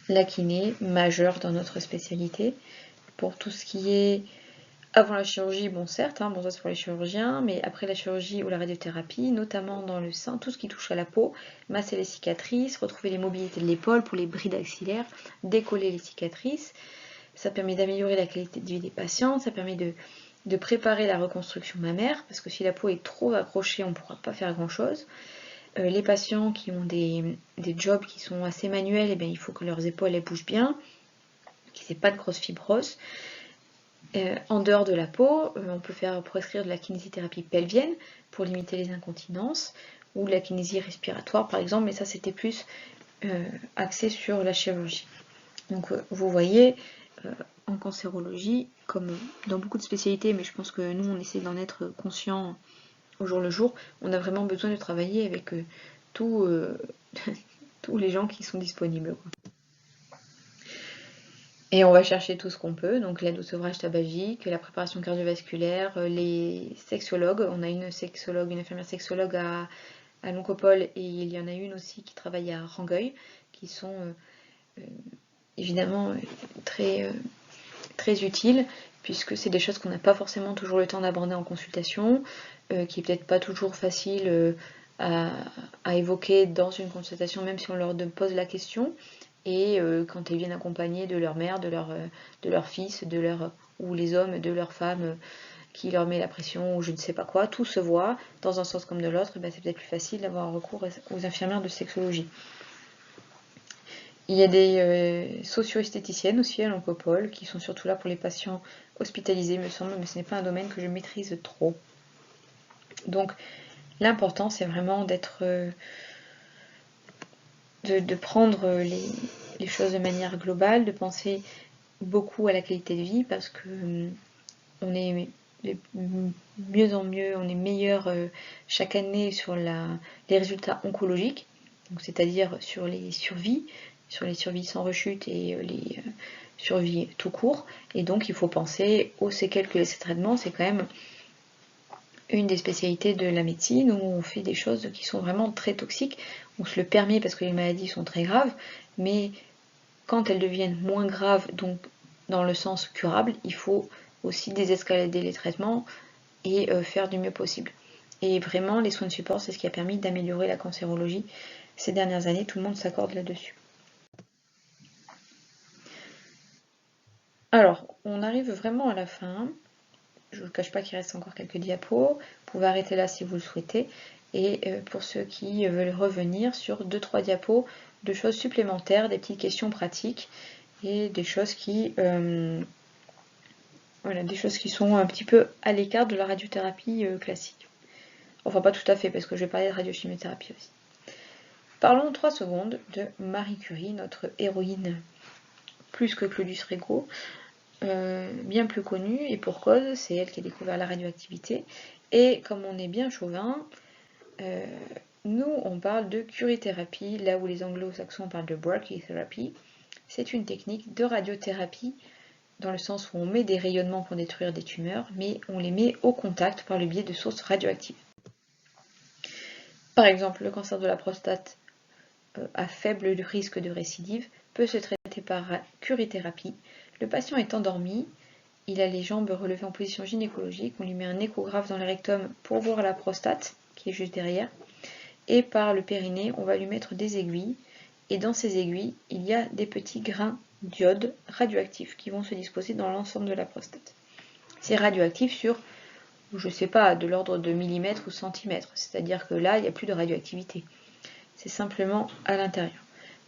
La kiné, majeure dans notre spécialité, pour tout ce qui est avant la chirurgie, bon certes, ça c'est pour les chirurgiens, mais après la chirurgie ou la radiothérapie, notamment dans le sein, tout ce qui touche à la peau, masser les cicatrices, retrouver les mobilités de l'épaule pour les brides axillaires, décoller les cicatrices. Ça permet d'améliorer la qualité de vie des patients, ça permet de préparer la reconstruction mammaire, parce que si la peau est trop accrochée, on ne pourra pas faire grand-chose. Les patients qui ont des jobs qui sont assez manuels, eh bien, il faut que leurs épaules elles bougent bien, qu'ils n'aient pas de grosse fibrose. En dehors de la peau, on peut prescrire de la kinésithérapie pelvienne pour limiter les incontinences, ou de la kinésie respiratoire par exemple, mais ça c'était plus axé sur la chirurgie. Donc vous voyez, en cancérologie, comme dans beaucoup de spécialités, mais je pense que nous on essaie d'en être conscient au jour le jour, on a vraiment besoin de travailler avec tous les gens qui sont disponibles. Et on va chercher tout ce qu'on peut, donc l'aide au sevrage tabagique, la préparation cardiovasculaire, les sexologues. On a une infirmière sexologue à l'Oncopole et il y en a une aussi qui travaille à Rangueil, qui sont évidemment très, très utiles, puisque c'est des choses qu'on n'a pas forcément toujours le temps d'aborder en consultation, qui est peut-être pas toujours facile à évoquer dans une consultation, même si on leur pose la question. Et quand elles viennent accompagnées de leur mère, de leur fils, ou les hommes, de leur femme qui leur met la pression ou je ne sais pas quoi, tout se voit dans un sens comme de l'autre, c'est peut-être plus facile d'avoir recours aux infirmières de sexologie. Il y a des socio-esthéticiennes aussi à l'Oncopole qui sont surtout là pour les patients hospitalisés, me semble, mais ce n'est pas un domaine que je maîtrise trop. Donc l'important c'est vraiment de prendre les choses de manière globale, de penser beaucoup à la qualité de vie parce que on est de mieux en mieux, on est meilleur chaque année sur les résultats oncologiques, c'est-à-dire sur les survies sans rechute et les survies tout court. Et donc il faut penser aux séquelles que laisse ces traitements. C'est quand même une des spécialités de la médecine où on fait des choses qui sont vraiment très toxiques. On se le permet parce que les maladies sont très graves, mais quand elles deviennent moins graves, donc dans le sens curable, il faut aussi désescalader les traitements et faire du mieux possible. Et vraiment, les soins de support, c'est ce qui a permis d'améliorer la cancérologie ces dernières années. Tout le monde s'accorde là-dessus. Alors, on arrive vraiment à la fin. Je ne vous cache pas qu'il reste encore quelques diapos. Vous pouvez arrêter là si vous le souhaitez. Et pour ceux qui veulent revenir sur 2-3 diapos de choses supplémentaires, des petites questions pratiques et des choses voilà, des choses qui sont un petit peu à l'écart de la radiothérapie classique. Enfin, pas tout à fait, parce que je vais parler de radiochimiothérapie aussi. Parlons 3 secondes de Marie Curie, notre héroïne plus que Claudius Regaud, bien plus connue, et pour cause, c'est elle qui a découvert la radioactivité. Et comme on est bien chauvin, nous, on parle de curithérapie, là où les anglo-saxons parlent de brachytherapy. C'est une technique de radiothérapie dans le sens où on met des rayonnements pour détruire des tumeurs, mais on les met au contact par le biais de sources radioactives. Par exemple, le cancer de la prostate à faible risque de récidive peut se traiter par curithérapie. Le patient est endormi, il a les jambes relevées en position gynécologique, on lui met un échographe dans le rectum pour voir la prostate, qui est juste derrière, et par le périnée, on va lui mettre des aiguilles, et dans ces aiguilles, il y a des petits grains d'iode radioactifs qui vont se disposer dans l'ensemble de la prostate. C'est radioactif sur, je ne sais pas, de l'ordre de millimètres ou centimètres, c'est-à-dire que là, il n'y a plus de radioactivité. C'est simplement à l'intérieur.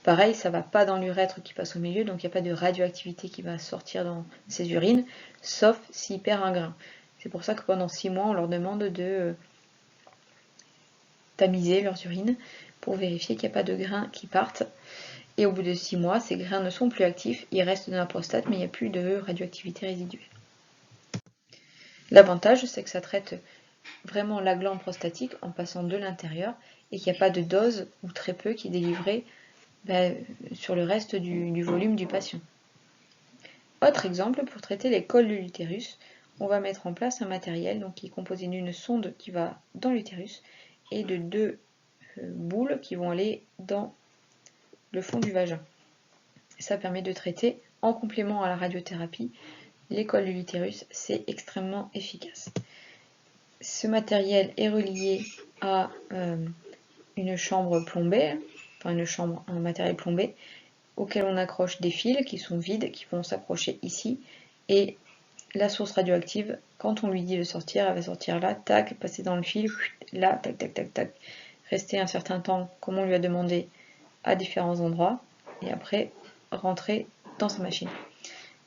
Pareil, ça ne va pas dans l'urètre qui passe au milieu, donc il n'y a pas de radioactivité qui va sortir dans ses urines, sauf s'il perd un grain. C'est pour ça que pendant 6 mois, on leur demande de tamiser leurs urines pour vérifier qu'il n'y a pas de grains qui partent. Et au bout de 6 mois, ces grains ne sont plus actifs, ils restent dans la prostate, mais il n'y a plus de radioactivité résiduelle. L'avantage, c'est que ça traite vraiment la glande prostatique en passant de l'intérieur et qu'il n'y a pas de dose ou très peu qui est délivrée sur le reste du volume du patient. Autre exemple, pour traiter les cols de l'utérus, on va mettre en place un matériel donc, qui est composé d'une sonde qui va dans l'utérus et de 2 boules qui vont aller dans le fond du vagin. Ça permet de traiter, en complément à la radiothérapie, les cols de l'utérus. C'est extrêmement efficace. Ce matériel est relié à une chambre plombée, enfin un matériel plombé, auquel on accroche des fils qui sont vides, qui vont s'accrocher ici, et la source radioactive, quand on lui dit de sortir, elle va sortir là, tac, passer dans le fil, là, tac, tac, tac, tac, rester un certain temps, comme on lui a demandé, à différents endroits, et après rentrer dans sa machine.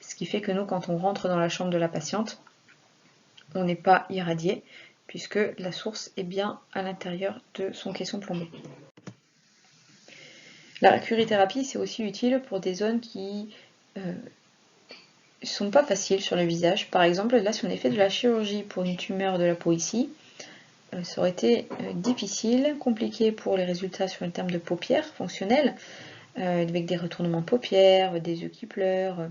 Ce qui fait que nous, quand on rentre dans la chambre de la patiente, on n'est pas irradié, puisque la source est bien à l'intérieur de son caisson plombé. La curithérapie, c'est aussi utile pour des zones qui sont pas faciles sur le visage. Par exemple, là, si on a fait de la chirurgie pour une tumeur de la peau ici, ça aurait été difficile, compliqué pour les résultats sur le terme de paupières fonctionnelles, avec des retournements de paupières, des yeux qui pleurent,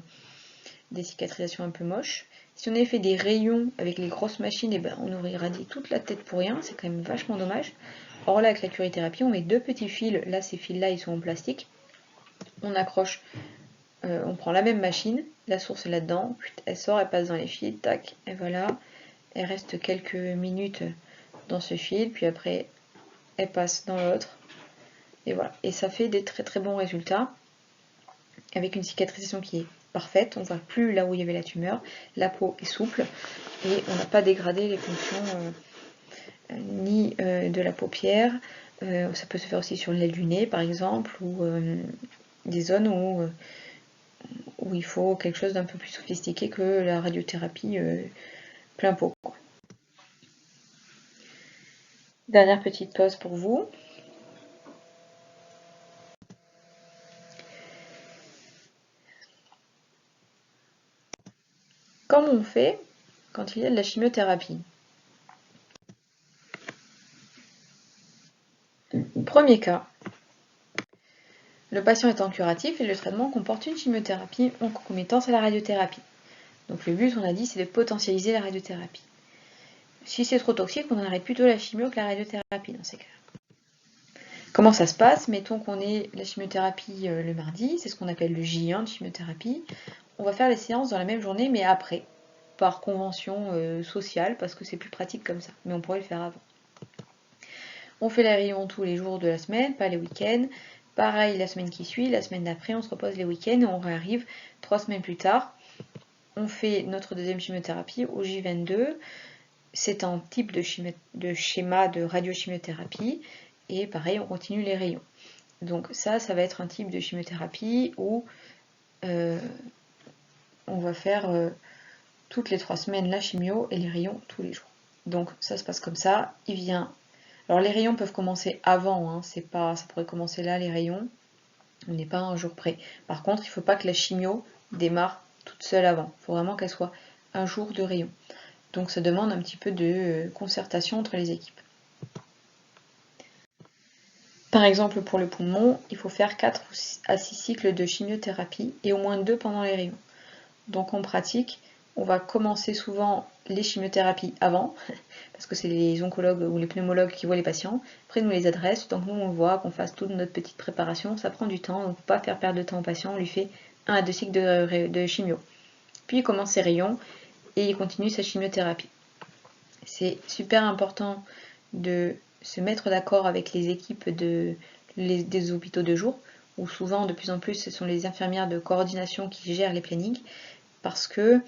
des cicatrisations un peu moches. Si on avait fait des rayons avec les grosses machines, et on aurait irradié toute la tête pour rien, c'est quand même vachement dommage. Or là, avec la curithérapie, on met 2 petits fils, là ces fils-là ils sont en plastique, on accroche, on prend la même machine, la source est là-dedans, elle sort, elle passe dans les fils, tac, et voilà, elle reste quelques minutes dans ce fil, puis après elle passe dans l'autre, et voilà. Et ça fait des très très bons résultats, avec une cicatrisation qui est parfaite, on ne voit plus là où il y avait la tumeur, la peau est souple, et on n'a pas dégradé les fonctions ni de la paupière, ça peut se faire aussi sur l'aile du nez par exemple, ou des zones où il faut quelque chose d'un peu plus sophistiqué que la radiothérapie plein pot, quoi. Dernière petite pause pour vous. Comment on fait quand il y a de la chimiothérapie? Premier cas, le patient est en curatif et le traitement comporte une chimiothérapie en concomitance à la radiothérapie. Donc le but, on a dit, c'est de potentialiser la radiothérapie. Si c'est trop toxique, on arrête plutôt la chimio que la radiothérapie dans ces cas-là. Comment ça se passe? Mettons qu'on ait la chimiothérapie le mardi, c'est ce qu'on appelle le J1 de chimiothérapie. On va faire les séances dans la même journée, mais après, par convention sociale, parce que c'est plus pratique comme ça, mais on pourrait le faire avant. On fait les rayons tous les jours de la semaine, pas les week-ends. Pareil la semaine qui suit, la semaine d'après, on se repose les week-ends et on réarrive 3 semaines plus tard. On fait notre deuxième chimiothérapie au J22. C'est un type de schéma de radiochimiothérapie. Et pareil, on continue les rayons. Donc ça va être un type de chimiothérapie où on va faire toutes les 3 semaines la chimio et les rayons tous les jours. Donc ça se passe comme ça. Il vient. Alors les rayons peuvent commencer avant, hein, ça pourrait commencer là les rayons. On n'est pas à un jour près. Par contre, il ne faut pas que la chimio démarre toute seule avant. Il faut vraiment qu'elle soit un jour de rayon. Donc ça demande un petit peu de concertation entre les équipes. Par exemple, pour le poumon, il faut faire 4 à 6 cycles de chimiothérapie et au moins 2 pendant les rayons. Donc en pratique, on va commencer souvent les chimiothérapies avant, parce que c'est les oncologues ou les pneumologues qui voient les patients. Après, nous les adressent, donc nous on voit qu'on fasse toute notre petite préparation. Ça prend du temps, donc faut pas faire perdre de temps au patient. On lui fait 1 à 2 cycles de chimio. Puis il commence ses rayons et il continue sa chimiothérapie. C'est super important de se mettre d'accord avec les équipes des hôpitaux de jour, où souvent de plus en plus ce sont les infirmières de coordination qui gèrent les plannings, parce que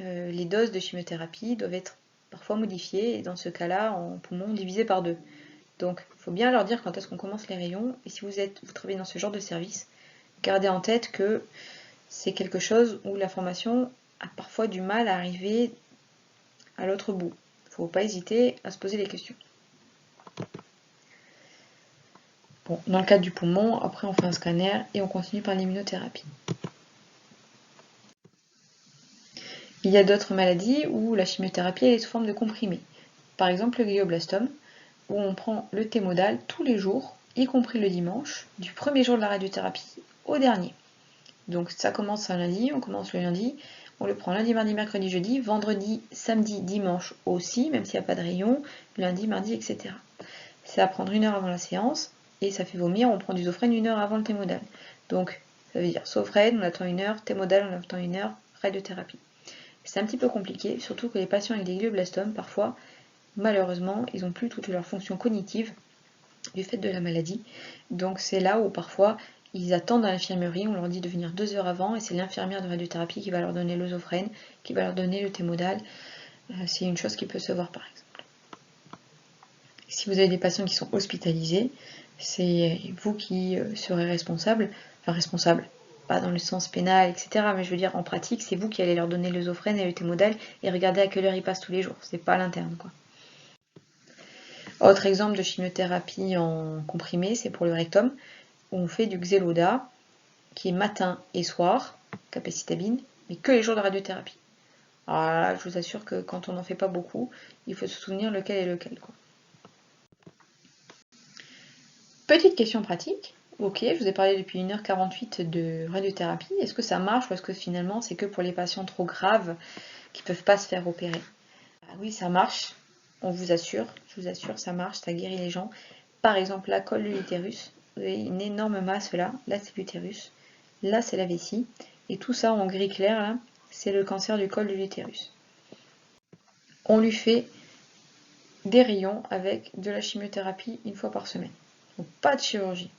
les doses de chimiothérapie doivent être parfois modifiées, et dans ce cas-là, en poumon, divisé par 2. Donc, il faut bien leur dire quand est-ce qu'on commence les rayons, et si vous travaillez dans ce genre de service, gardez en tête que c'est quelque chose où la formation a parfois du mal à arriver à l'autre bout. Il ne faut pas hésiter à se poser les questions. Bon, dans le cadre du poumon, après on fait un scanner et on continue par l'immunothérapie. Il y a d'autres maladies où la chimiothérapie est sous forme de comprimés. Par exemple le glioblastome, où on prend le Thé-Modal tous les jours, y compris le dimanche, du premier jour de la radiothérapie au dernier. Donc ça commence un lundi, on commence le lundi, on le prend lundi, mardi, mercredi, jeudi, vendredi, samedi, dimanche aussi, même s'il n'y a pas de rayon, lundi, mardi, etc. C'est à prendre 1 heure avant la séance, et ça fait vomir, on prend du Zofren 1 heure avant le Thé-Modal. Donc ça veut dire Zofren, on attend 1 heure, Thé-Modal, on attend 1 heure, radiothérapie. C'est un petit peu compliqué, surtout que les patients avec des glioblastomes, parfois, malheureusement, ils n'ont plus toutes leurs fonctions cognitives du fait de la maladie. Donc c'est là où parfois ils attendent à l'infirmerie, on leur dit de venir 2 heures avant, et c'est l'infirmière de radiothérapie qui va leur donner le Zofren, qui va leur donner le Thé-Modal. C'est une chose qui peut se voir par exemple. Si vous avez des patients qui sont hospitalisés, c'est vous qui serez responsable, enfin responsable, pas dans le sens pénal, etc. Mais je veux dire, en pratique, c'est vous qui allez leur donner le Zofren et le Thé-Modal et regarder à quelle heure ils passent tous les jours. C'est pas l'interne, quoi. Autre exemple de chimiothérapie en comprimé, c'est pour le rectum, où on fait du Xeloda, qui est matin et soir, capecitabine, mais que les jours de radiothérapie. Alors là, je vous assure que quand on n'en fait pas beaucoup, il faut se souvenir lequel est lequel, quoi. Petite question pratique. Ok, je vous ai parlé depuis 1h48 de radiothérapie. Est-ce que ça marche ou est-ce que finalement c'est que pour les patients trop graves qui ne peuvent pas se faire opérer? Ah oui, ça marche. On vous assure, je vous assure, ça marche, ça guérit les gens. Par exemple, la colle de l'utérus. Vous avez une énorme masse là. Là, c'est l'utérus. Là, c'est la vessie. Et tout ça en gris clair, là, c'est le cancer du col de l'utérus. On lui fait des rayons avec de la chimiothérapie 1 fois par semaine. Donc, pas de chirurgie.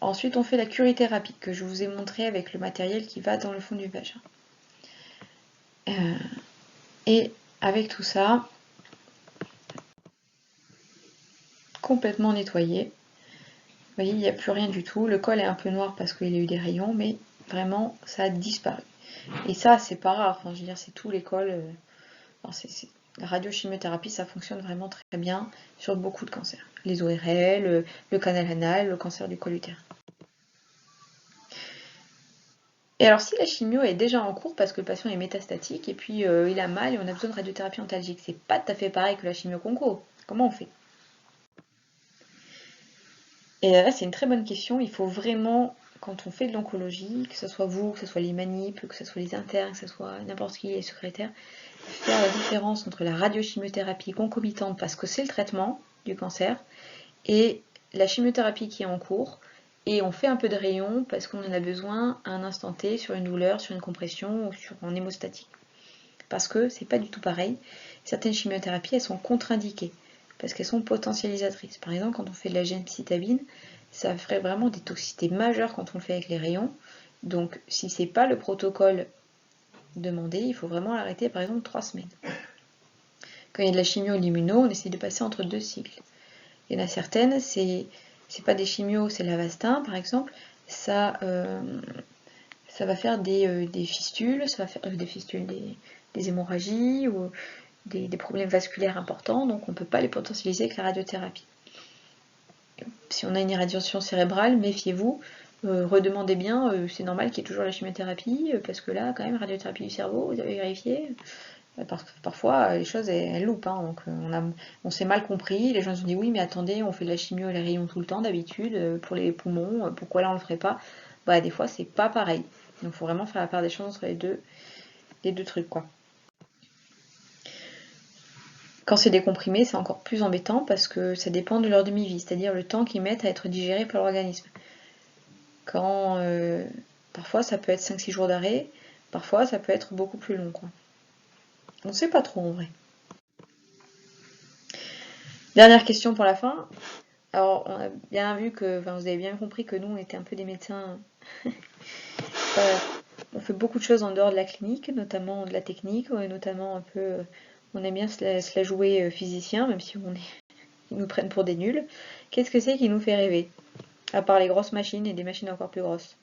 Ensuite, on fait la curithérapie, que je vous ai montré avec le matériel qui va dans le fond du vagin. Et avec tout ça, complètement nettoyé, Vous voyez, il n'y a plus rien du tout. Le col est un peu noir parce qu'il y a eu des rayons, mais vraiment, ça a disparu. Et ça, c'est pas rare. Enfin, je veux dire, c'est tous les cols. La radiochimiothérapie, ça fonctionne vraiment très bien sur beaucoup de cancers. Les ORL, le canal anal, le cancer du col utérin. Et alors, si la chimio est déjà en cours parce que le patient est métastatique et puis il a mal et on a besoin de radiothérapie antalgique, c'est pas tout à fait pareil que la chimio conco. Comment on fait? Et là, c'est une très bonne question. Il faut vraiment, quand on fait de l'oncologie, que ce soit vous, que ce soit les manips, que ce soit les internes, que ce soit n'importe qui, les secrétaires, faire la différence entre la radiochimiothérapie concomitante, parce que c'est le traitement du cancer, et la chimiothérapie qui est en cours. Et on fait un peu de rayon parce qu'on en a besoin à un instant T sur une douleur, sur une compression ou sur un hémostatique. Parce que c'est pas du tout pareil. Certaines chimiothérapies, elles sont contre-indiquées parce qu'elles sont potentialisatrices. Par exemple, quand on fait de la gemcitabine, ça ferait vraiment des toxicités majeures quand on le fait avec les rayons. Donc, si c'est pas le protocole demandé, il faut vraiment l'arrêter par exemple 3 semaines. Quand il y a de la chimio ou de l'immuno, on essaie de passer entre 2 cycles. Il y en a certaines, c'est pas des chimios, c'est l'Avastin par exemple, ça va faire des fistules, ça va faire des fistules, des hémorragies ou des problèmes vasculaires importants, donc on ne peut pas les potentialiser avec la radiothérapie. Si on a une irradiation cérébrale, méfiez-vous, redemandez bien, c'est normal qu'il y ait toujours la chimiothérapie, parce que là, quand même, radiothérapie du cerveau, vous avez vérifié. Parfois, les choses, elles loupent, hein, donc on s'est mal compris, les gens se sont dit oui, mais attendez, on fait de la chimio et les rayons tout le temps d'habitude, pour les poumons, pourquoi là on le ferait pas? Bah, des fois, c'est pas pareil. Donc, il faut vraiment faire la part des choses entre les deux trucs, quoi. Quand c'est des comprimés, c'est encore plus embêtant parce que ça dépend de leur demi-vie, c'est-à-dire le temps qu'ils mettent à être digérés par l'organisme. Quand parfois ça peut être 5-6 jours d'arrêt, parfois ça peut être beaucoup plus long, quoi. On ne sait pas trop en vrai. Dernière question pour la fin. Alors on a bien vu que, enfin vous avez bien compris que nous on était un peu des médecins. On fait beaucoup de choses en dehors de la clinique, notamment de la technique, notamment un peu. On aime bien se la jouer physicien, même si ils nous prennent pour des nuls. Qu'est-ce que c'est qui nous fait rêver? À part les grosses machines et des machines encore plus grosses.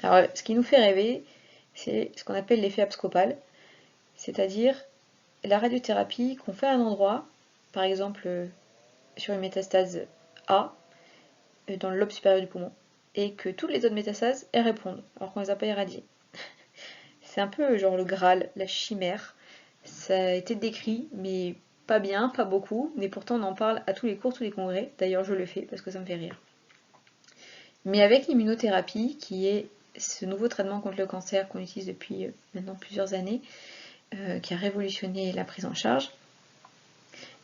Alors, ce qui nous fait rêver, c'est ce qu'on appelle l'effet abscopal, c'est-à-dire la radiothérapie qu'on fait à un endroit, par exemple sur une métastase A, dans le lobe supérieur du poumon, et que toutes les autres métastases, elles répondent, alors qu'on ne les a pas irradiées. C'est un peu genre le Graal, la chimère. Ça a été décrit, mais pas bien, pas beaucoup, mais pourtant on en parle à tous les cours, tous les congrès. D'ailleurs, je le fais parce que ça me fait rire. Mais avec l'immunothérapie, qui est ce nouveau traitement contre le cancer qu'on utilise depuis maintenant plusieurs années, qui a révolutionné la prise en charge,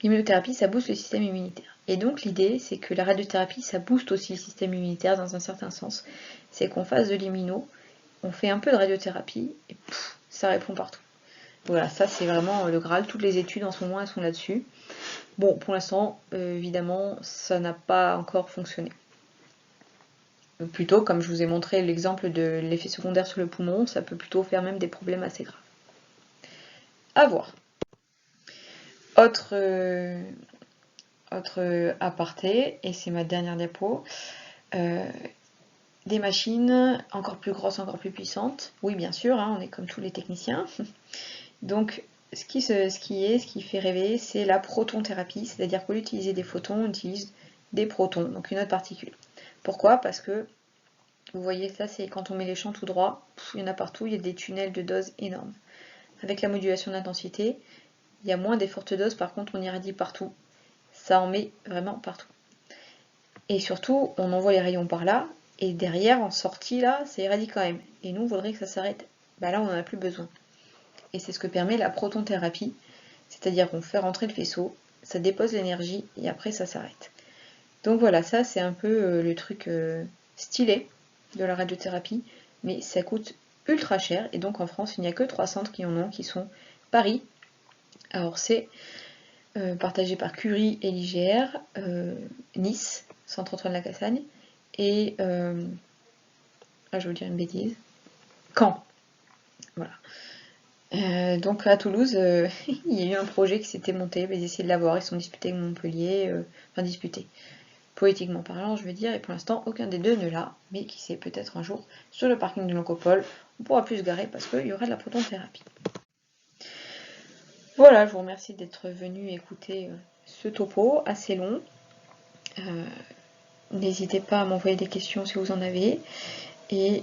l'immunothérapie, ça booste le système immunitaire. Et donc l'idée, c'est que la radiothérapie, ça booste aussi le système immunitaire dans un certain sens. C'est qu'on fasse de l'immuno, on fait un peu de radiothérapie, et ça répond partout. Voilà, ça c'est vraiment le Graal. Toutes les études en ce moment, elles sont là-dessus. Bon, pour l'instant, évidemment, ça n'a pas encore fonctionné. Plutôt, comme je vous ai montré l'exemple de l'effet secondaire sur le poumon, ça peut plutôt faire même des problèmes assez graves. À voir. Autre aparté, et c'est ma dernière diapo, des machines encore plus grosses, encore plus puissantes. Oui, bien sûr, hein, on est comme tous les techniciens. Donc, ce qui fait rêver, c'est la protonthérapie, c'est-à-dire qu'au lieu d'utiliser des photons, on utilise des protons, donc une autre particule. Pourquoi? Parce que, vous voyez, ça c'est quand on met les champs tout droit, il y en a partout, il y a des tunnels de doses énormes. Avec la modulation d'intensité, il y a moins des fortes doses, par contre on irradie partout. Ça en met vraiment partout. Et surtout, on envoie les rayons par là, et derrière, en sortie, là, ça irradie quand même. Et nous, on voudrait que ça s'arrête. Bah là, on n'en a plus besoin. Et c'est ce que permet la protonthérapie, c'est-à-dire qu'on fait rentrer le faisceau, ça dépose l'énergie, et après, ça s'arrête. Donc voilà, ça, c'est un peu le truc stylé de la radiothérapie, mais ça coûte ultra cher, et donc en France, il n'y a que 3 centres qui en ont, qui sont Paris. Alors c'est partagé par Curie et l'IGR, Nice, Centre Antoine Lacassagne, et je vais vous dire une bêtise, Caen. Voilà. Donc à Toulouse, il y a eu un projet qui s'était monté, ils essayaient de l'avoir, ils sont disputés avec Montpellier, enfin disputés. poétiquement parlant, je veux dire, et pour l'instant, aucun des deux ne l'a, mais qui sait, peut-être un jour, sur le parking de l'Oncopole, on pourra plus se garer parce qu'il y aura de la protonthérapie. Voilà, je vous remercie d'être venu écouter ce topo assez long. N'hésitez pas à m'envoyer des questions si vous en avez, et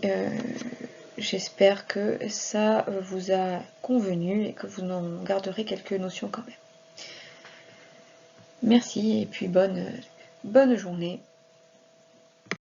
j'espère que ça vous a convenu et que vous en garderez quelques notions quand même. Merci et puis bonne journée.